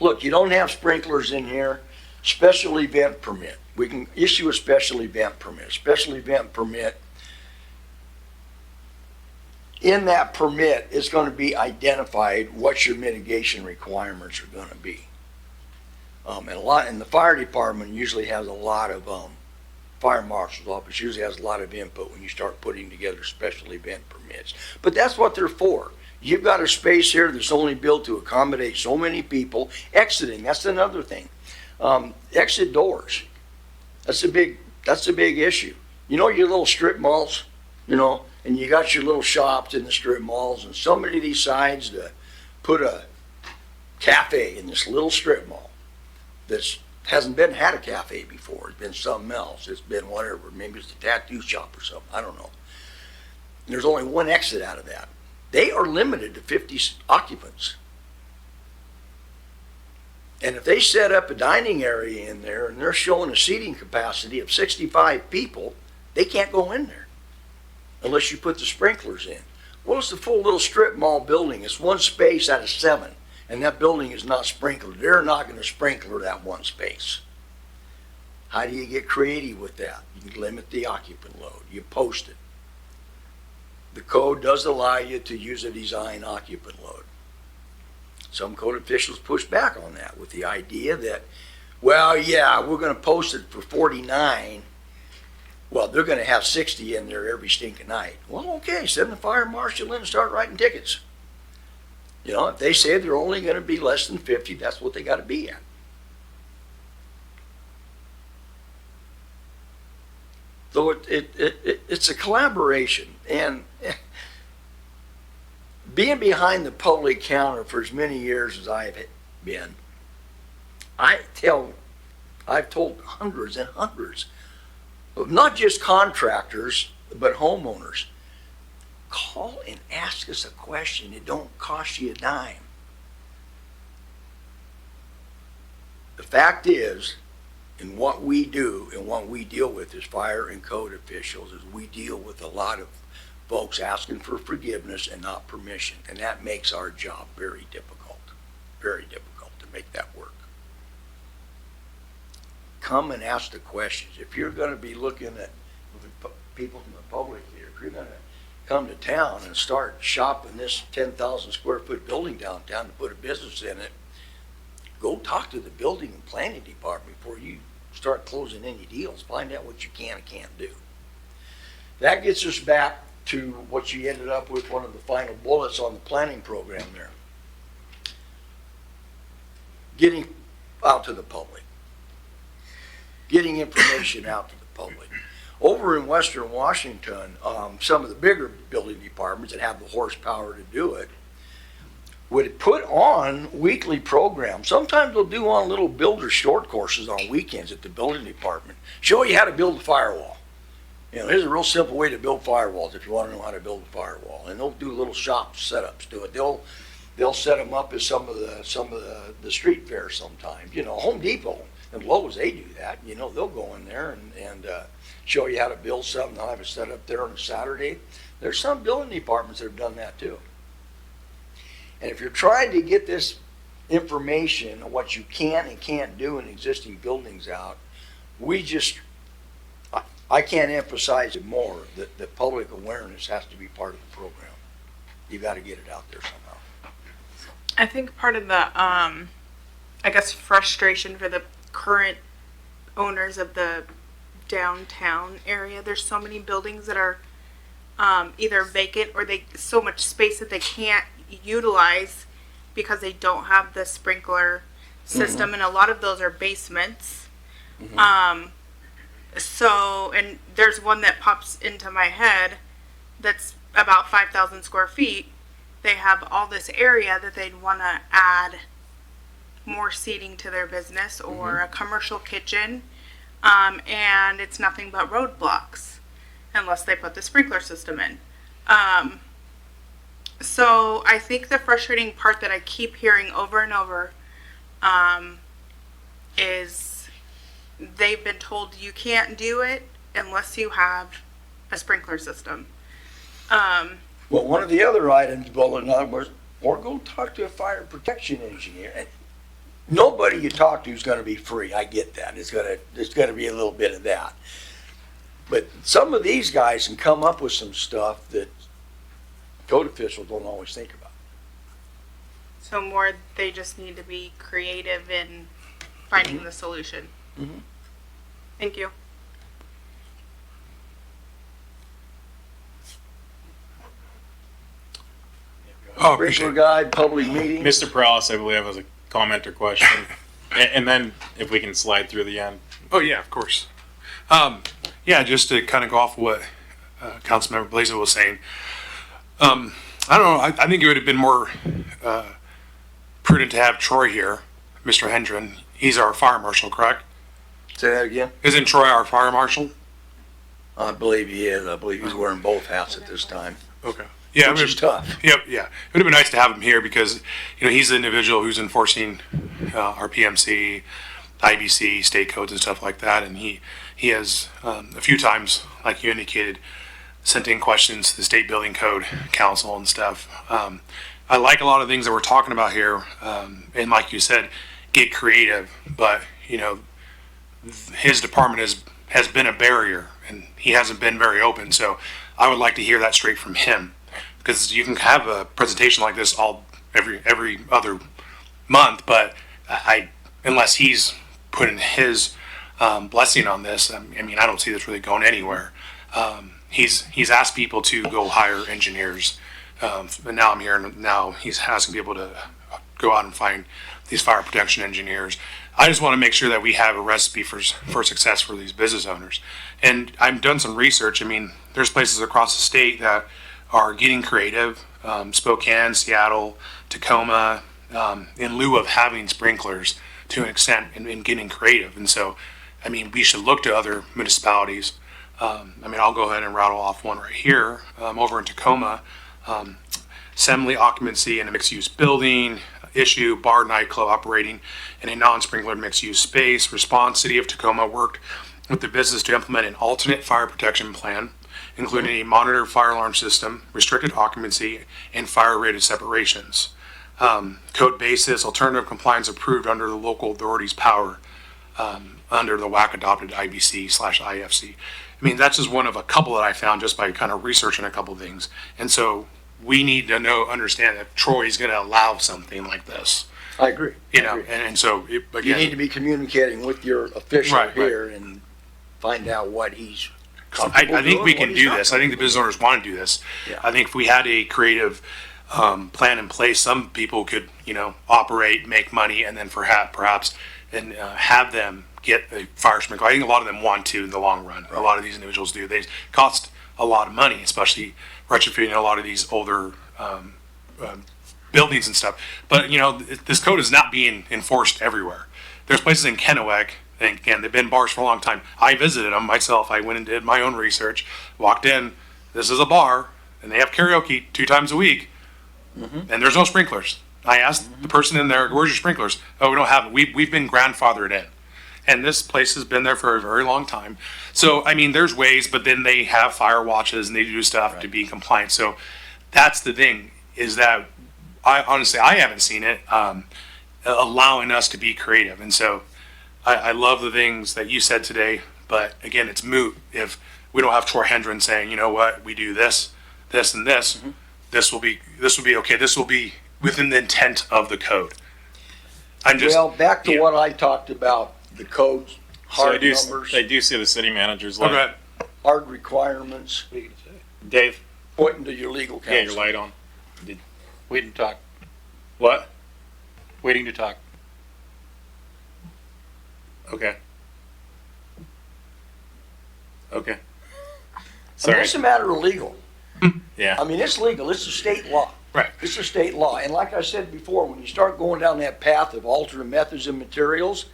Look, you don't have sprinklers in here, special event permit. We can issue a special event permit. Special event permit in that permit, it's gonna be identified what your mitigation requirements are gonna be. And the fire department usually has a lot of, fire marshal's office usually has a lot of input when you start putting together special event permits. But that's what they're for. You've got a space here that's only built to accommodate so many people. Exiting, that's another thing. Exit doors. That's a big issue. You know your little strip malls, and you got your little shops in the strip malls, and so many decide to put a cafe in this little strip mall that hasn't had a cafe before. It's been something else. It's been whatever. Maybe it's a tattoo shop or something. I don't know. And there's only one exit out of that. They are limited to 50 occupants. And if they set up a dining area in there and they're showing a seating capacity of 65 people, they can't go in there unless you put the sprinklers in. Well, it's a full little strip mall building. It's one space out of 7, and that building is not sprinkled. They're not going to sprinkler that one space. How do you get creative with that? You limit the occupant load. You post it. The code does allow you to use a design occupant load. Some code officials push back on that with the idea that, well, yeah, we're going to post it for 49. Well, they're going to have 60 in there every stinking night. Well, okay, send the fire marshal in and start writing tickets. If they say they're only going to be less than 50, that's what they got to be at. So it's a collaboration, and being behind the public counter for as many years as I've been, I've told hundreds and hundreds of not just contractors, but homeowners, call and ask us a question. It don't cost you a dime. The fact is, and what we do and what we deal with as fire and code officials is we deal with a lot of folks asking for forgiveness and not permission. And that makes our job very difficult to make that work. Come and ask the questions. If you're going to be looking at people from the public here, if you're going to come to town and start shopping this 10,000 square foot building downtown to put a business in it, go talk to the building and planning department before you start closing any deals. Find out what you can and can't do. That gets us back to what you ended up with, one of the final bullets on the planning program there. Getting out to the public. Getting information out to the public. Over in Western Washington, some of the bigger building departments that have the horsepower to do it would put on weekly programs. Sometimes they'll do on little builder short courses on weekends at the building department. Show you how to build a firewall. Here's a real simple way to build firewalls if you want to know how to build a firewall. And they'll do little shop setups to it. They'll set them up as some of the street fairs sometimes. Home Depot and Lowe's, they do that. They'll go in there and show you how to build something. They'll have it set up there on a Saturday. There's some building departments that have done that too. And if you're trying to get this information on what you can and can't do in existing buildings out, I can't emphasize it more that public awareness has to be part of the program. You got to get it out there somehow. I think part of the, frustration for the current owners of the downtown area, there's so many buildings that are either vacant or so much space that they can't utilize because they don't have the sprinkler system, and a lot of those are basements. And there's one that pops into my head that's about 5,000 square feet. They have all this area that they'd want to add more seating to their business or a commercial kitchen, and it's nothing but roadblocks unless they put the sprinkler system in. So I think the frustrating part that I keep hearing over and over is they've been told you can't do it unless you have a sprinkler system. Well, one of the other items, in other words, or go talk to a fire protection engineer. And nobody you talk to is going to be free. I get that. There's going to be a little bit of that. But some of these guys can come up with some stuff that code officials don't always think about. So more, they just need to be creative in finding the solution. Mhm. Thank you. Oh, Sprinkler guide, public meeting. Mr. Perales, I believe, has a comment or question. And then if we can slide through the end. Oh, yeah, of course. Yeah, just to kind of go off what Councilmember Blazer was saying. I don't know, I think it would have been more prudent to have Troy here, Mr. Hendren. He's our fire marshal, correct? Say that again? Isn't Troy our fire marshal? I believe he is. I believe he's wearing both hats at this time. Okay. Yeah, Which is tough. Yep, yeah. It would have been nice to have him here because, you know, he's the individual who's enforcing our PMC, IBC, state codes and stuff like that. And he has a few times, like you indicated, sent in questions to the State Building Code Council and stuff. I like a lot of things that we're talking about here. And like you said, get creative. But, you know, his department has been a barrier and he hasn't been very open. So I would like to hear that straight from him. Because you can have a presentation like this every other month, but unless he's putting his blessing on this, I mean, I don't see this really going anywhere. He's asked people to go hire engineers, and now I'm here, and now he's asking people to go out and find these fire protection engineers. I just want to make sure that we have a recipe for success for these business owners. And I've done some research. I mean, there's places across the state that are getting creative, Spokane, Seattle, Tacoma, in lieu of having sprinklers to an extent in getting creative. And so, I mean, we should look to other municipalities. I mean, I'll go ahead and rattle off one right here. Over in Tacoma, assembly occupancy in a mixed-use building, issue bar nightclub operating in a non-sprinkler mixed-use space. Response, City of Tacoma worked with the business to implement an alternate fire protection plan, including a monitored fire alarm system, restricted occupancy, and fire-rated separations. Code basis, alternative compliance approved under the local authority's power, under the WAC adopted IBC/IFC. I mean, that's just one of a couple that I found just by kind of researching a couple things. And so we need to understand that Troy's going to allow something like this. I agree. You know, and so again, you need to be communicating with your official Right. here and find out what he's I think doing, we what can he's do not this. I think the business owners want to do this. Yeah. I think if we had a creative plan in place, some people could, you know, operate, make money, and then perhaps have them get a fire sprinkler. I think a lot of them want to in the long run. A lot of these individuals do. They cost a lot of money, especially retrofitting a lot of these older buildings and stuff. But, you know, this code is not being enforced everywhere. There's places in Kennewick, and again, they've been bars for a long time. I visited them myself. I went and did my own research, walked in. This is a bar, and they have karaoke 2 times a week, and there's no sprinklers. I asked the person in there, where's your sprinklers? Oh, we don't have it. We've been grandfathered in. And this place has been there for a very long time. So, I mean, there's ways, but then they have fire watches and they do stuff to be compliant. So that's the thing, is that I haven't seen it allowing us to be creative. And so I love the things that you said today, but again, it's moot if we don't have Troy Hendren saying, you know what, we do this, this, and this. This will be okay. This will be within the intent of the code. Well, back to what I talked about, the codes, hard numbers, I do see the city manager's Okay. light. hard requirements, Dave, pointing to your legal yeah, your counsel. light on. Waiting to talk. What? Waiting to talk. Okay. Okay. I mean, Sorry. it's a matter of legal. Yeah. I mean, it's legal. It's a state law. Right. It's a state law. And like I said before, when you start going down that path of alternate methods and materials,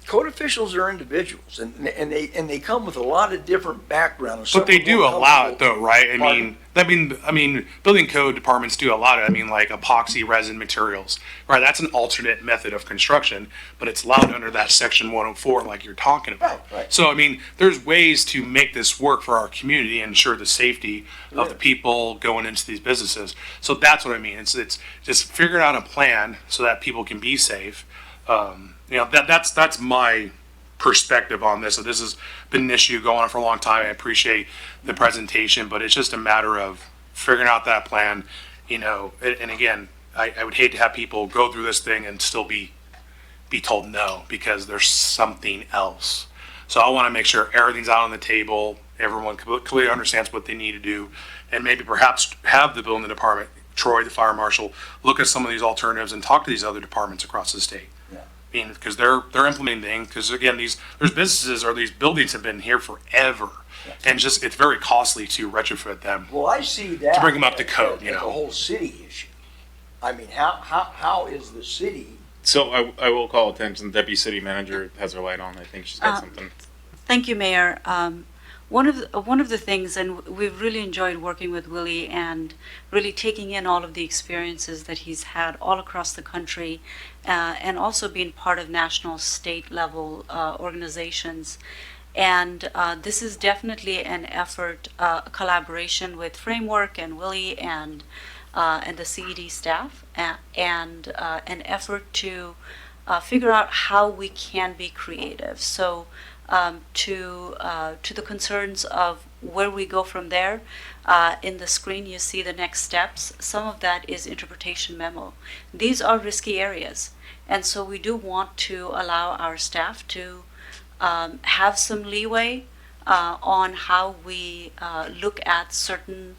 code officials are individuals, and they come with a lot of different backgrounds. But they do allow it though, right? Pardon? I mean, building code departments do allow it. I mean, like epoxy resin materials, right? That's an alternate method of construction, but it's allowed under that section 104, like you're talking about. Right. So, I mean, there's ways to make this work for our community and ensure the safety of the people going into these businesses. So that's what I mean. It's just figuring out a plan so that people can be safe. You know, that's my perspective on this. So this has been an issue going on for a long time. I appreciate the presentation, but it's just a matter of figuring out that plan, and again, I would hate to have people go through this thing and still be told no because there's something else. So I want to make sure everything's out on the table, everyone clearly understands what they need to do, and maybe perhaps have the building department, Troy, the fire marshal, look at some of these alternatives and talk to these other departments across the state. Yeah. I mean, because they're implementing things, because again, there's businesses or these buildings have been here forever. And just, it's very costly to retrofit them. Well, I see that. To bring them up to code, as a whole city issue. I mean, how is the city? So I will call attention, Deputy City Manager has her light on, I think she's got something. Thank you, Mayor. One of the things, and we've really enjoyed working with Willie and really taking in all of the experiences that he's had all across the country, and also being part of national, state level organizations. And this is definitely an effort, a collaboration with Framework and Willie and the CED staff, and an effort to figure out how we can be creative. So to the concerns of where we go from there, in the screen you see the next steps. Some of that is interpretation memo. These are risky areas, and so we do want to allow our staff to have some leeway on how we look at certain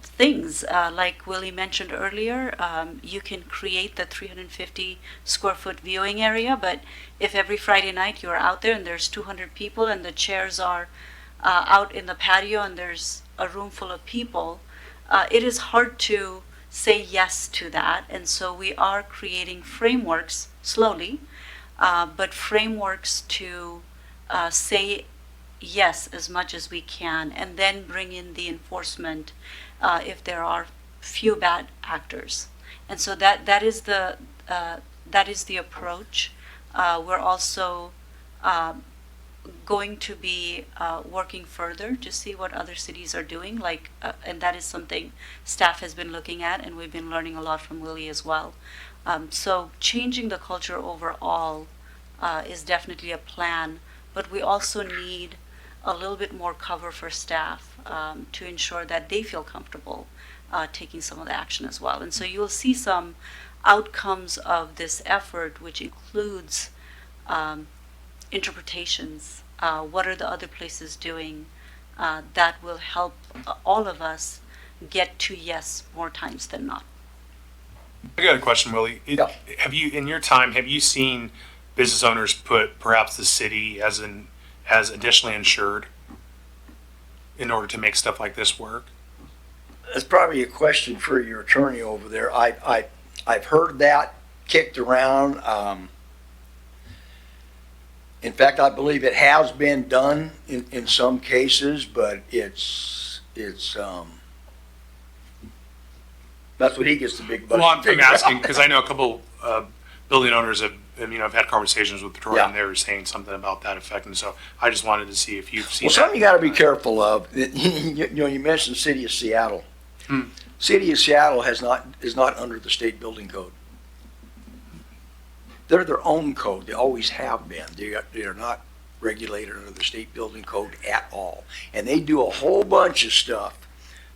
things. Like Willie mentioned earlier, you can create the 350 square foot viewing area, but if every Friday night you're out there and there's 200 people and the chairs are out in the patio and there's a room full of people, it is hard to say yes to that. And so we are creating frameworks slowly, but frameworks to say yes as much as we can, and then bring in the enforcement if there are few bad actors. And so that is the approach. We're also going to be working further to see what other cities are doing, and that is something staff has been looking at, and we've been learning a lot from Willie as well. So changing the culture overall is definitely a plan, but we also need a little bit more cover for staff to ensure that they feel comfortable taking some of the action as well. And so you'll see some outcomes of this effort, which includes interpretations. What are the other places doing that will help all of us get to yes more times than not? I got a question, Willie. Have you, in your time, have you seen business owners put perhaps the city as additionally insured in order to make stuff like this work? That's probably a question for your attorney over there. I've heard that kicked around. In fact, I believe it has been done in some cases, but it's that's what he gets the big bucks. Well, I'm asking because I know a couple building owners have, I've had conversations with Troy, and they were saying something about that effect, and so I just wanted to see if you've seen. Well, something you got to be careful of. You mentioned City of Seattle. City of Seattle is not under the state building code. They're their own code. They always have been. They are not regulated under the state building code at all, and they do a whole bunch of stuff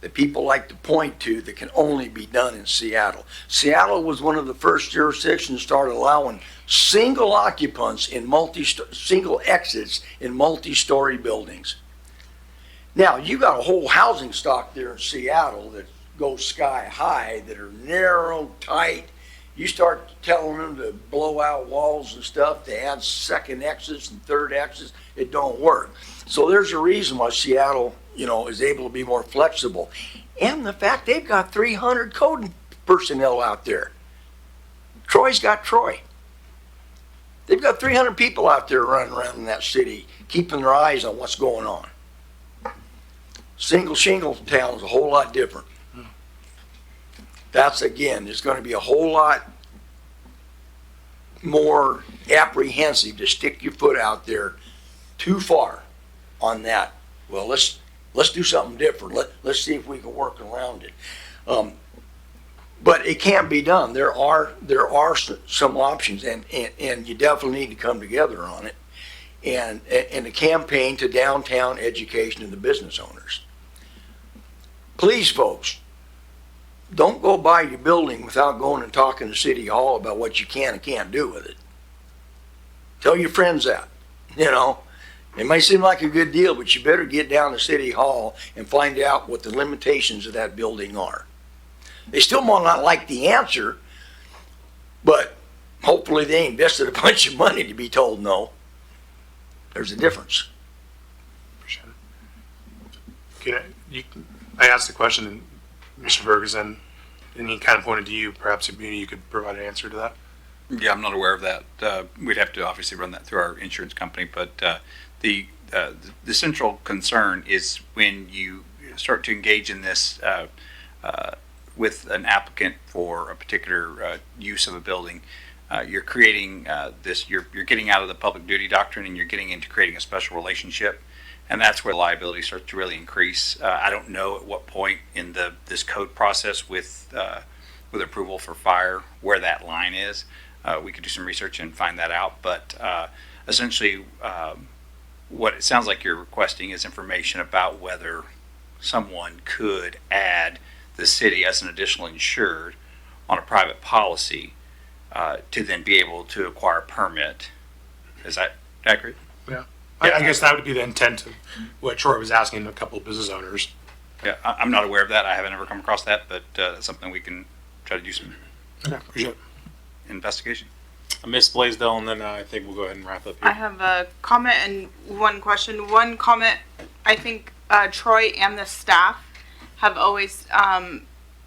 that people like to point to that can only be done in Seattle. Seattle was one of the first jurisdictions to start allowing single occupants in single exits in multi-story buildings. Now, you got a whole housing stock there in Seattle that goes sky high, that are narrow, tight. You start telling them to blow out walls and stuff, to add second exits and third exits, it don't work. So there's a reason why Seattle, is able to be more flexible. And the fact they've got 300 code personnel out there. Troy's got Troy. They've got 300 people out there running around in that city, keeping their eyes on what's going on. Single shingle town is a whole lot different. That's, again, there's going to be a whole lot more apprehensive to stick your foot out there too far on that. Well, let's do something different. Let's see if we can work around it. But it can be done. There are some options, and you definitely need to come together on it. And a campaign to downtown education of the business owners. please, folks, don't go buy your building without going and talking to City Hall about what you can and can't do with it. Tell your friends that, you know. It may seem like a good deal, but you better get down to City Hall and find out what the limitations of that building are. They still might not like the answer, but hopefully they invested a bunch of money to be told no. There's a difference. I asked the question, Mr. Ferguson, and he kind of pointed to you. Perhaps you could provide an answer to that. Yeah, I'm not aware of that. We'd have to obviously run that through our insurance company, but the central concern is when you start to engage in this with an applicant for a particular use of a building, you're creating you're getting out of the public duty doctrine and you're getting into creating a special relationship, and that's where liability starts to really increase. I don't know at what point in this code process with approval for fire where that line is. We could do some research and find that out, but essentially what it sounds like you're requesting is information about whether someone could add the city as an additional insured on a private policy to then be able to acquire a permit. Is that accurate? Yeah. I guess that would be the intent of what Troy was asking a couple of business owners. Yeah, I'm not aware of that. I haven't ever come across that, but that's something we can try to do some investigation. Miss Blaisdell, and then I think we'll go ahead and wrap up I here. have a comment and one question. One comment, I think Troy and the staff have always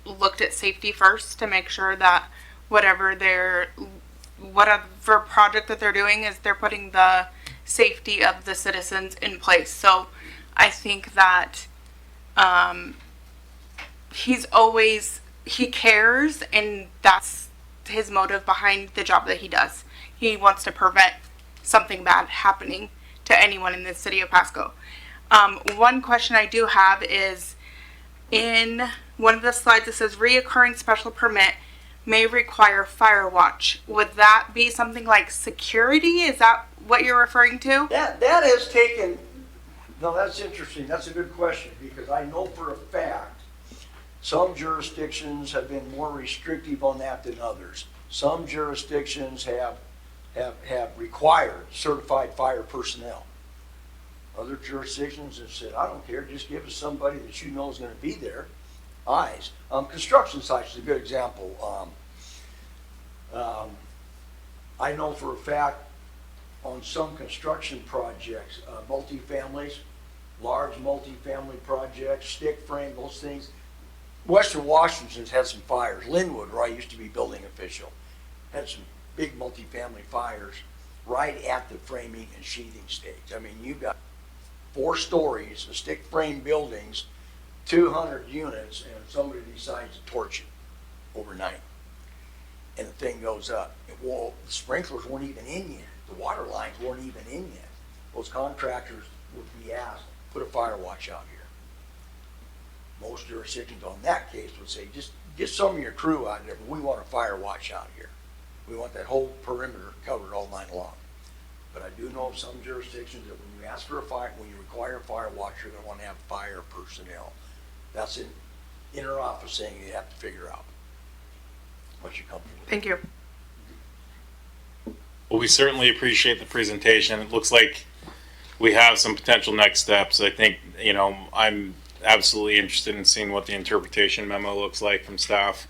looked at safety first to make sure that whatever project that they're doing is they're putting the safety of the citizens in place. So I think that he cares, and that's his motive behind the job that he does. He wants to prevent something bad happening to anyone in the city of Pasco. One question I do have is, in one of the slides it says reoccurring special permit may require fire watch. Would that be something like security? Is that what you're referring to? That is taken, no, that's interesting. That's a good question, because I know for a fact some jurisdictions have been more restrictive on that than others. Some jurisdictions have required certified fire personnel. Other jurisdictions have said, I don't care, just give us somebody that you know is going to be there. Eyes. Construction sites is a good example. I know for a fact on some construction projects, multifamilies, large multifamily projects, stick frame, those things. Western Washington's had some fires. Linwood, where I used to be building official, had some big multifamily fires right at the framing and sheathing stage. I mean, you've got 4 stories of stick frame buildings, 200 units, and somebody decides to torch it overnight. And the thing goes up. Well, the sprinklers weren't even in yet. The water lines weren't even in yet. Those contractors would be asked, put a fire watch out here. Most jurisdictions on that case would say, just get some of your crew out there, but we want a fire watch out here. We want that whole perimeter covered all night long. But I do know of some jurisdictions that when you ask for a fire, when you require a fire watch, you're going to want to have fire personnel. That's an inner office thing you have to figure out what you're comfortable with. Thank you. Well, we certainly appreciate the presentation. It looks like we have some potential next steps. I think, I'm absolutely interested in seeing what the interpretation memo looks like from staff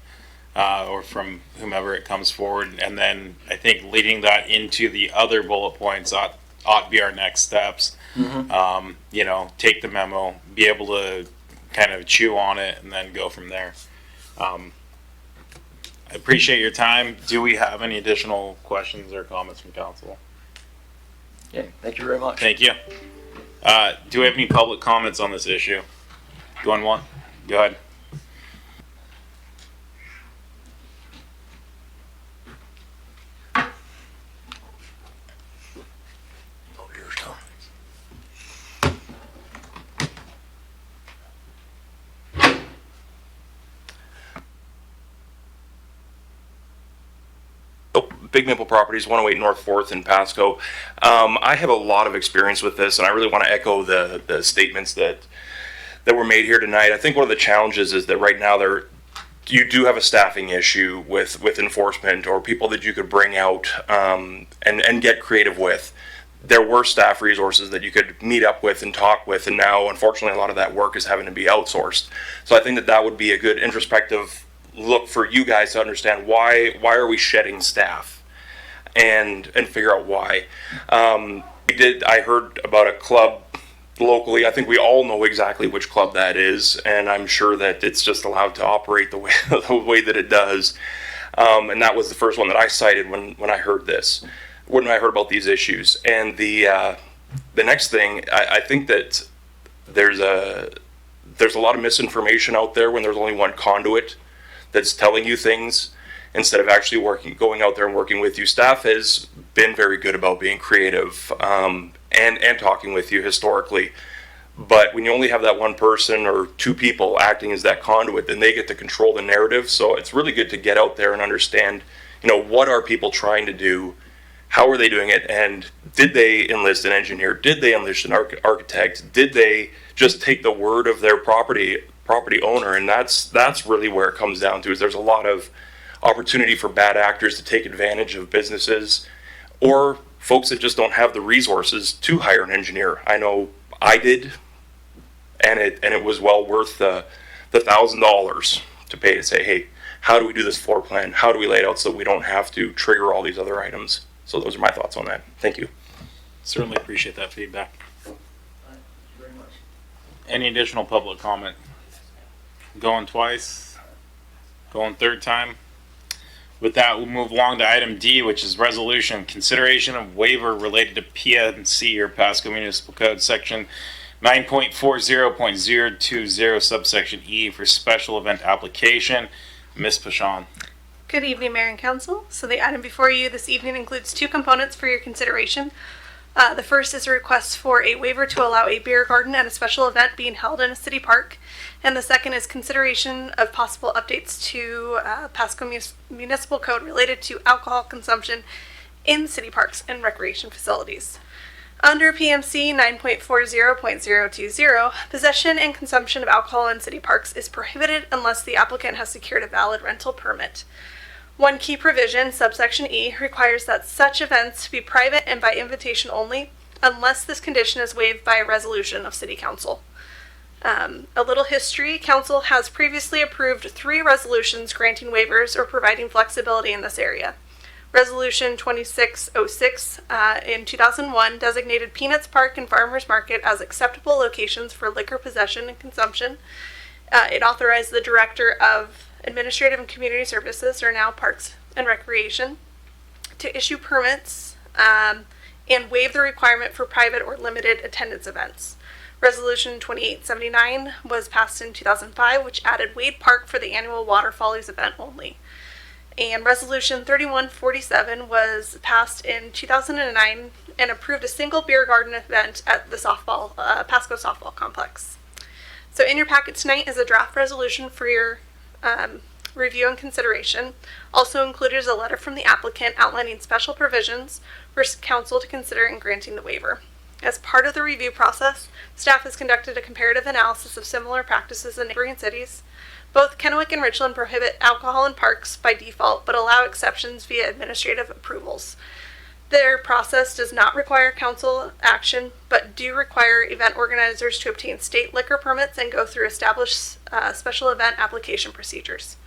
or from whomever it comes forward. And then I think leading that into the other bullet points ought to be our next steps. Take the memo, be able to kind of chew on it, and then go from there. I appreciate your time. Do we have any additional questions or comments from council? Okay, thank you very much. Thank you. Do we have any public comments on this issue? Going one? Go ahead. Oh, here's Tom. Big Maple Properties, 108 North 4th in Pasco. I have a lot of experience with this, and I really want to echo the statements that that were made here tonight. I think one of the challenges is that right now you do have a staffing issue with enforcement or people that you could bring out and get creative with. There were staff resources that you could meet up with and talk with, and now unfortunately a lot of that work is having to be outsourced. So I think that would be a good introspective look for you guys to understand why are we shedding staff and figure out why. I heard about a club locally. I think we all know exactly which club that is, and I'm sure that it's just allowed to operate the way that it does. And that was the first one that I cited when I heard this. When I heard about these issues. And the next thing, I think that there's a lot of misinformation out there when there's only one conduit that's telling you things instead of actually going out there and working with you. Staff has been very good about being creative and talking with you historically. But when you only have that one person or two people acting as that conduit, then they get to control the narrative. So it's really good to get out there and understand, what are people trying to do? How are they doing it? And did they enlist an engineer? Did they enlist an architect? Did they just take the word of their property owner? And that's really where it comes down to, is there's a lot of opportunity for bad actors to take advantage of businesses or folks that just don't have the resources to hire an engineer. I know I did, and it was well worth the $1,000 to pay to say, hey, how do we do this floor plan? How do we lay it out so that we don't have to trigger all these other items? So those are my thoughts on that. Thank you. Certainly appreciate that feedback. Any additional public comment? Going twice? Going third time? With that, we'll move along to item D, which is resolution, consideration of waiver related to PNC or Pasco Municipal Code section 9.40.020 subsection E for special event application. Ms. Pashon. Good evening, Mayor and Council. So the item before you this evening includes two components for your consideration. The first is a request for a waiver to allow a beer garden at a special event being held in a city park. And the second is consideration of possible updates to Pasco Municipal Code related to alcohol consumption in city parks and recreation facilities. Under PMC 9.40.020, possession and consumption of alcohol in city parks is prohibited unless the applicant has secured a valid rental permit. One key provision, subsection E, requires that such events be private and by invitation only, unless this condition is waived by a resolution of City Council. A little history, Council has previously approved 3 resolutions granting waivers or providing flexibility in this area. Resolution 2606 in 2001 designated Peanuts Park and Farmers Market as acceptable locations for liquor possession and consumption. It authorized the Director of Administrative and Community Services, or now Parks and Recreation, to issue permits and waive the requirement for private or limited attendance events. Resolution 2879 was passed in 2005, which added Wade Park for the annual Water Follies event only. And Resolution 3147 was passed in 2009 and approved a single beer garden event at the Pasco softball complex. So in your packet tonight is a draft resolution for your review and consideration. Also included is a letter from the applicant outlining special provisions for Council to consider in granting the waiver. As part of the review process, staff has conducted a comparative analysis of similar practices in neighboring cities. Both Kennewick and Richland prohibit alcohol in parks by default, but allow exceptions via administrative approvals. Their process does not require council action, but do require event organizers to obtain state liquor permits and go through established special event application procedures.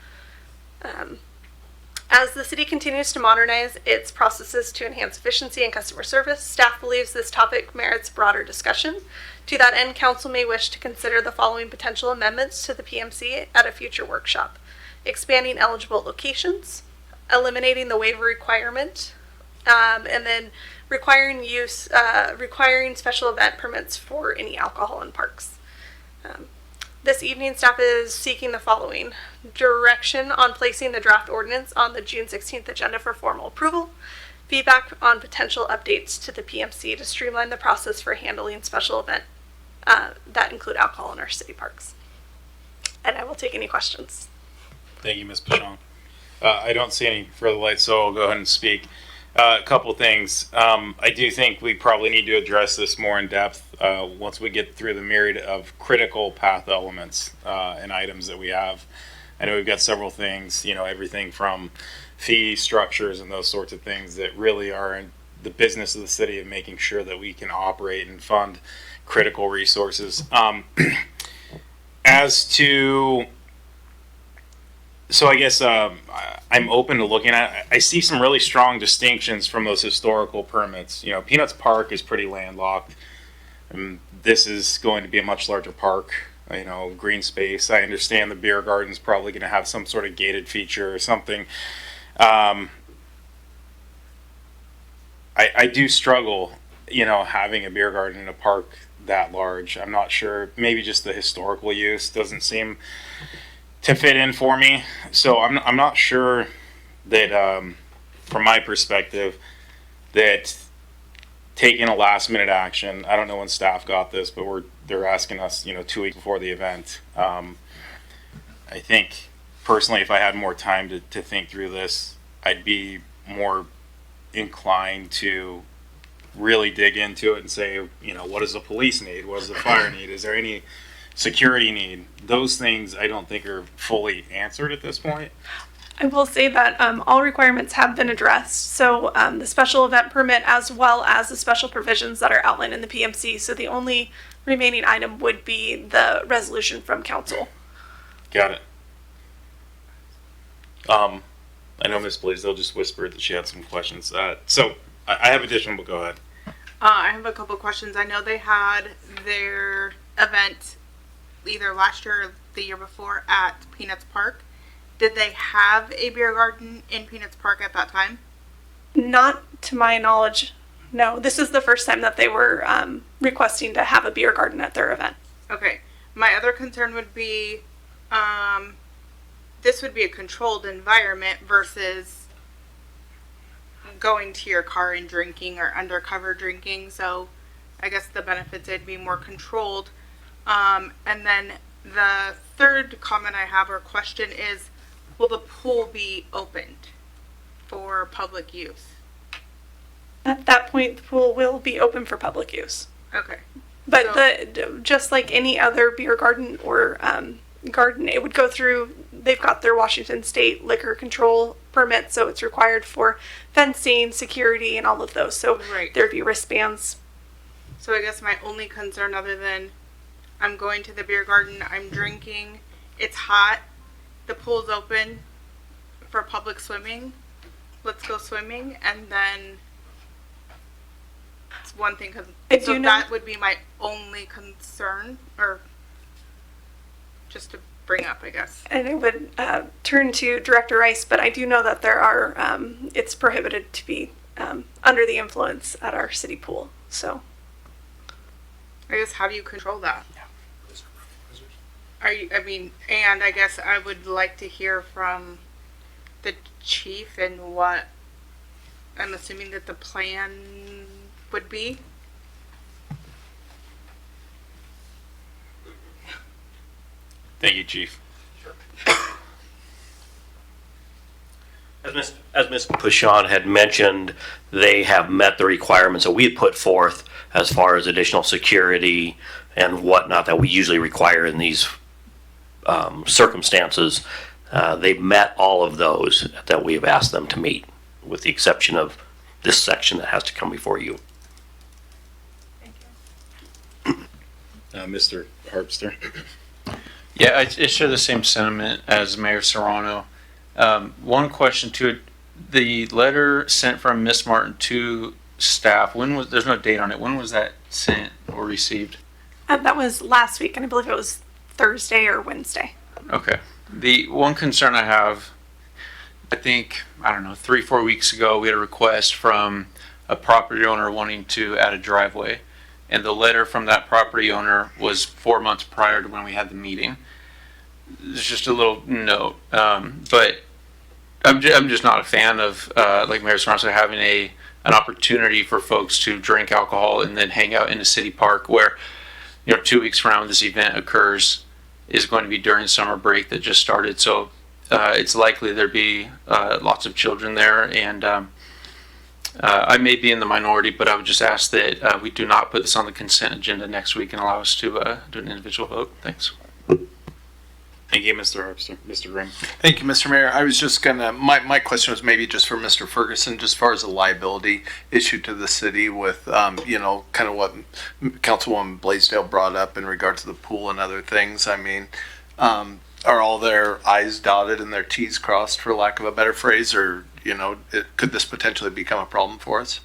As the city continues to modernize its processes to enhance efficiency and customer service, staff believes this topic merits broader discussion. To that end, council may wish to consider the following potential amendments to the PMC at a future workshop: expanding eligible locations, eliminating the waiver requirement, and then requiring special event permits for any alcohol in parks. This evening, staff is seeking the following: direction on placing the draft ordinance on the June 16th agenda for formal approval, feedback on potential updates to the PMC to streamline the process for handling special event that include alcohol in our city parks. And I will take any questions. Thank you, Ms. Pashon. I don't see any further lights, so I'll go ahead and speak. A couple things. I do think we probably need to address this more in depth once we get through the myriad of critical path elements and items that we have. I know we've got several things, everything from fee structures and those sorts of things that really are in the business of the city of making sure that we can operate and fund critical resources. As to So I guess I'm open to looking at. I see some really strong distinctions from those historical permits. Peanuts Park is pretty landlocked. This is going to be a much larger park. Green space. I understand the beer garden's probably going to have some sort of gated feature or something. I do struggle, having a beer garden in a park that large. I'm not sure. Maybe just the historical use doesn't seem to fit in for me. So I'm not sure that, from my perspective, that taking a last minute action, I don't know when staff got this, but they're asking us, 2 weeks before the event. I think personally, if I had more time to think through this, I'd be more inclined to really dig into it and say, what does the police need? What does the fire need? Is there any security need? Those things I don't think are fully answered at this point. I will say that all requirements have been addressed. So the special event permit as well as the special provisions that are outlined in the PMC. So the only remaining item would be the resolution from council. Got it. I know Ms. Blaisdell just whispered that she had some questions. So I have additional, but go ahead. I have a couple questions. I know they had their event either last year or the year before at Peanuts Park. Did they have a beer garden in Peanuts Park at that time? Not to my knowledge, no. This is the first time that they were requesting to have a beer garden at their event. Okay. My other concern would be this would be a controlled environment versus going to your car and drinking or undercover drinking. So I guess the benefits would be more controlled. And then the third comment I have or question is, will the pool be opened for public use? At that point, the pool will be open for public use. Okay. But just like any other beer garden or garden, it would go through, they've got their Washington State liquor control permit, so it's required for fencing, security, and all of those. So there'd be wristbands. So I guess my only concern, other than I'm going to the beer garden, I'm drinking, it's hot, the pool's open for public swimming, let's go swimming, and then it's one thing, so that would be my only concern, or just to bring up, I guess. And I would turn to Director Rice, but I do know that there are, it's prohibited to be under the influence at our city pool, so. I guess, how do you control that? And I guess I would like to hear from the chief and what I'm assuming that the plan would be. Thank you, Chief. As Ms. Pashon had mentioned, they have met the requirements that we had put forth as far as additional security and whatnot that we usually require in these circumstances. They've met all of those that we have asked them to meet, with the exception of this section that has to come before you. Mr. Harpster. Yeah, I share the same sentiment as Mayor Serrano. One question to it, the letter sent from Miss Martin to staff, there's no date on it, when was that sent or received? That was last week, and I believe it was Thursday or Wednesday. Okay. The one concern I have, I think, 3-4 weeks ago, we had a request from a property owner wanting to add a driveway. And the letter from that property owner was 4 months prior to when we had the meeting. It's just a little note. But I'm just not a fan of, like Mayor Sorensen, having an opportunity for folks to drink alcohol and then hang out in a city park where, 2 weeks from now when this event occurs is going to be during summer break that just started. So it's likely there'd be lots of children there. And I may be in the minority, but I would just ask that we do not put this on the consent agenda next week and allow us to do an individual vote. Thanks. Thank you, Mr. Herbster. Mr. Grimm. Thank you, Mr. Mayor. I was just gonna, my question was maybe just for Mr. Ferguson, just as far as a liability issue to the city with, you know, kind of what Councilwoman Blaisdell brought up in regard to the pool and other things. I mean, are all their I's dotted and their T's crossed, for lack of a better phrase, or, you know, could this potentially become a problem for us?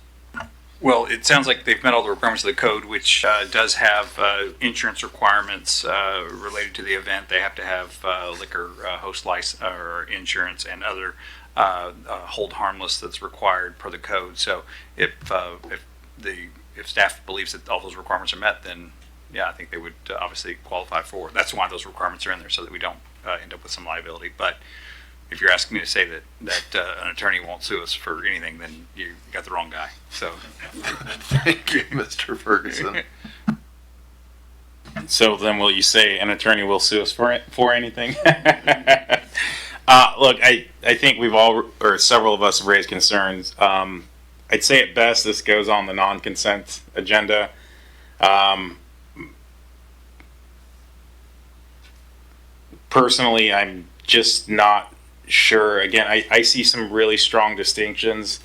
Well, it sounds like they've met all the requirements of the code, which does have insurance requirements related to the event. They have to have liquor host license or insurance and other hold harmless that's required per the code. So if staff believes that all those requirements are met, then yeah, I think they would obviously qualify for. That's why those requirements are in there, so that we don't end up with some liability. But if you're asking me to say that an attorney won't sue us for anything, then you got the wrong guy. So, thank you, Mr. Ferguson. So then, will you say an attorney will sue us for anything? Look, I think we've all, or several of us, have raised concerns. I'd say at best this goes on the non-consent agenda. Personally, I'm just not sure. Again, I see some really strong distinctions.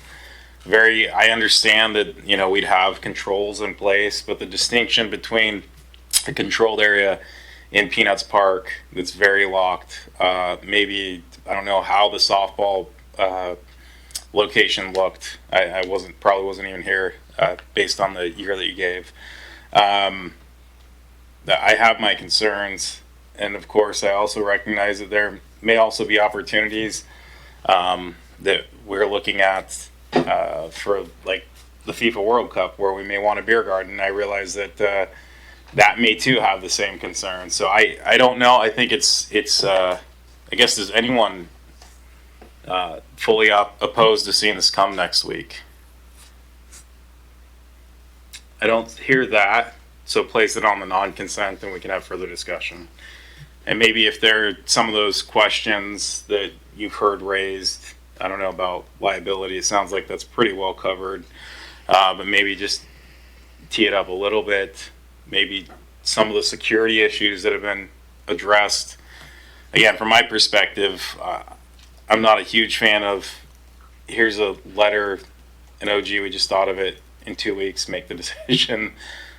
I understand that, you know, we'd have controls in place, but the distinction between a controlled area in Peanuts Park that's very locked, maybe, I don't know how the softball location looked. I probably wasn't even here based on the year that you gave. I have my concerns, and of course I also recognize that there may also be opportunities that we're looking at for like the FIFA World Cup, where we may want a beer garden. I realize that that may too have the same concern. So I don't know. I think it's I guess, is anyone fully opposed to seeing this come next week? I don't hear that, so place it on the non-consent and we can have further discussion. And maybe if there are some of those questions that you've heard raised, I don't know about liability, it sounds like that's pretty well covered, but maybe just tee it up a little bit. Maybe some of the security issues that have been addressed. Again, from my perspective, I'm not a huge fan of, here's a letter, and OG, we just thought of it, in 2 weeks, make the decision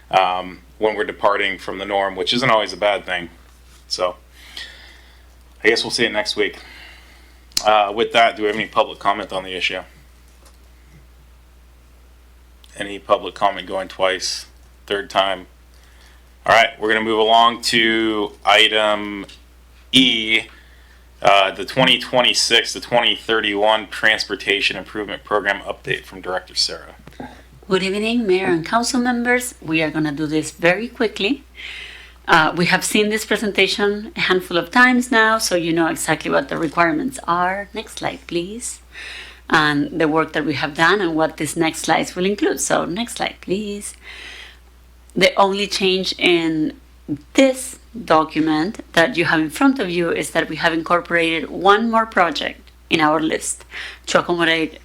when we're departing from the norm, which isn't always a bad thing. So I guess we'll see it next week. With that, do we have any public comment on the issue? Any public comment going twice, third time? All right, we're going to move along to item E, the 2026 to 2031 Transportation Improvement Program update from Director Sarah. Good evening, Mayor and Council members. We are going to do this very quickly. We have seen this presentation a handful of times now, so you know exactly what the requirements are. Next slide, please. And the work that we have done and what this next slides will include. So next slide, please. The only change in this document that you have in front of you is that we have incorporated one more project in our list to accommodate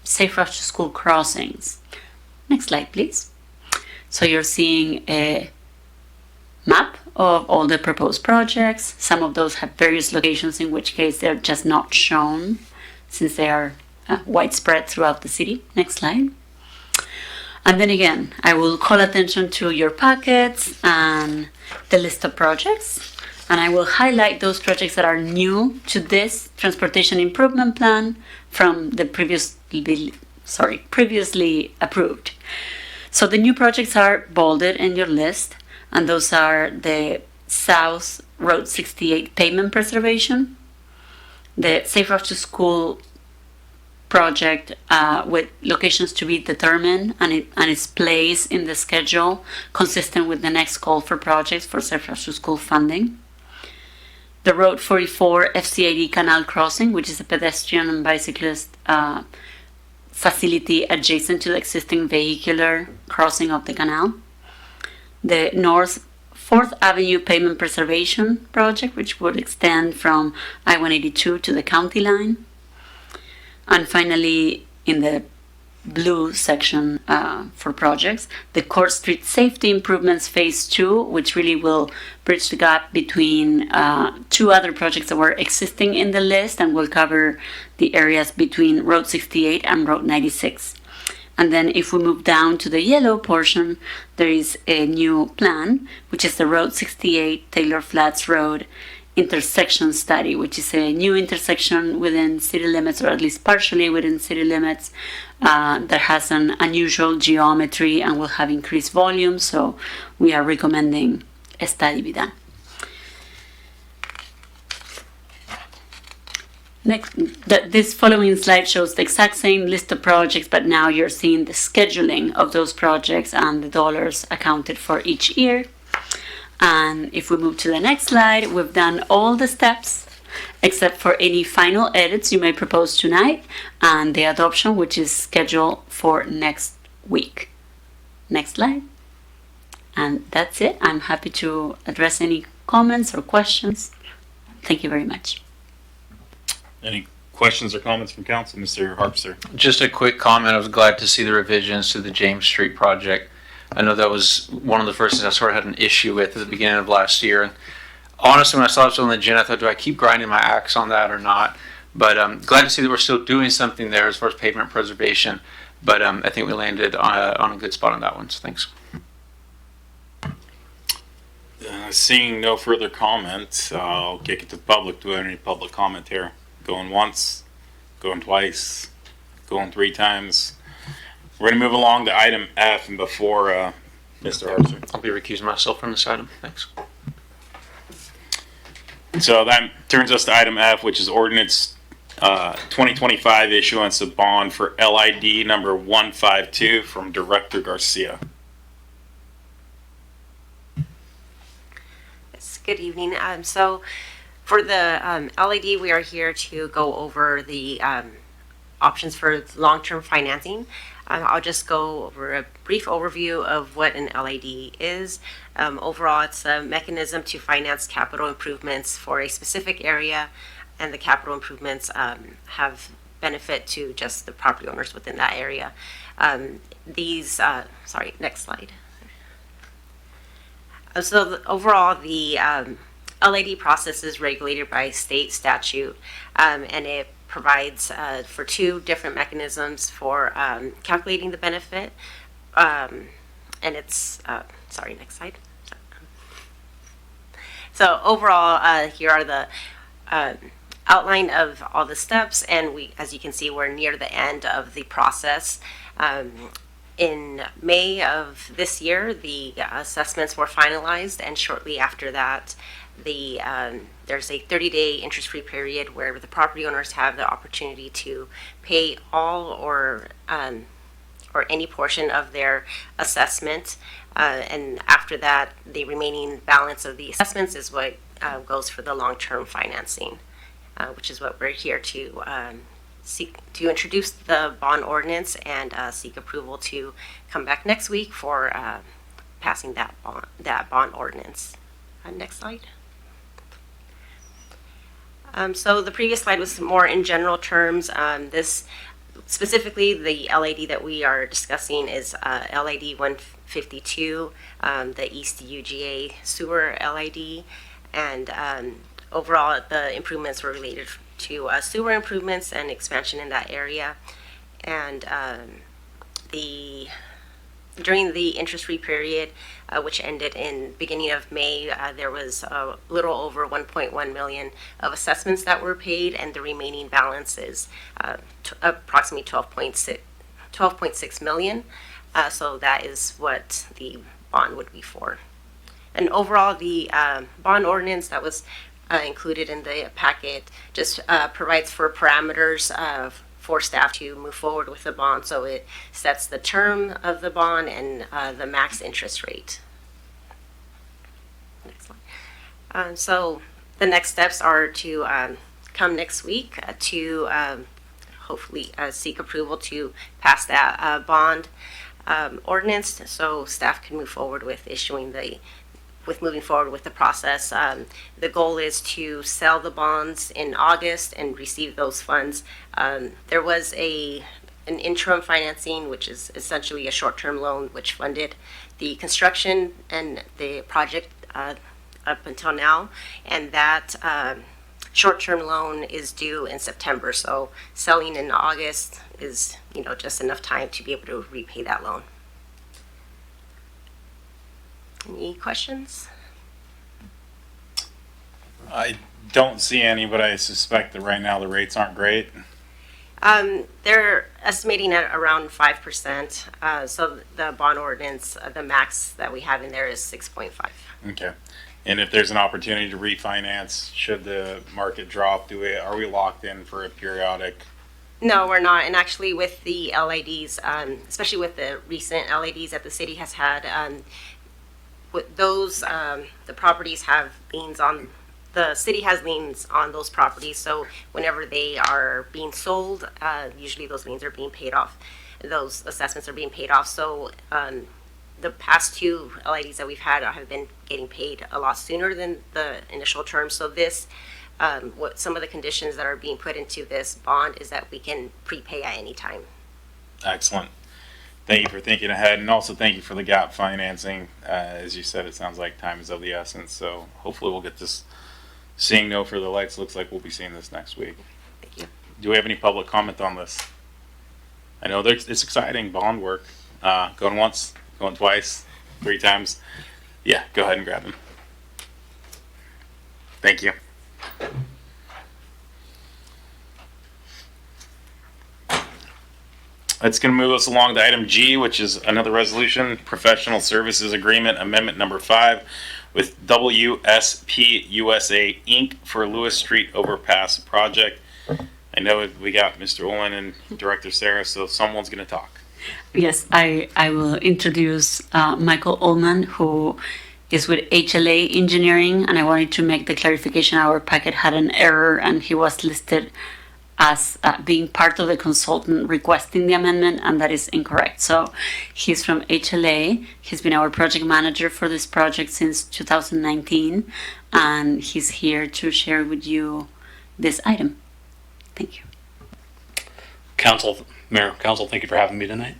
safe routes to school crossings. Next slide, please. So you're seeing a map of all the proposed projects. Some of those have various locations, in which case they're just not shown since they are widespread throughout the city. Next slide. And then again, I will call attention to your packets and the list of projects, and I will highlight those projects that are new to this transportation improvement plan from the previously approved. So the new projects are bolded in your list, and those are the South Road 68 pavement preservation, the Safe Route to School project with locations to be determined and its place in the schedule consistent with the next call for projects for Safe Route to School funding. The Road 44 FCID Canal Crossing, which is a pedestrian and bicyclist facility adjacent to the existing vehicular crossing of the canal. The North 4th Avenue Pavement Preservation Project, which would extend from I-182 to the county line. And finally, in the blue section for projects. The Court Street Safety Improvements Phase 2, which really will bridge the gap between two other projects that were existing in the list and will cover the areas between Road 68 and Road 96. And then if we move down to the yellow portion, there is a new plan, which is the Road 68 Taylor Flats Road intersection study, which is a new intersection within city limits, or at least partially within city limits, that has an unusual geometry and will have increased volume. So we are recommending a study be done. Next, this following slide shows the exact same list of projects, but now you're seeing the scheduling of those projects and the dollars accounted for each year. And if we move to the next slide, we've done all the steps except for any final edits you may propose tonight and the adoption, which is scheduled for next week. Next slide. And that's it. I'm happy to address any comments or questions. Thank you very much. Any questions or comments from council, Mr. Harpster? Just a quick comment. I was glad to see the revisions to the James Street project. I know that was one of the first things I sort of had an issue with at the beginning of last year. And honestly, when I saw this on the agenda, I thought, do I keep grinding my axe on that or not? But I'm glad to see that we're still doing something there as far as pavement preservation. But I think we landed on a good spot on that one. So thanks. Seeing no further comments, I'll kick it to the public. Do we have any public comment here? Going once, going twice, going 3 times. We're going to move along to item F, and before Mr. Harpster. I'll be recusing myself from this item. Thanks. So that turns us to item F, which is ordinance 2025 issuance of bond for LID number 152 from Director Garcia. Yes, good evening. So for the LID, we are here to go over the options for long-term financing. I'll just go over a brief overview of what an LID is. Overall, it's a mechanism to finance capital improvements for a specific area, and the capital improvements have benefit to just the property owners within that area. Sorry, next slide. Overall, the LID process is regulated by state statute, and it provides for 2 different mechanisms for calculating the benefit. And it's, sorry, next slide. So overall, here are the outline of all the steps, and we, as you can see, we're near the end of the process. In May of this year, the assessments were finalized, and shortly after that, there's a 30-day interest-free period where the property owners have the opportunity to pay all or any portion of their assessment, and after that, the remaining balance of the assessments is what goes for the long-term financing, which is what we're here to seek to introduce the bond ordinance and seek approval to come back next week for passing that bond ordinance. Next slide. So the previous slide was more in general terms. This specifically, the LID that we are discussing is LID 152, the East UGA sewer LID, and overall the improvements were related to sewer improvements and expansion in that area. And during the interest-free period, which ended in beginning of May, there was a little over 1.1 million of assessments that were paid, and the remaining balance is approximately 12.6 million. So that is what the bond would be for. And overall, the bond ordinance that was included in the packet just provides for parameters for staff to move forward with the bond. So it sets the term of the bond and the max interest rate. Next slide. So the next steps are to come next week to hopefully seek approval to pass that bond ordinance, so staff can move forward with moving forward with the process. The goal is to sell the bonds in August and receive those funds. There was an an interim financing, which is essentially a short-term loan, which funded the construction and the project up until now. And that short-term loan is due in September. So selling in August is, just enough time to be able to repay that loan. Any questions? I don't see any, but I suspect that right now the rates aren't great. They're estimating at around 5%. So the bond ordinance, the max that we have in there is 6.5. Okay. And if there's an opportunity to refinance, should the market drop, are we locked in for a periodic? No, we're not. And actually with the LIDs, especially with the recent LIDs that the city has had, with those, the properties have liens on, the city has liens on those properties. So whenever they are being sold, usually those liens are being paid off. Those assessments are being paid off. So the past two LIDs that we've had have been getting paid a lot sooner than the initial term. So this, what some of the conditions that are being put into this bond is that we can prepay at any time. Excellent. Thank you for thinking ahead, and also thank you for the gap financing. As you said, it sounds like time is of the essence, so hopefully we'll get this. Seeing no further lights, looks like we'll be seeing this next week. Thank you. Do we have any public comment on this? I know it's exciting, bond work. Going once, going twice, 3 times. Yeah, go ahead and grab him. Thank you. That's going to move us along to item G, which is another resolution, Professional Services Agreement Amendment Number 5 with WSP USA Inc. for Lewis Street Overpass Project. I know we got Mr. Olin and Director Sarah, so someone's going to talk. Yes, I will introduce Michael Ullman, who is with HLA Engineering, and I wanted to make the clarification our packet had an error and he was listed as being part of the consultant requesting the amendment, and that is incorrect. So he's from HLA. He's been our project manager for this project since 2019, and he's here to share with you this item. Thank you. Mayor, Council, thank you for having me tonight.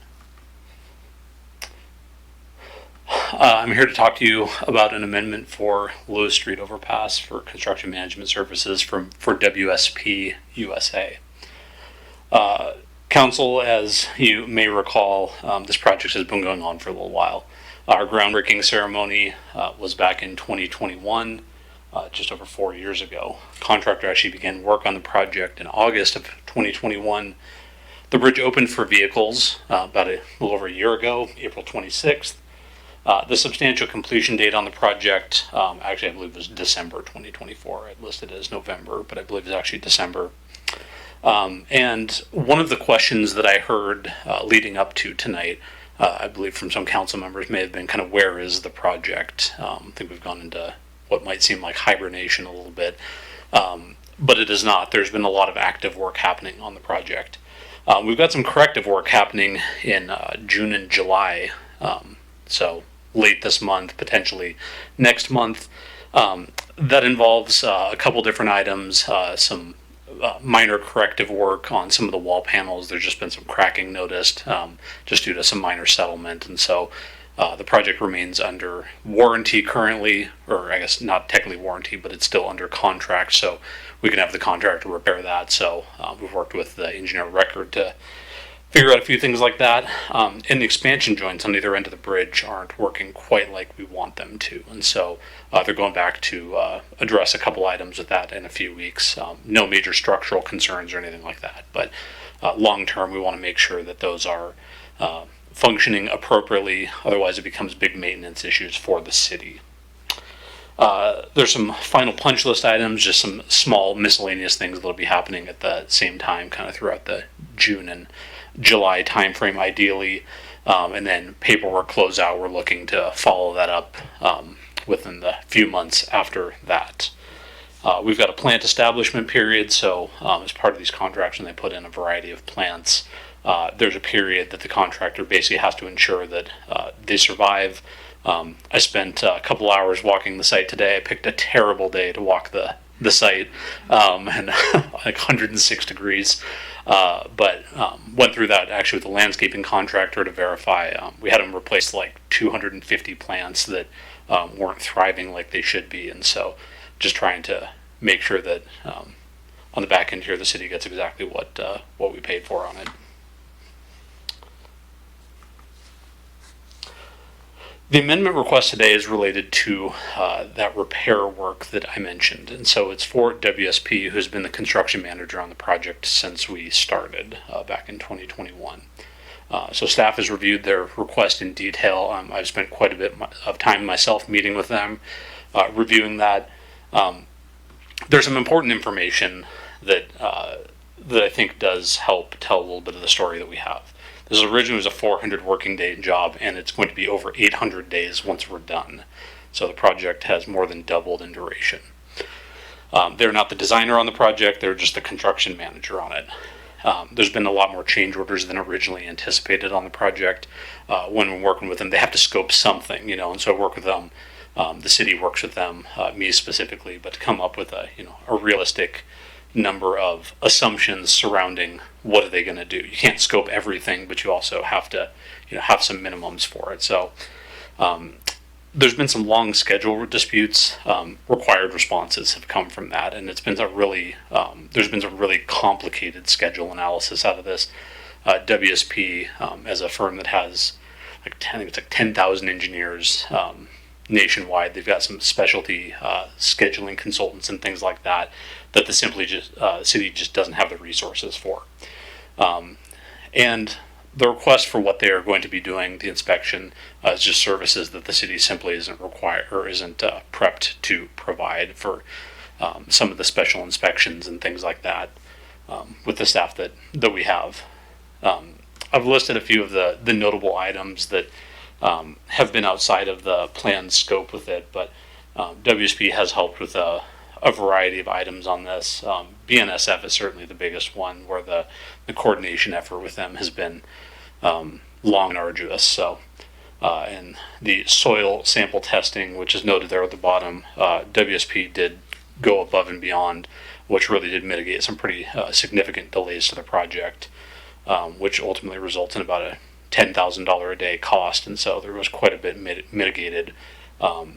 I'm here to talk to you about an amendment for Lewis Street Overpass for construction management services for WSP USA. Council, as you may recall, this project has been going on for a little while. Our groundbreaking ceremony was back in 2021, just over 4 years ago. Contractor actually began work on the project in August of 2021. The bridge opened for vehicles about a little over a year ago, April 26th. The substantial completion date on the project, actually I believe was December 2024. I listed it as November, but I believe it's actually December. And one of the questions that I heard leading up to tonight, I believe from some council members, may have been kind of where is the project? I think we've gone into what might seem like hibernation a little bit, but it is not. There's been a lot of active work happening on the project. We've got some corrective work happening in June and July, so late this month, potentially next month. That involves a couple different items, some minor corrective work on some of the wall panels. There's just been some cracking noticed just due to some minor settlement, and so the project remains under warranty currently, or I guess not technically warranty, but it's still under contract, so we can have the contractor repair that. So we've worked with the engineer of record to figure out a few things like that. And the expansion joints on either end of the bridge aren't working quite like we want them to. And so they're going back to address a couple items with that in a few weeks. No major structural concerns or anything like that. But long term, we want to make sure that those are functioning appropriately. Otherwise, it becomes big maintenance issues for the city. There's some final punch list items, just some small miscellaneous things that'll be happening at the same time, kind of throughout the June and July timeframe, ideally, and then paperwork closeout. We're looking to follow that up within the few months after that. We've got a plant establishment period, so as part of these contracts, when they put in a variety of plants, there's a period that the contractor basically has to ensure that they survive. I spent a couple hours walking the site today. I picked a terrible day to walk the site, and like 106 degrees. But went through that actually with the landscaping contractor to verify. We had them replace like 250 plants that weren't thriving like they should be, and so just trying to make sure that on the back end here the city gets exactly what we paid for on it. The amendment request today is related to that repair work that I mentioned. And so it's for WSP, who's been the construction manager on the project since we started back in 2021. So staff has reviewed their request in detail. I've spent quite a bit of time myself meeting with them, reviewing that. There's some important information that I think does help tell a little bit of the story that we have. This originally was a 400 working day job, and it's going to be over 800 days once we're done. So the project has more than doubled in duration. They're not the designer on the project, they're just the construction manager on it. There's been a lot more change orders than originally anticipated on the project. When we're working with them, they have to scope something, and so I work with them. The city works with them, me specifically, but to come up with a realistic number of assumptions surrounding what are they going to do. You can't scope everything, but you also have to have some minimums for it. So there's been some long schedule disputes. Required responses have come from that, and it's been there's been some really complicated schedule analysis out of this. WSP, as a firm that has I think it's like 10,000 engineers nationwide, they've got some specialty scheduling consultants and things like that that the city just doesn't have the resources for. And the request for what they are going to be doing, the inspection, is just services that the city simply isn't required or isn't prepped to provide for some of the special inspections and things like that with the staff that we have. I've listed a few of the notable items that have been outside of the planned scope with it, but WSP has helped with a variety of items on this. BNSF is certainly the biggest one, where the coordination effort with them has been long and arduous. So, and the soil sample testing, which is noted there at the bottom, WSP did go above and beyond, which really did mitigate some pretty significant delays to the project, which ultimately results in about a $10,000 a day cost. And so there was quite a bit mitigated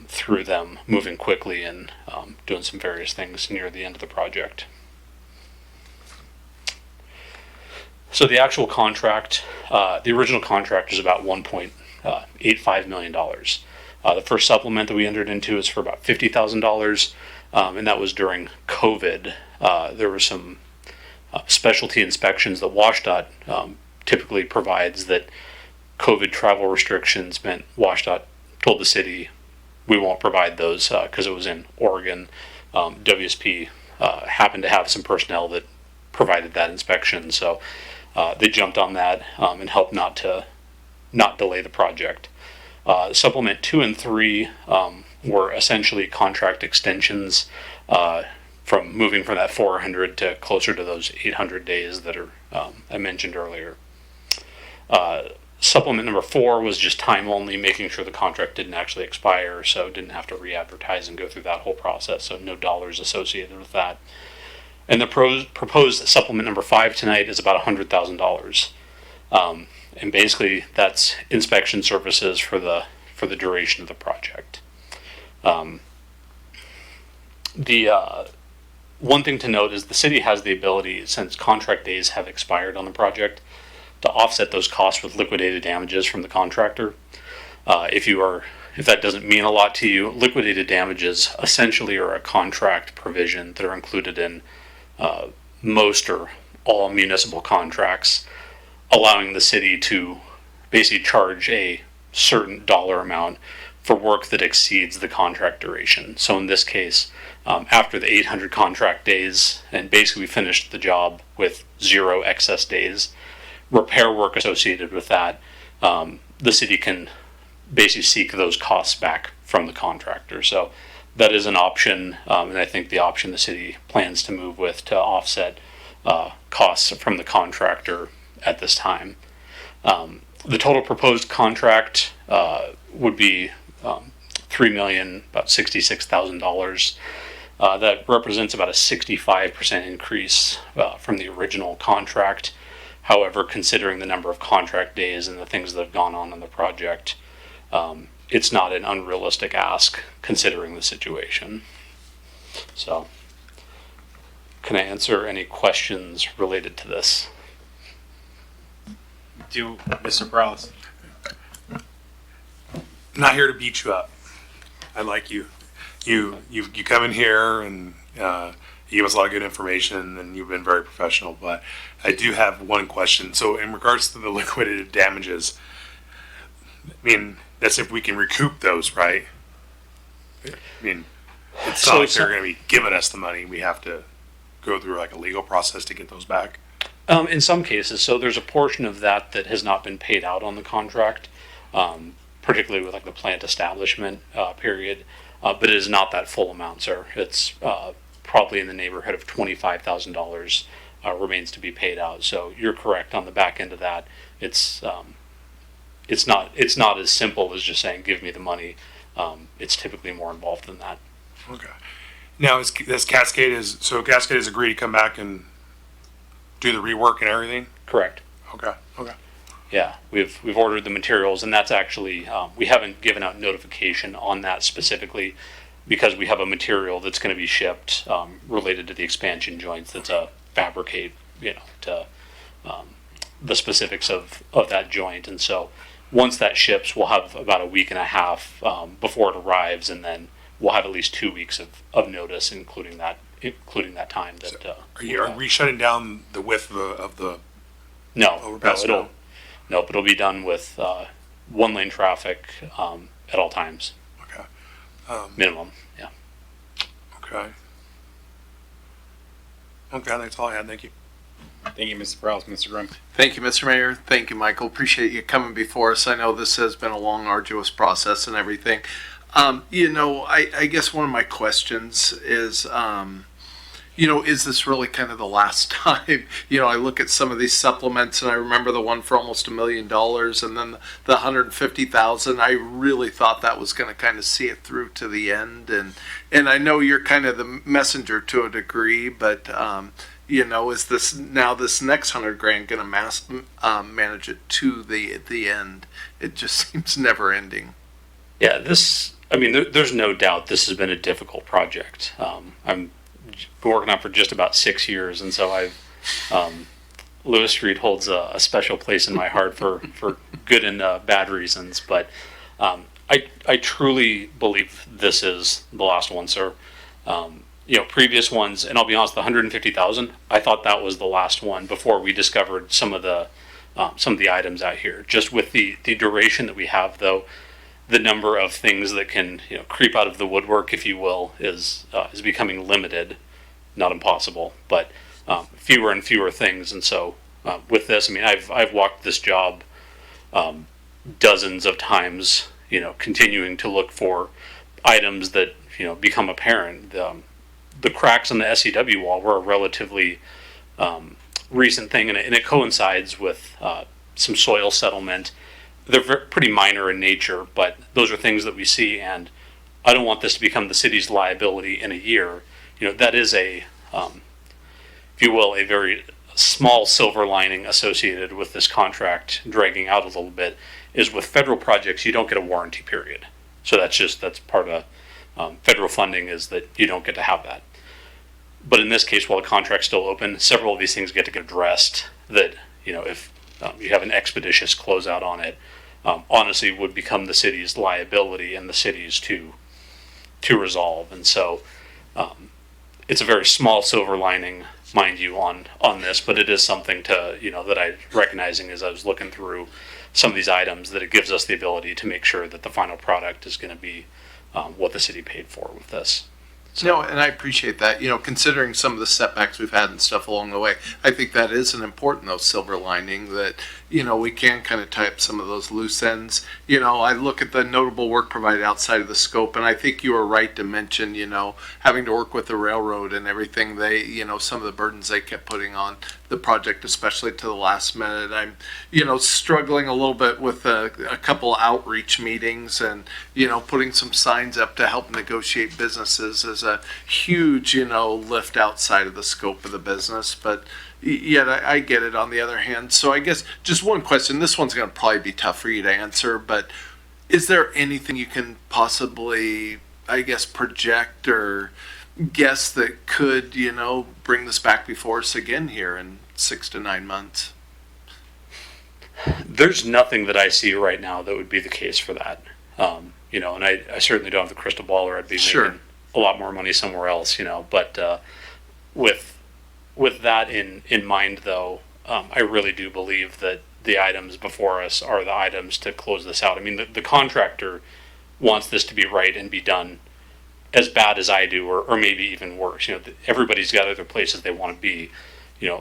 through them moving quickly and doing some various things near the end of the project. So the actual contract, the original contract is about $1.85 million. The first supplement that we entered into is for about $50,000, and that was during COVID. There were some specialty inspections that WashDOT typically provides that COVID travel restrictions meant WashDOT told the city, we won't provide those because it was in Oregon. WSP happened to have some personnel that provided that inspection, so they jumped on that and helped not delay the project. Supplement 2 and 3 were essentially contract extensions from moving from that 400 to closer to those 800 days that are I mentioned earlier. Supplement number 4 was just time only, making sure the contract didn't actually expire, so didn't have to re-advertise and go through that whole process, so no dollars associated with that. And the proposed supplement number 5 tonight is about $100,000. And basically that's inspection services for the duration of the project. The one thing to note is the city has the ability, since contract days have expired on the project, to offset those costs with liquidated damages from the contractor. If that doesn't mean a lot to you, liquidated damages essentially are a contract provision that are included in most or all municipal contracts, allowing the city to basically charge a certain dollar amount for work that exceeds the contract duration. So in this case, after the 800 contract days, and basically we finished the job with 0 excess days, repair work associated with that, the city can basically seek those costs back from the contractor. So that is an option, and I think the option the city plans to move with to offset costs from the contractor at this time. The total proposed contract would be $3,066,000. That represents about a 65% increase from the original contract. However, considering the number of contract days and the things that have gone on in the project, it's not an unrealistic ask considering the situation. So, can I answer any questions related to this? Do Mr. Prowse. Not here to beat you up. I like you. You come in here and you give us a lot of good information, and you've been very professional. But I do have one question. So, in regards to the liquidated damages, I mean, that's if we can recoup those, right? I mean, it's not like they're going to be giving us the money. We have to go through like a legal process to get those back. In some cases, so there's a portion of that that has not been paid out on the contract, particularly with like the plant establishment period, but it is not that full amount, sir. It's probably in the neighborhood of $25,000 remains to be paid out. So you're correct on the back end of that. It's not as simple as just saying give me the money. It's typically more involved than that. Okay. Now, Cascade has agreed to come back and do the rework and everything? Correct. Okay. Yeah, we've ordered the materials, and that's actually we haven't given out notification on that specifically because we have a material that's going to be shipped related to the expansion joints. That's a fabricate, to the specifics of that joint, and so once that ships, we'll have about a week and a half before it arrives, and then we'll have at least 2 weeks of notice, including that time. That Are we shutting down the width of the overpass? But it'll be done with one lane traffic at all times. Okay. Minimum, yeah. Okay. Okay, that's all I had. Thank you. Thank you, Mr. Prowse. Mr. Grum. Thank you, Mr. Mayor. Thank you, Michael. Appreciate you coming before us. I know this has been a long, arduous process and everything. I guess one of my questions is, is this really kind of the last time? I look at some of these supplements and I remember the one for almost $1 million and then the 150,000. I really thought that was going to kind of see it through to the end. And I know you're kind of the messenger to a degree, but, is this next $100,000 going to manage it to the end? It just seems never ending. Yeah, there's no doubt this has been a difficult project. I'm working on it for just about 6 years, and so Lewis Street holds a special place in my heart for good and bad reasons. But I truly believe this is the last one, sir. Previous ones, and I'll be honest, the 150,000, I thought that was the last one before we discovered some of the items out here. Just with the duration that we have, though, the number of things that can creep out of the woodwork, if you will, is becoming limited, not impossible, but fewer and fewer things. And so with this, I've walked this job dozens of times, continuing to look for items that become apparent. The cracks on the SEW wall were a relatively recent thing, and it coincides with some soil settlement. They're pretty minor in nature, but those are things that we see, and I don't want this to become the city's liability in a year. That is if you will, a very small silver lining associated with this contract dragging out a little bit, is with federal projects, you don't get a warranty period. So that's part of federal funding, is that you don't get to have that. But in this case, while the contract's still open, several of these things get to get addressed that, if you have an expeditious closeout on it, honestly would become the city's liability and the city's to resolve. And so it's a very small silver lining, mind you, on this, but it is something to, that I recognizing as I was looking through some of these items, that it gives us the ability to make sure that the final product is going to be what the city paid for with this. So. No, and I appreciate that. Considering some of the setbacks we've had and stuff along the way, I think that is an important, silver lining that, we can kind of tie up some of those loose ends. I look at the notable work provided outside of the scope, and I think you were right to mention, having to work with the railroad and everything. They, some of the burdens they kept putting on the project, especially to the last minute. I'm, struggling a little bit with a couple outreach meetings and, putting some signs up to help negotiate businesses is a huge, lift outside of the scope of the business. But yet I get it on the other hand. So I guess just one question. This one's going to probably be tough for you to answer, but is there anything you can possibly, I guess, project or guess that could, bring this back before us again here in 6 to 9 months? There's nothing that I see right now that would be the case for that. And I certainly don't have the crystal ball, or I'd be making a lot more money somewhere else, but with that in mind, though, I really do believe that the items before us are the items to close this out. I mean, the contractor wants this to be right and be done as bad as I do, or maybe even worse. Everybody's got other places they want to be,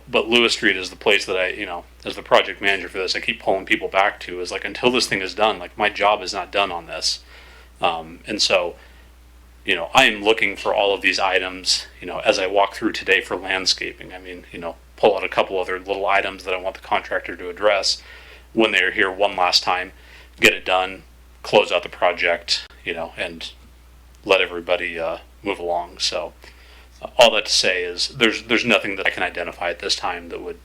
but Lewis Street is the place that I, as the project manager for this, I keep pulling people back to, is like, until this thing is done, like, my job is not done on this. And so, I am looking for all of these items, as I walk through today for landscaping. I mean, pull out a couple other little items that I want the contractor to address when they're here one last time, get it done, close out the project, and let everybody move along. So all that to say is there's nothing that I can identify at this time that would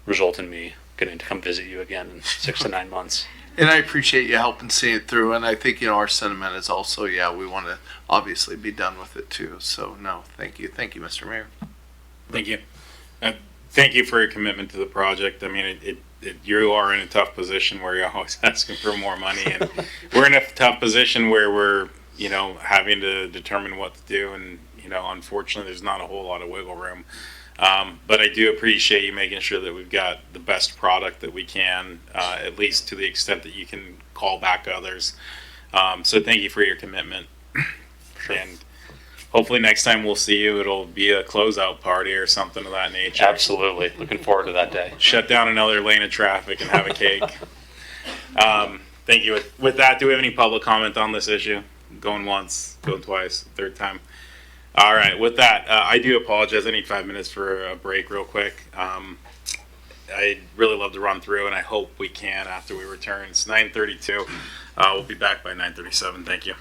result in me getting to come visit you again in 6 to 9 months. And I appreciate you helping see it through. And I think, our sentiment is also, we want to obviously be done with it too. So no, thank you. Thank you, Mr. Mayor. Thank you. Thank you for your commitment to the project. I mean, you are in a tough position where you're always asking for more money, and we're in a tough position where we're, having to determine what to do, and, unfortunately, there's not a whole lot of wiggle room. But I do appreciate you making sure that we've got the best product that we can, at least to the extent that you can call back others. So thank you for your commitment. Sure. And hopefully next time we'll see you, it'll be a closeout party or something of that nature. Absolutely. Looking forward to that day. Shut down another lane of traffic and have a cake. Thank you. With that, do we have any public comment on this issue? Going once, going twice, third time. All right. With that, I do apologize. I need 5 minutes for a break real quick. I'd really love to run through, and I hope we can after we return. It's 9:32. We'll be back by 9:37. Thank you.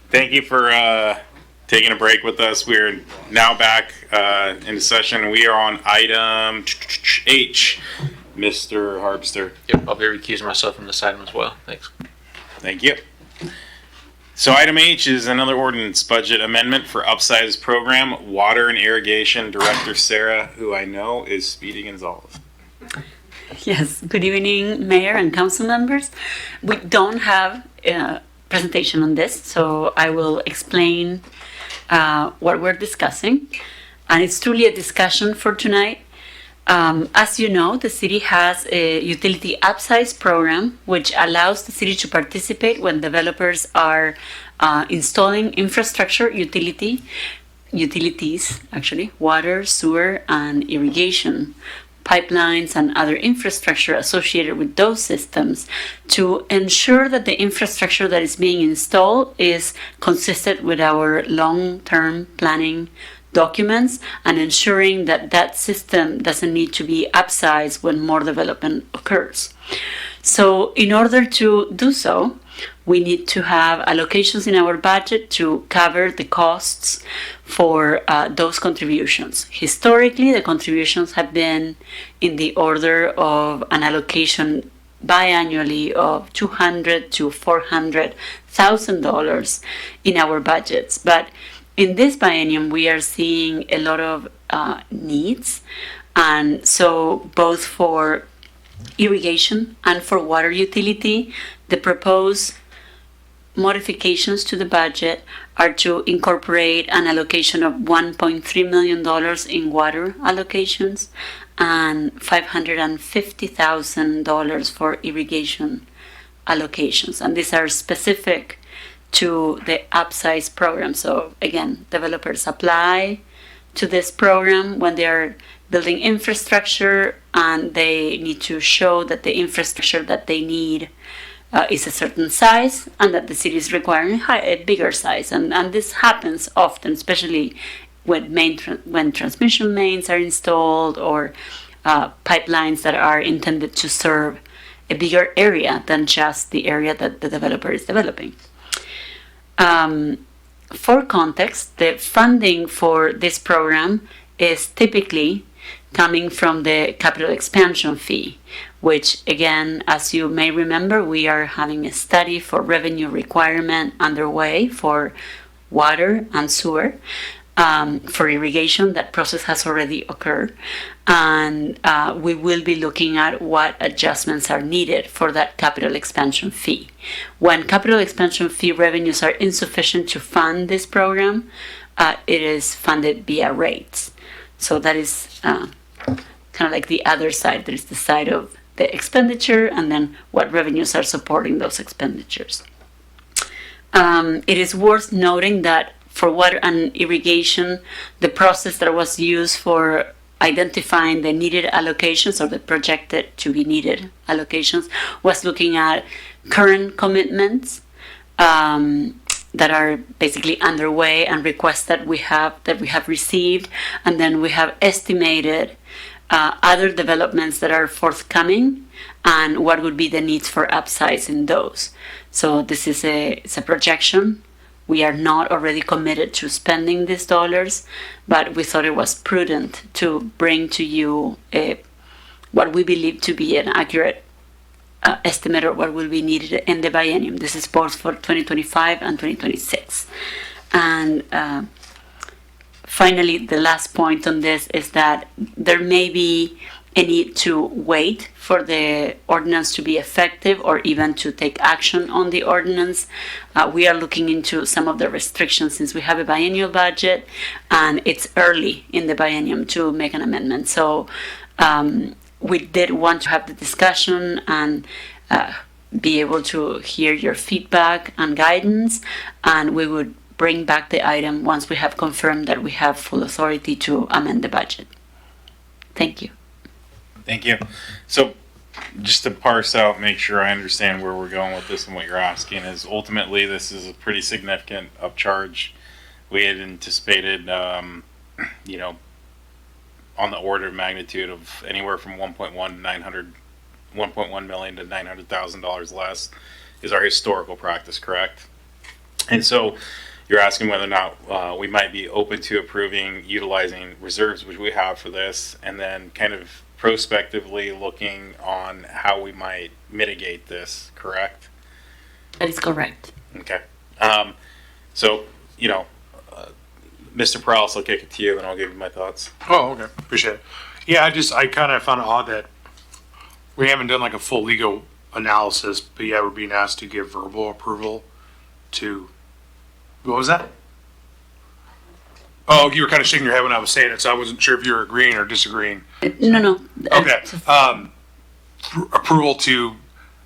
Thank you for taking a break with us. We're now back into session. We are on item H. Mr. Harpster. Yep, I'll be recusing myself from this item as well. Thanks. Thank you. So item H is another ordinance budget amendment for upsize program, Water and Irrigation Director Sarah, who I know is speedy Gonzalez. Yes, good evening, Mayor and council members. We don't have a presentation on this, so I will explain what we're discussing. And it's truly a discussion for tonight. As you know, the city has a utility upsize program, which allows the city to participate when developers are installing infrastructure utilities, water, sewer, and irrigation pipelines and other infrastructure associated with those systems to ensure that the infrastructure that is being installed is consistent with our long-term planning documents and ensuring that that system doesn't need to be upsized when more development occurs. So in order to do so, we need to have allocations in our budget to cover the costs for those contributions. Historically, the contributions have been in the order of an allocation biannually of $200,000 to $400,000 in our budgets. But in this biennium, we are seeing a lot of needs, and so both for irrigation and for water utility, the proposed modifications to the budget are to incorporate an allocation of $1.3 million in water allocations and $550,000 for irrigation allocations. And these are specific to the upsize program. So again, developers apply to this program when they are building infrastructure, and they need to show that the infrastructure that they need is a certain size and that the city is requiring a bigger size. And this happens often, especially when transmission mains are installed or pipelines that are intended to serve a bigger area than just the area that the developer is developing. For context, the funding for this program is typically coming from the capital expansion fee, which again, as you may remember, we are having a study for revenue requirement underway for water and sewer. For irrigation, that process has already occurred, and we will be looking at what adjustments are needed for that capital expansion fee. When capital expansion fee revenues are insufficient to fund this program, it is funded via rates. So that is kind of like the other side. There is the side of the expenditure and then what revenues are supporting those expenditures. It is worth noting that for water and irrigation, the process that was used for identifying the needed allocations or the projected to be needed allocations was looking at current commitments that are basically underway and requests that we have received, and then we have estimated other developments that are forthcoming and what would be the needs for upsizing those. So this is it's a projection. We are not already committed to spending these dollars, but we thought it was prudent to bring to you what we believe to be an accurate estimate of what will be needed in the biennium. This is both for 2025 and 2026. And finally, the last point on this is that there may be a need to wait for the ordinance to be effective or even to take action on the ordinance. We are looking into some of the restrictions since we have a biennial budget and it's early in the biennium to make an amendment. So we did want to have the discussion and be able to hear your feedback and guidance, and we would bring back the item once we have confirmed that we have full authority to amend the budget. Thank you. Thank you. So just to parse out, make sure I understand where we're going with this and what you're asking is ultimately this is a pretty significant upcharge. We had anticipated, on the order of magnitude of anywhere from 1.1 million to $900,000 less is our historical practice, correct? And so you're asking whether or not we might be open to approving utilizing reserves, which we have for this, and then kind of prospectively looking on how we might mitigate this, correct? That is correct. Okay. So, Mr. Prowse, I'll kick it to you and I'll give you my thoughts. Oh, okay. Appreciate it. Yeah, I kind of found it odd that we haven't done like a full legal analysis, but yeah, we're being asked to give verbal approval to, what was that? Oh, you were kind of shaking your head when I was saying it, so I wasn't sure if you were agreeing or disagreeing. No. Okay. Approval to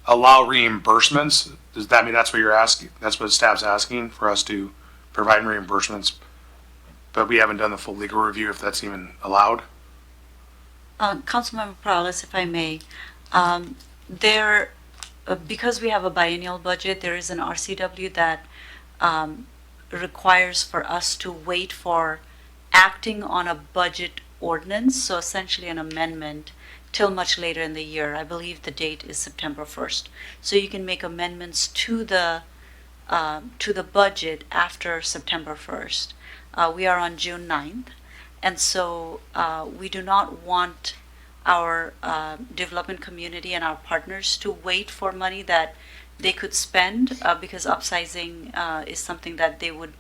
allow reimbursements. Does that mean that's what you're asking? That's what staff's asking for us to provide reimbursements, but we haven't done the full legal review if that's even allowed? Councilmember Morales, if I may, because we have a biennial budget, there is an RCW that requires for us to wait for acting on a budget ordinance, so essentially an amendment, till much later in the year. I believe the date is September 1st. So you can make amendments to the budget after September 1st. We are on June 9th, and so we do not want our development community and our partners to wait for money that they could spend, because upsizing is something that they would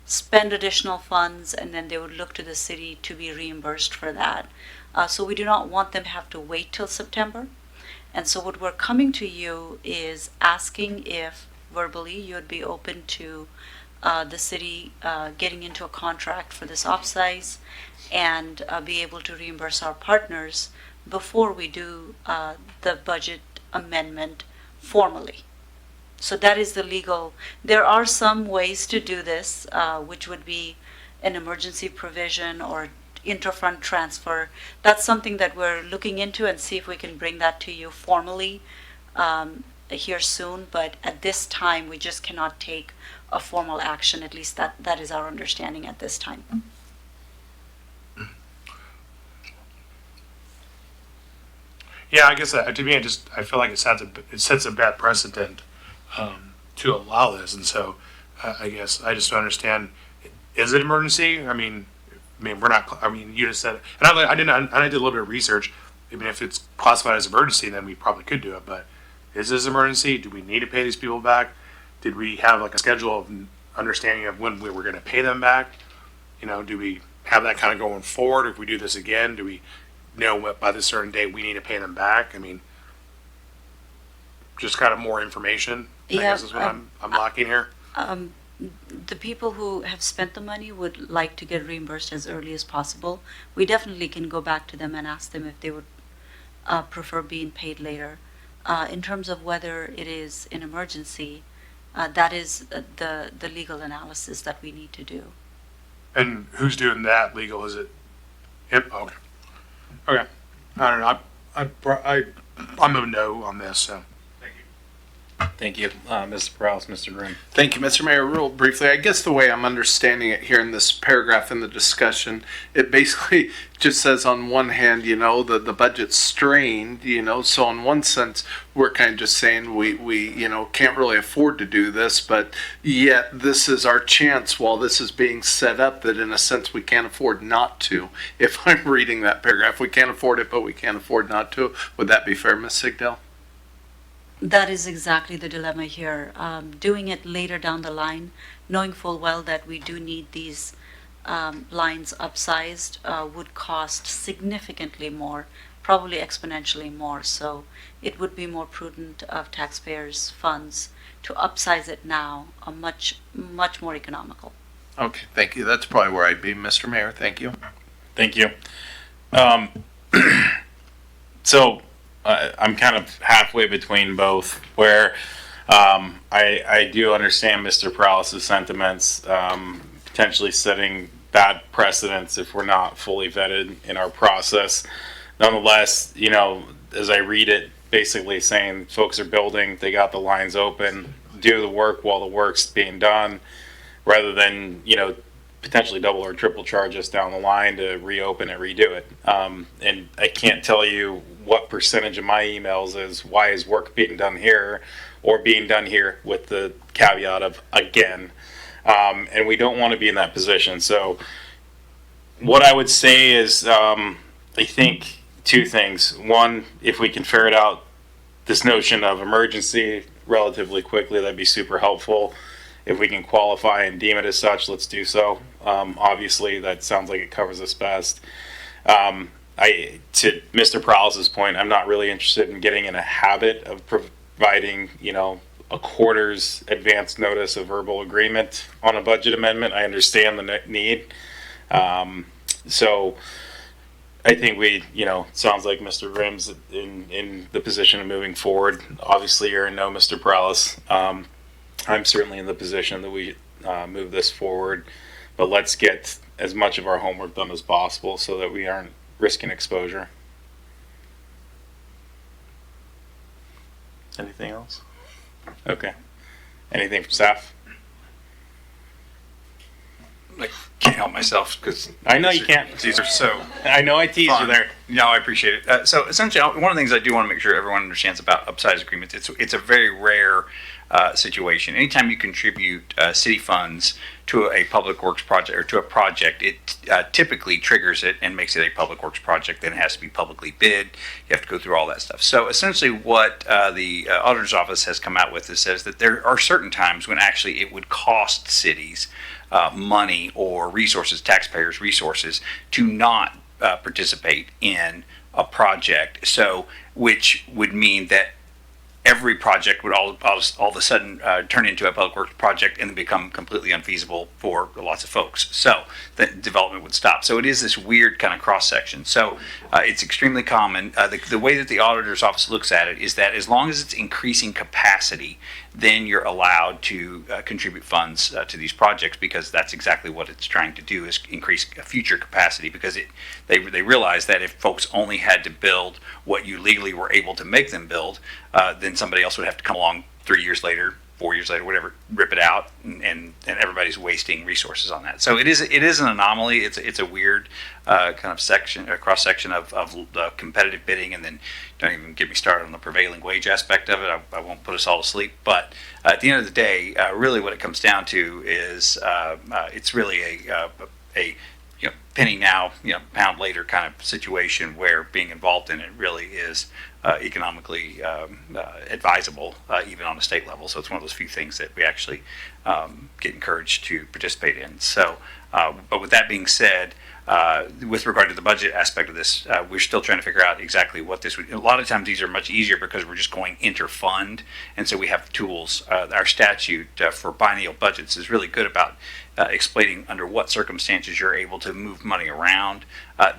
spend additional funds and then they would look to the city to be reimbursed for that. So we do not want them to have to wait till September. And so what we're coming to you is asking if verbally you would be open to the city getting into a contract for this upsize and be able to reimburse our partners before we do the budget amendment formally. So that is the legal. There are some ways to do this, which would be an emergency provision or interfund transfer. That's something that we're looking into and see if we can bring that to you formally here soon. But at this time, we just cannot take a formal action. At least that is our understanding at this time. Yeah, I guess to me, I feel like it sets a bad precedent to allow this, and so I guess I just don't understand. Is it emergency? I mean, we're not. I mean, you just said, and I did a little bit of research. I mean, if it's classified as emergency, then we probably could do it. But is this emergency? Do we need to pay these people back? Did we have like a schedule of understanding of when we were going to pay them back? Do we have that kind of going forward? If we do this again, do we know what by this certain date we need to pay them back? I mean, just kind of more information, I guess is what I'm lacking here. The people who have spent the money would like to get reimbursed as early as possible. We definitely can go back to them and ask them if they would prefer being paid later. In terms of whether it is an emergency, that is the legal analysis that we need to do. And who's doing that legal? Is it? Okay. Okay. I don't know. I'm a no on this, so. Thank you, Mr. Prowse, Mr. Green. Thank you, Mr. Mayor. Real briefly, I guess the way I'm understanding it here in this paragraph in the discussion, it basically just says on one hand, the budget's strained, so in one sense, we're kind of just saying we can't really afford to do this, but yet this is our chance while this is being set up that in a sense we can't afford not to. If I'm reading that paragraph, we can't afford it, but we can't afford not to. Would that be fair, Ms. Sigdell? That is exactly the dilemma here. Doing it later down the line, knowing full well that we do need these lines upsized, would cost significantly more, probably exponentially more. So it would be more prudent of taxpayers' funds to upsize it now, much more economical. Okay, thank you. That's probably where I'd be, Mr. Mayor. Thank you. Thank you. So I'm kind of halfway between both, where I do understand Mr. Prowse's sentiments, potentially setting bad precedents if we're not fully vetted in our process. Nonetheless, as I read it, basically saying folks are building, they got the lines open, do the work while the work's being done, rather than, potentially double or triple charge us down the line to reopen and redo it. And I can't tell you what percentage of my emails is why is work being done here or being done here with the caveat of again. And we don't want to be in that position. So what I would say is, I think two things. One, if we can ferret out this notion of emergency relatively quickly, that'd be super helpful. If we can qualify and deem it as such, let's do so. Obviously, that sounds like it covers us best. To Mr. Prowse's point, I'm not really interested in getting in a habit of providing, a quarter's advance notice of verbal agreement on a budget amendment. I understand the need. So I think sounds like Mr. Grimm's in the position of moving forward. Obviously, you're a no, Mr. Prowse. I'm certainly in the position that we move this forward, but let's get as much of our homework done as possible so that we aren't risking exposure. Anything else? Okay. Anything from staff? I can't help myself because I know you can't. These are so. I know I teased you there. No, I appreciate it. So essentially, one of the things I do want to make sure everyone understands about upsize agreements, it's a very rare situation. Anytime you contribute city funds to a public works project or to a project, it typically triggers it and makes it a public works project. Then it has to be publicly bid. You have to go through all that stuff. So essentially what the auditor's office has come out with is says that there are certain times when actually it would cost cities money or resources, taxpayers' resources, to not participate in a project. So which would mean that every project would all of a sudden turn into a public works project and become completely unfeasible for lots of folks. So the development would stop. So it is this weird kind of cross section. So it's extremely common. The way that the auditor's office looks at it is that as long as it's increasing capacity, then you're allowed to contribute funds to these projects, because that's exactly what it's trying to do, is increase future capacity, because they realize that if folks only had to build what you legally were able to make them build, then somebody else would have to come along 3 years later, 4 years later, whatever, rip it out, and everybody's wasting resources on that. So it is an anomaly. It's a weird kind of cross section of the competitive bidding, and then don't even get me started on the prevailing wage aspect of it. I won't put us all to sleep. But at the end of the day, really what it comes down to is it's really a penny now, pound later kind of situation, where being involved in it really is economically advisable, even on a state level. So it's one of those few things that we actually get encouraged to participate in. So, but with that being said, with regard to the budget aspect of this, we're still trying to figure out exactly what this would. A lot of times these are much easier because we're just going inter-fund, and so we have tools. Our statute for biennial budgets is really good about explaining under what circumstances you're able to move money around.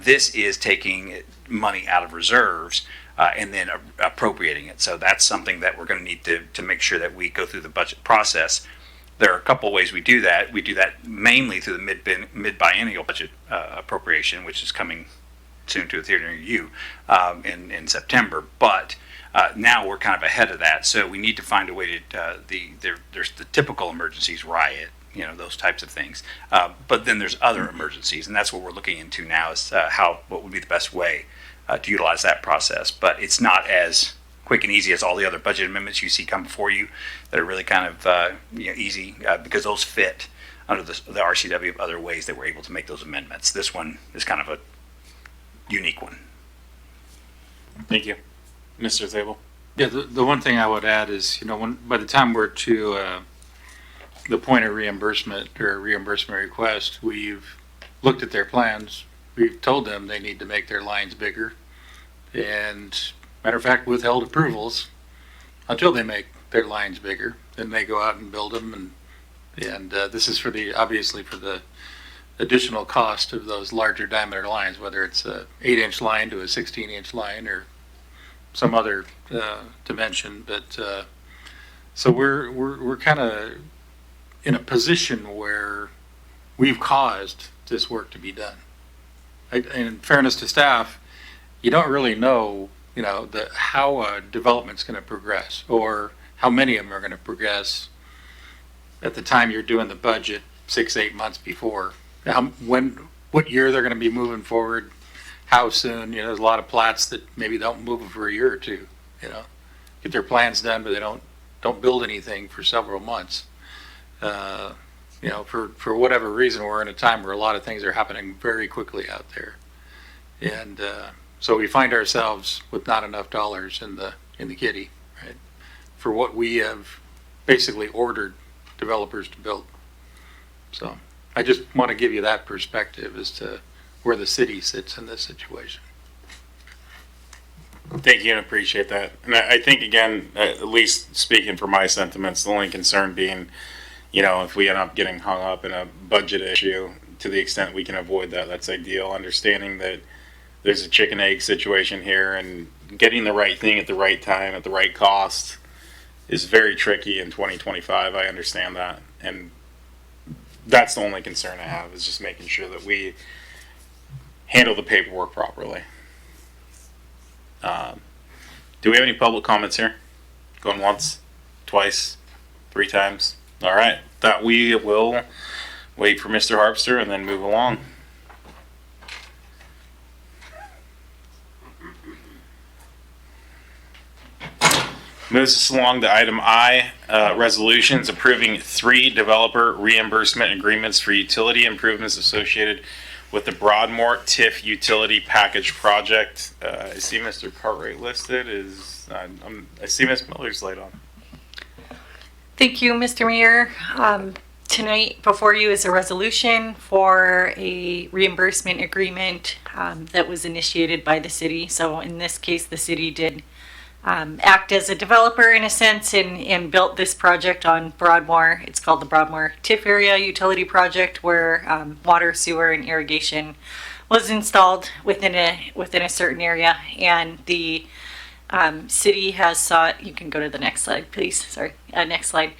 This is taking money out of reserves and then appropriating it. So that's something that we're going to need to make sure that we go through the budget process. There are a couple of ways we do that. We do that mainly through the mid-biennial budget appropriation, which is coming soon to a theater near you in September. But now we're kind of ahead of that, so we need to find a way to there's the typical emergencies, riot, those types of things. But then there's other emergencies, and that's what we're looking into now, is what would be the best way to utilize that process. But it's not as quick and easy as all the other budget amendments you see come before you that are really kind of easy, because those fit under the RCW of other ways that we're able to make those amendments. This one is kind of a unique one. Thank you. Mr. Zabel? Yeah, the one thing I would add is, by the time we're to the point of reimbursement or reimbursement request, we've looked at their plans. We've told them they need to make their lines bigger, and matter of fact, withheld approvals until they make their lines bigger. Then they go out and build them, and this is obviously for the additional cost of those larger diameter lines, whether it's a 8-inch line to a 16-inch line or some other dimension. But so we're kind of in a position where we've caused this work to be done. In fairness to staff, you don't really know, how a development's going to progress, or how many of them are going to progress at the time you're doing the budget 6-8 months before. What year they're going to be moving forward, how soon. There's a lot of plats that maybe don't move for a year or two. Get their plans done, but they don't build anything for several months. you know, for whatever reason, we're in a time where a lot of things are happening very quickly out there. And so we find ourselves with not enough dollars in the kitty, right, for what we have basically ordered developers to build. So I just want to give you that perspective as to where the city sits in this situation. Thank you and appreciate that. And I think, again, at least speaking for my sentiments, the only concern being, you know, if we end up getting hung up in a budget issue, to the extent we can avoid that, that's ideal. Understanding that there's a chicken egg situation here, and getting the right thing at the right time at the right cost is very tricky in 2025. I understand that. And that's the only concern I have, is just making sure that we handle the paperwork properly. Do we have any public comments here? Going once, twice, 3 times? All right. That we will wait for Mr. Harpster and then move along. Moves us along to item I, resolutions approving 3 developer reimbursement agreements for utility improvements associated with the Broadmoor TIF utility package project. I see Mr. Cartwright listed. I see Ms. Miller's light on. Thank you, Mr. Mayor. Tonight before you is a resolution for a reimbursement agreement that was initiated by the city. So in this case, the city did act as a developer in a sense and built this project on Broadmoor. It's called the Broadmoor TIF Area Utility Project, where water, sewer, and irrigation was installed within a certain area. And the city has sought, you can go to the next slide, please. Sorry, next slide.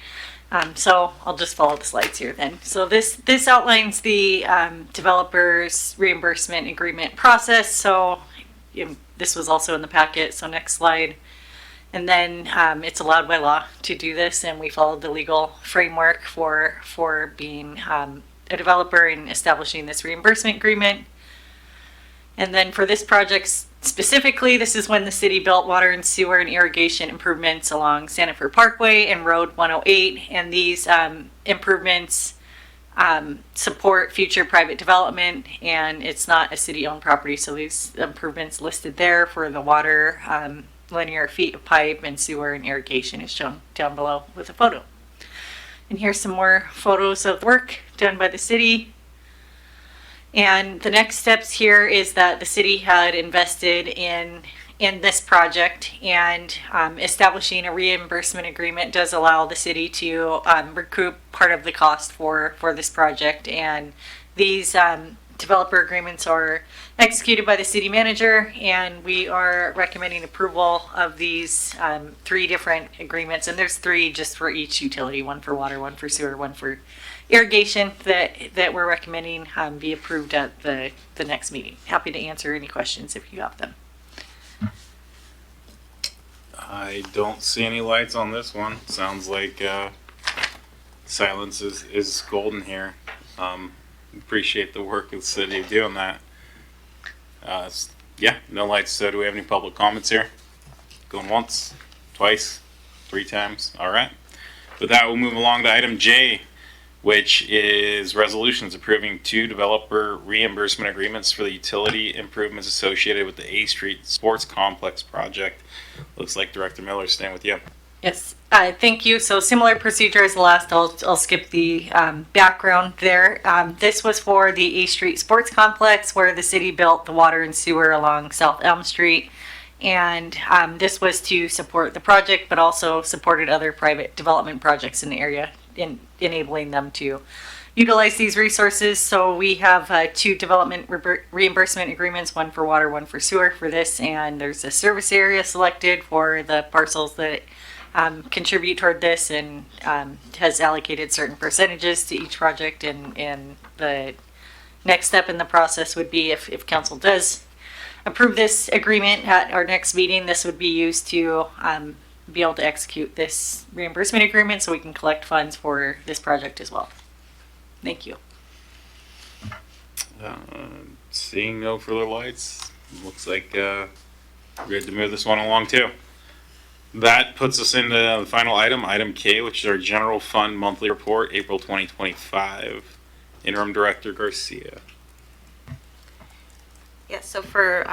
So I'll just follow the slides here then. So this outlines the developer's reimbursement agreement process. So this was also in the packet. So next slide. And then it's allowed by law to do this, and we followed the legal framework for being a developer and establishing this reimbursement agreement. And then for this project specifically, this is when the city built water and sewer and irrigation improvements along Sanford Parkway and Road 108. And these improvements support future private development, and it's not a city-owned property. So these improvements listed there for the water, linear feet of pipe, and sewer and irrigation is shown down below with a photo. And here's some more photos of work done by the city. And the next steps here is that the city had invested in this project, and establishing a reimbursement agreement does allow the city to recoup part of the cost for this project. And these developer agreements are executed by the city manager, and we are recommending approval of these 3 different agreements. And there's 3 just for each utility, 1 for water, 1 for sewer, 1 for irrigation, that we're recommending be approved at the next meeting. Happy to answer any questions if you have them. I don't see any lights on this one. Sounds like silence is golden here. Appreciate the work of the city of doing that. Yeah, no lights. So do we have any public comments here? Going once, twice, 3 times. All right. With that, we'll move along to item J, which is resolutions approving 2 developer reimbursement agreements for the utility improvements associated with the A Street Sports Complex project. Looks like Director Miller is staying with you. Yes, thank you. So similar procedure as the last. I'll skip the background there. This was for the A Street Sports Complex, where the city built the water and sewer along South Elm Street. And this was to support the project, but also supported other private development projects in the area, enabling them to utilize these resources. So we have 2 development reimbursement agreements, 1 for water, 1 for sewer for this. And there's a service area selected for the parcels that contribute toward this, and has allocated certain percentages to each project. And the next step in the process would be, if council does approve this agreement at our next meeting, this would be used to be able to execute this reimbursement agreement so we can collect funds for this project as well. Thank you. Seeing no further lights, looks like we're good to move this one along too. That puts us into the final item, item K, which is our general fund monthly report, April 2025. Interim Director Garcia. Yeah, so for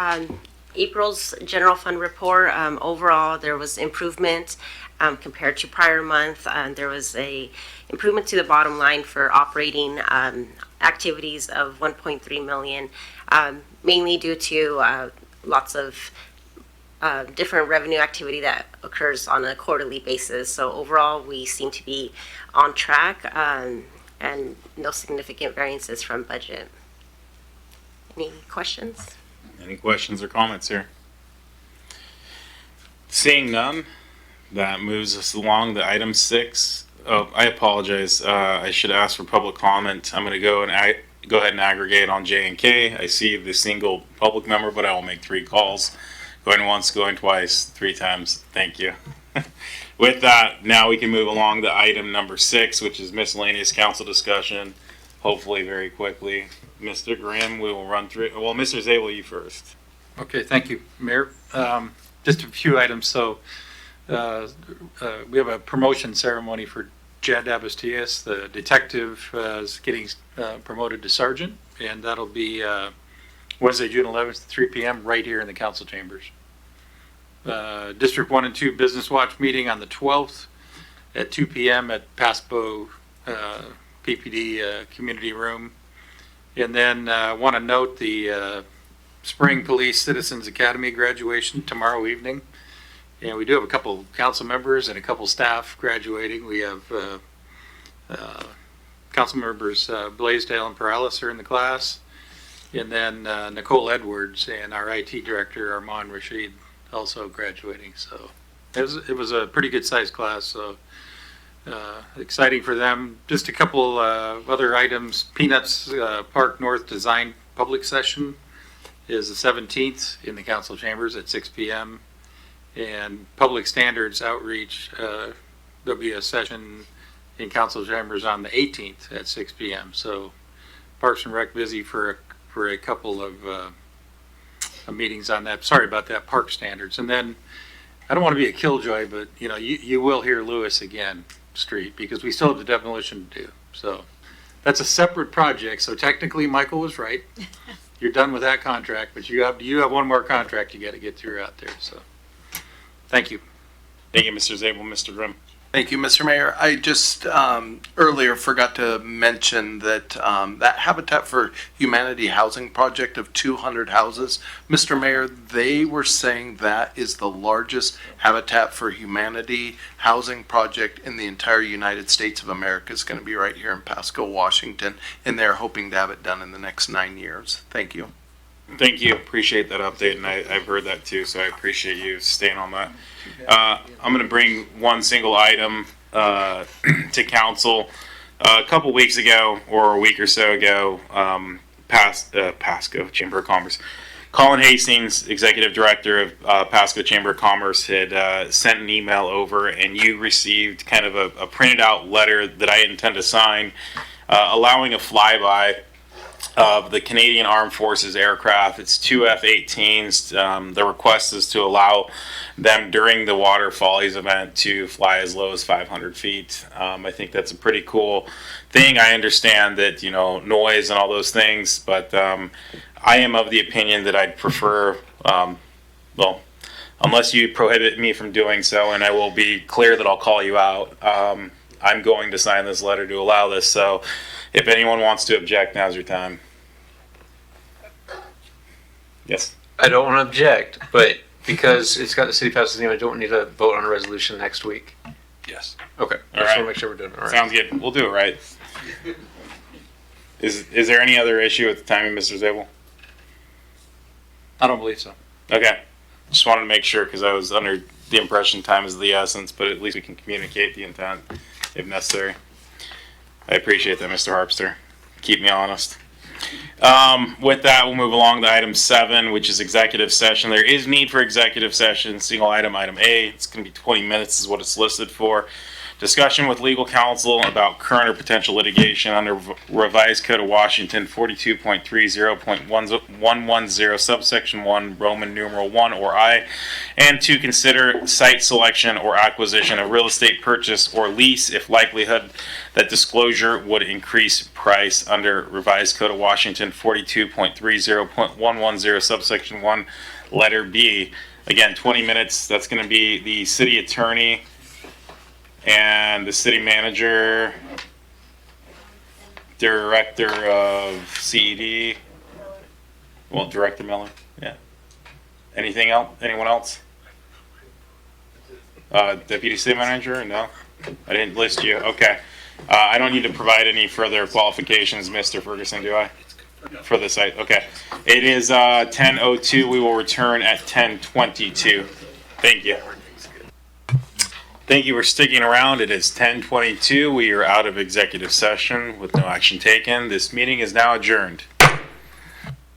April's general fund report, overall, there was improvement compared to prior month. There was a improvement to the bottom line for operating activities of 1.3 million, mainly due to lots of different revenue activity that occurs on a quarterly basis. So overall, we seem to be on track and no significant variances from budget. Any questions? Any questions or comments here? Seeing none, that moves us along to item 6. Oh, I apologize. I should ask for public comment. I'm going to go ahead and aggregate on J and K. I see the single public member, but I will make 3 calls. Going once, going twice, 3 times. Thank you. With that, now we can move along to item number 6, which is miscellaneous council discussion. Hopefully very quickly. Mr. Grimm, we will run through. Well, Mr. Zabel, you first. Okay, thank you, Mayor. Just a few items. So we have a promotion ceremony for Jed Abastias. The detective is getting promoted to sergeant, and that'll be Wednesday, June 11th, 3 p.m. right here in the council chambers. District 1 and 2 Business Watch meeting on the 12th at 2 p.m. at Pasco PPD community room. And then I want to note the Spring Police Citizens Academy graduation tomorrow evening. And we do have a couple council members and a couple staff graduating. We have council members Blaisdell and Perales are in the class. And then Nicole Edwards and our IT director, Armand Rashid, also graduating. So it was a pretty good sized class. So exciting for them. Just a couple other items. Peanuts Park North Design Public Session is the 17th in the council chambers at 6 p.m. And Public Standards Outreach, there'll be a session in council chambers on the 18th at 6 p.m. So Parks and Rec busy for a couple of meetings on that. Sorry about that, Park Standards. And then I don't want to be a killjoy, but you will hear Lewis again Street because we still have the demolition to do. So that's a separate project. So technically Michael was right. You're done with that contract, but you have one more contract you got to get through out there. So thank you. Thank you, Mr. Zabel. Mr. Grimm. Thank you, Mr. Mayor. I just earlier forgot to mention that that Habitat for Humanity housing project of 200 houses, Mr. Mayor, they were saying that is the largest Habitat for Humanity housing project in the entire United States of America. It's going to be right here in Pasco, Washington, and they're hoping to have it done in the next 9 years. Thank you. Thank you. Appreciate that update, and I've heard that too, so I appreciate you staying on that. I'm going to bring one single item to council. A couple weeks ago, or a week or so ago, Pasco Chamber of Commerce, Colin Hastings, Executive Director of Pasco Chamber of Commerce, had sent an email over, and you received kind of a printed out letter that I intend to sign, allowing a flyby of the Canadian Armed Forces aircraft. It's 2 F-18s. The request is to allow them during the Water Follies event to fly as low as 500 feet. I think that's a pretty cool thing. I understand that, noise and all those things, but I am of the opinion that I'd prefer, unless you prohibit me from doing so, and I will be clear that I'll call you out, I'm going to sign this letter to allow this. So if anyone wants to object, now's your time. Yes. I don't want to object, but because it's got the city pass's name, I don't need to vote on a resolution next week. Yes. Okay. I just want to make sure we're doing it all right. Sounds good. We'll do it right. Is there any other issue with the timing, Mr. Zabel? I don't believe so. Okay. Just wanted to make sure because I was under the impression time is the essence, but at least we can communicate the intent if necessary. I appreciate that, Mr. Harpster. Keep me honest. With that, we'll move along to item 7, which is executive session. There is need for executive session. Single item, item A. It's going to be 20 minutes is what it's listed for. Discussion with legal counsel about current or potential litigation under revised code of Washington 42.30.110 subsection 1 Roman numeral 1 or I, and to consider site selection or acquisition of real estate purchase or lease if likelihood that disclosure would increase price under revised code of Washington 42.30.110 subsection 1 letter B. Again, 20 minutes. That's going to be the city attorney and the city manager, director of CED, well, Director Miller, yeah. Anything else? Anyone else? Deputy city manager? No? I didn't list you. Okay. I don't need to provide any further qualifications, Mr. Ferguson, do I? For the site. Okay. It is 10:02. We will return at 10:22. Thank you. Thank you for sticking around. It is 10:22. We are out of executive session with no action taken. This meeting is now adjourned.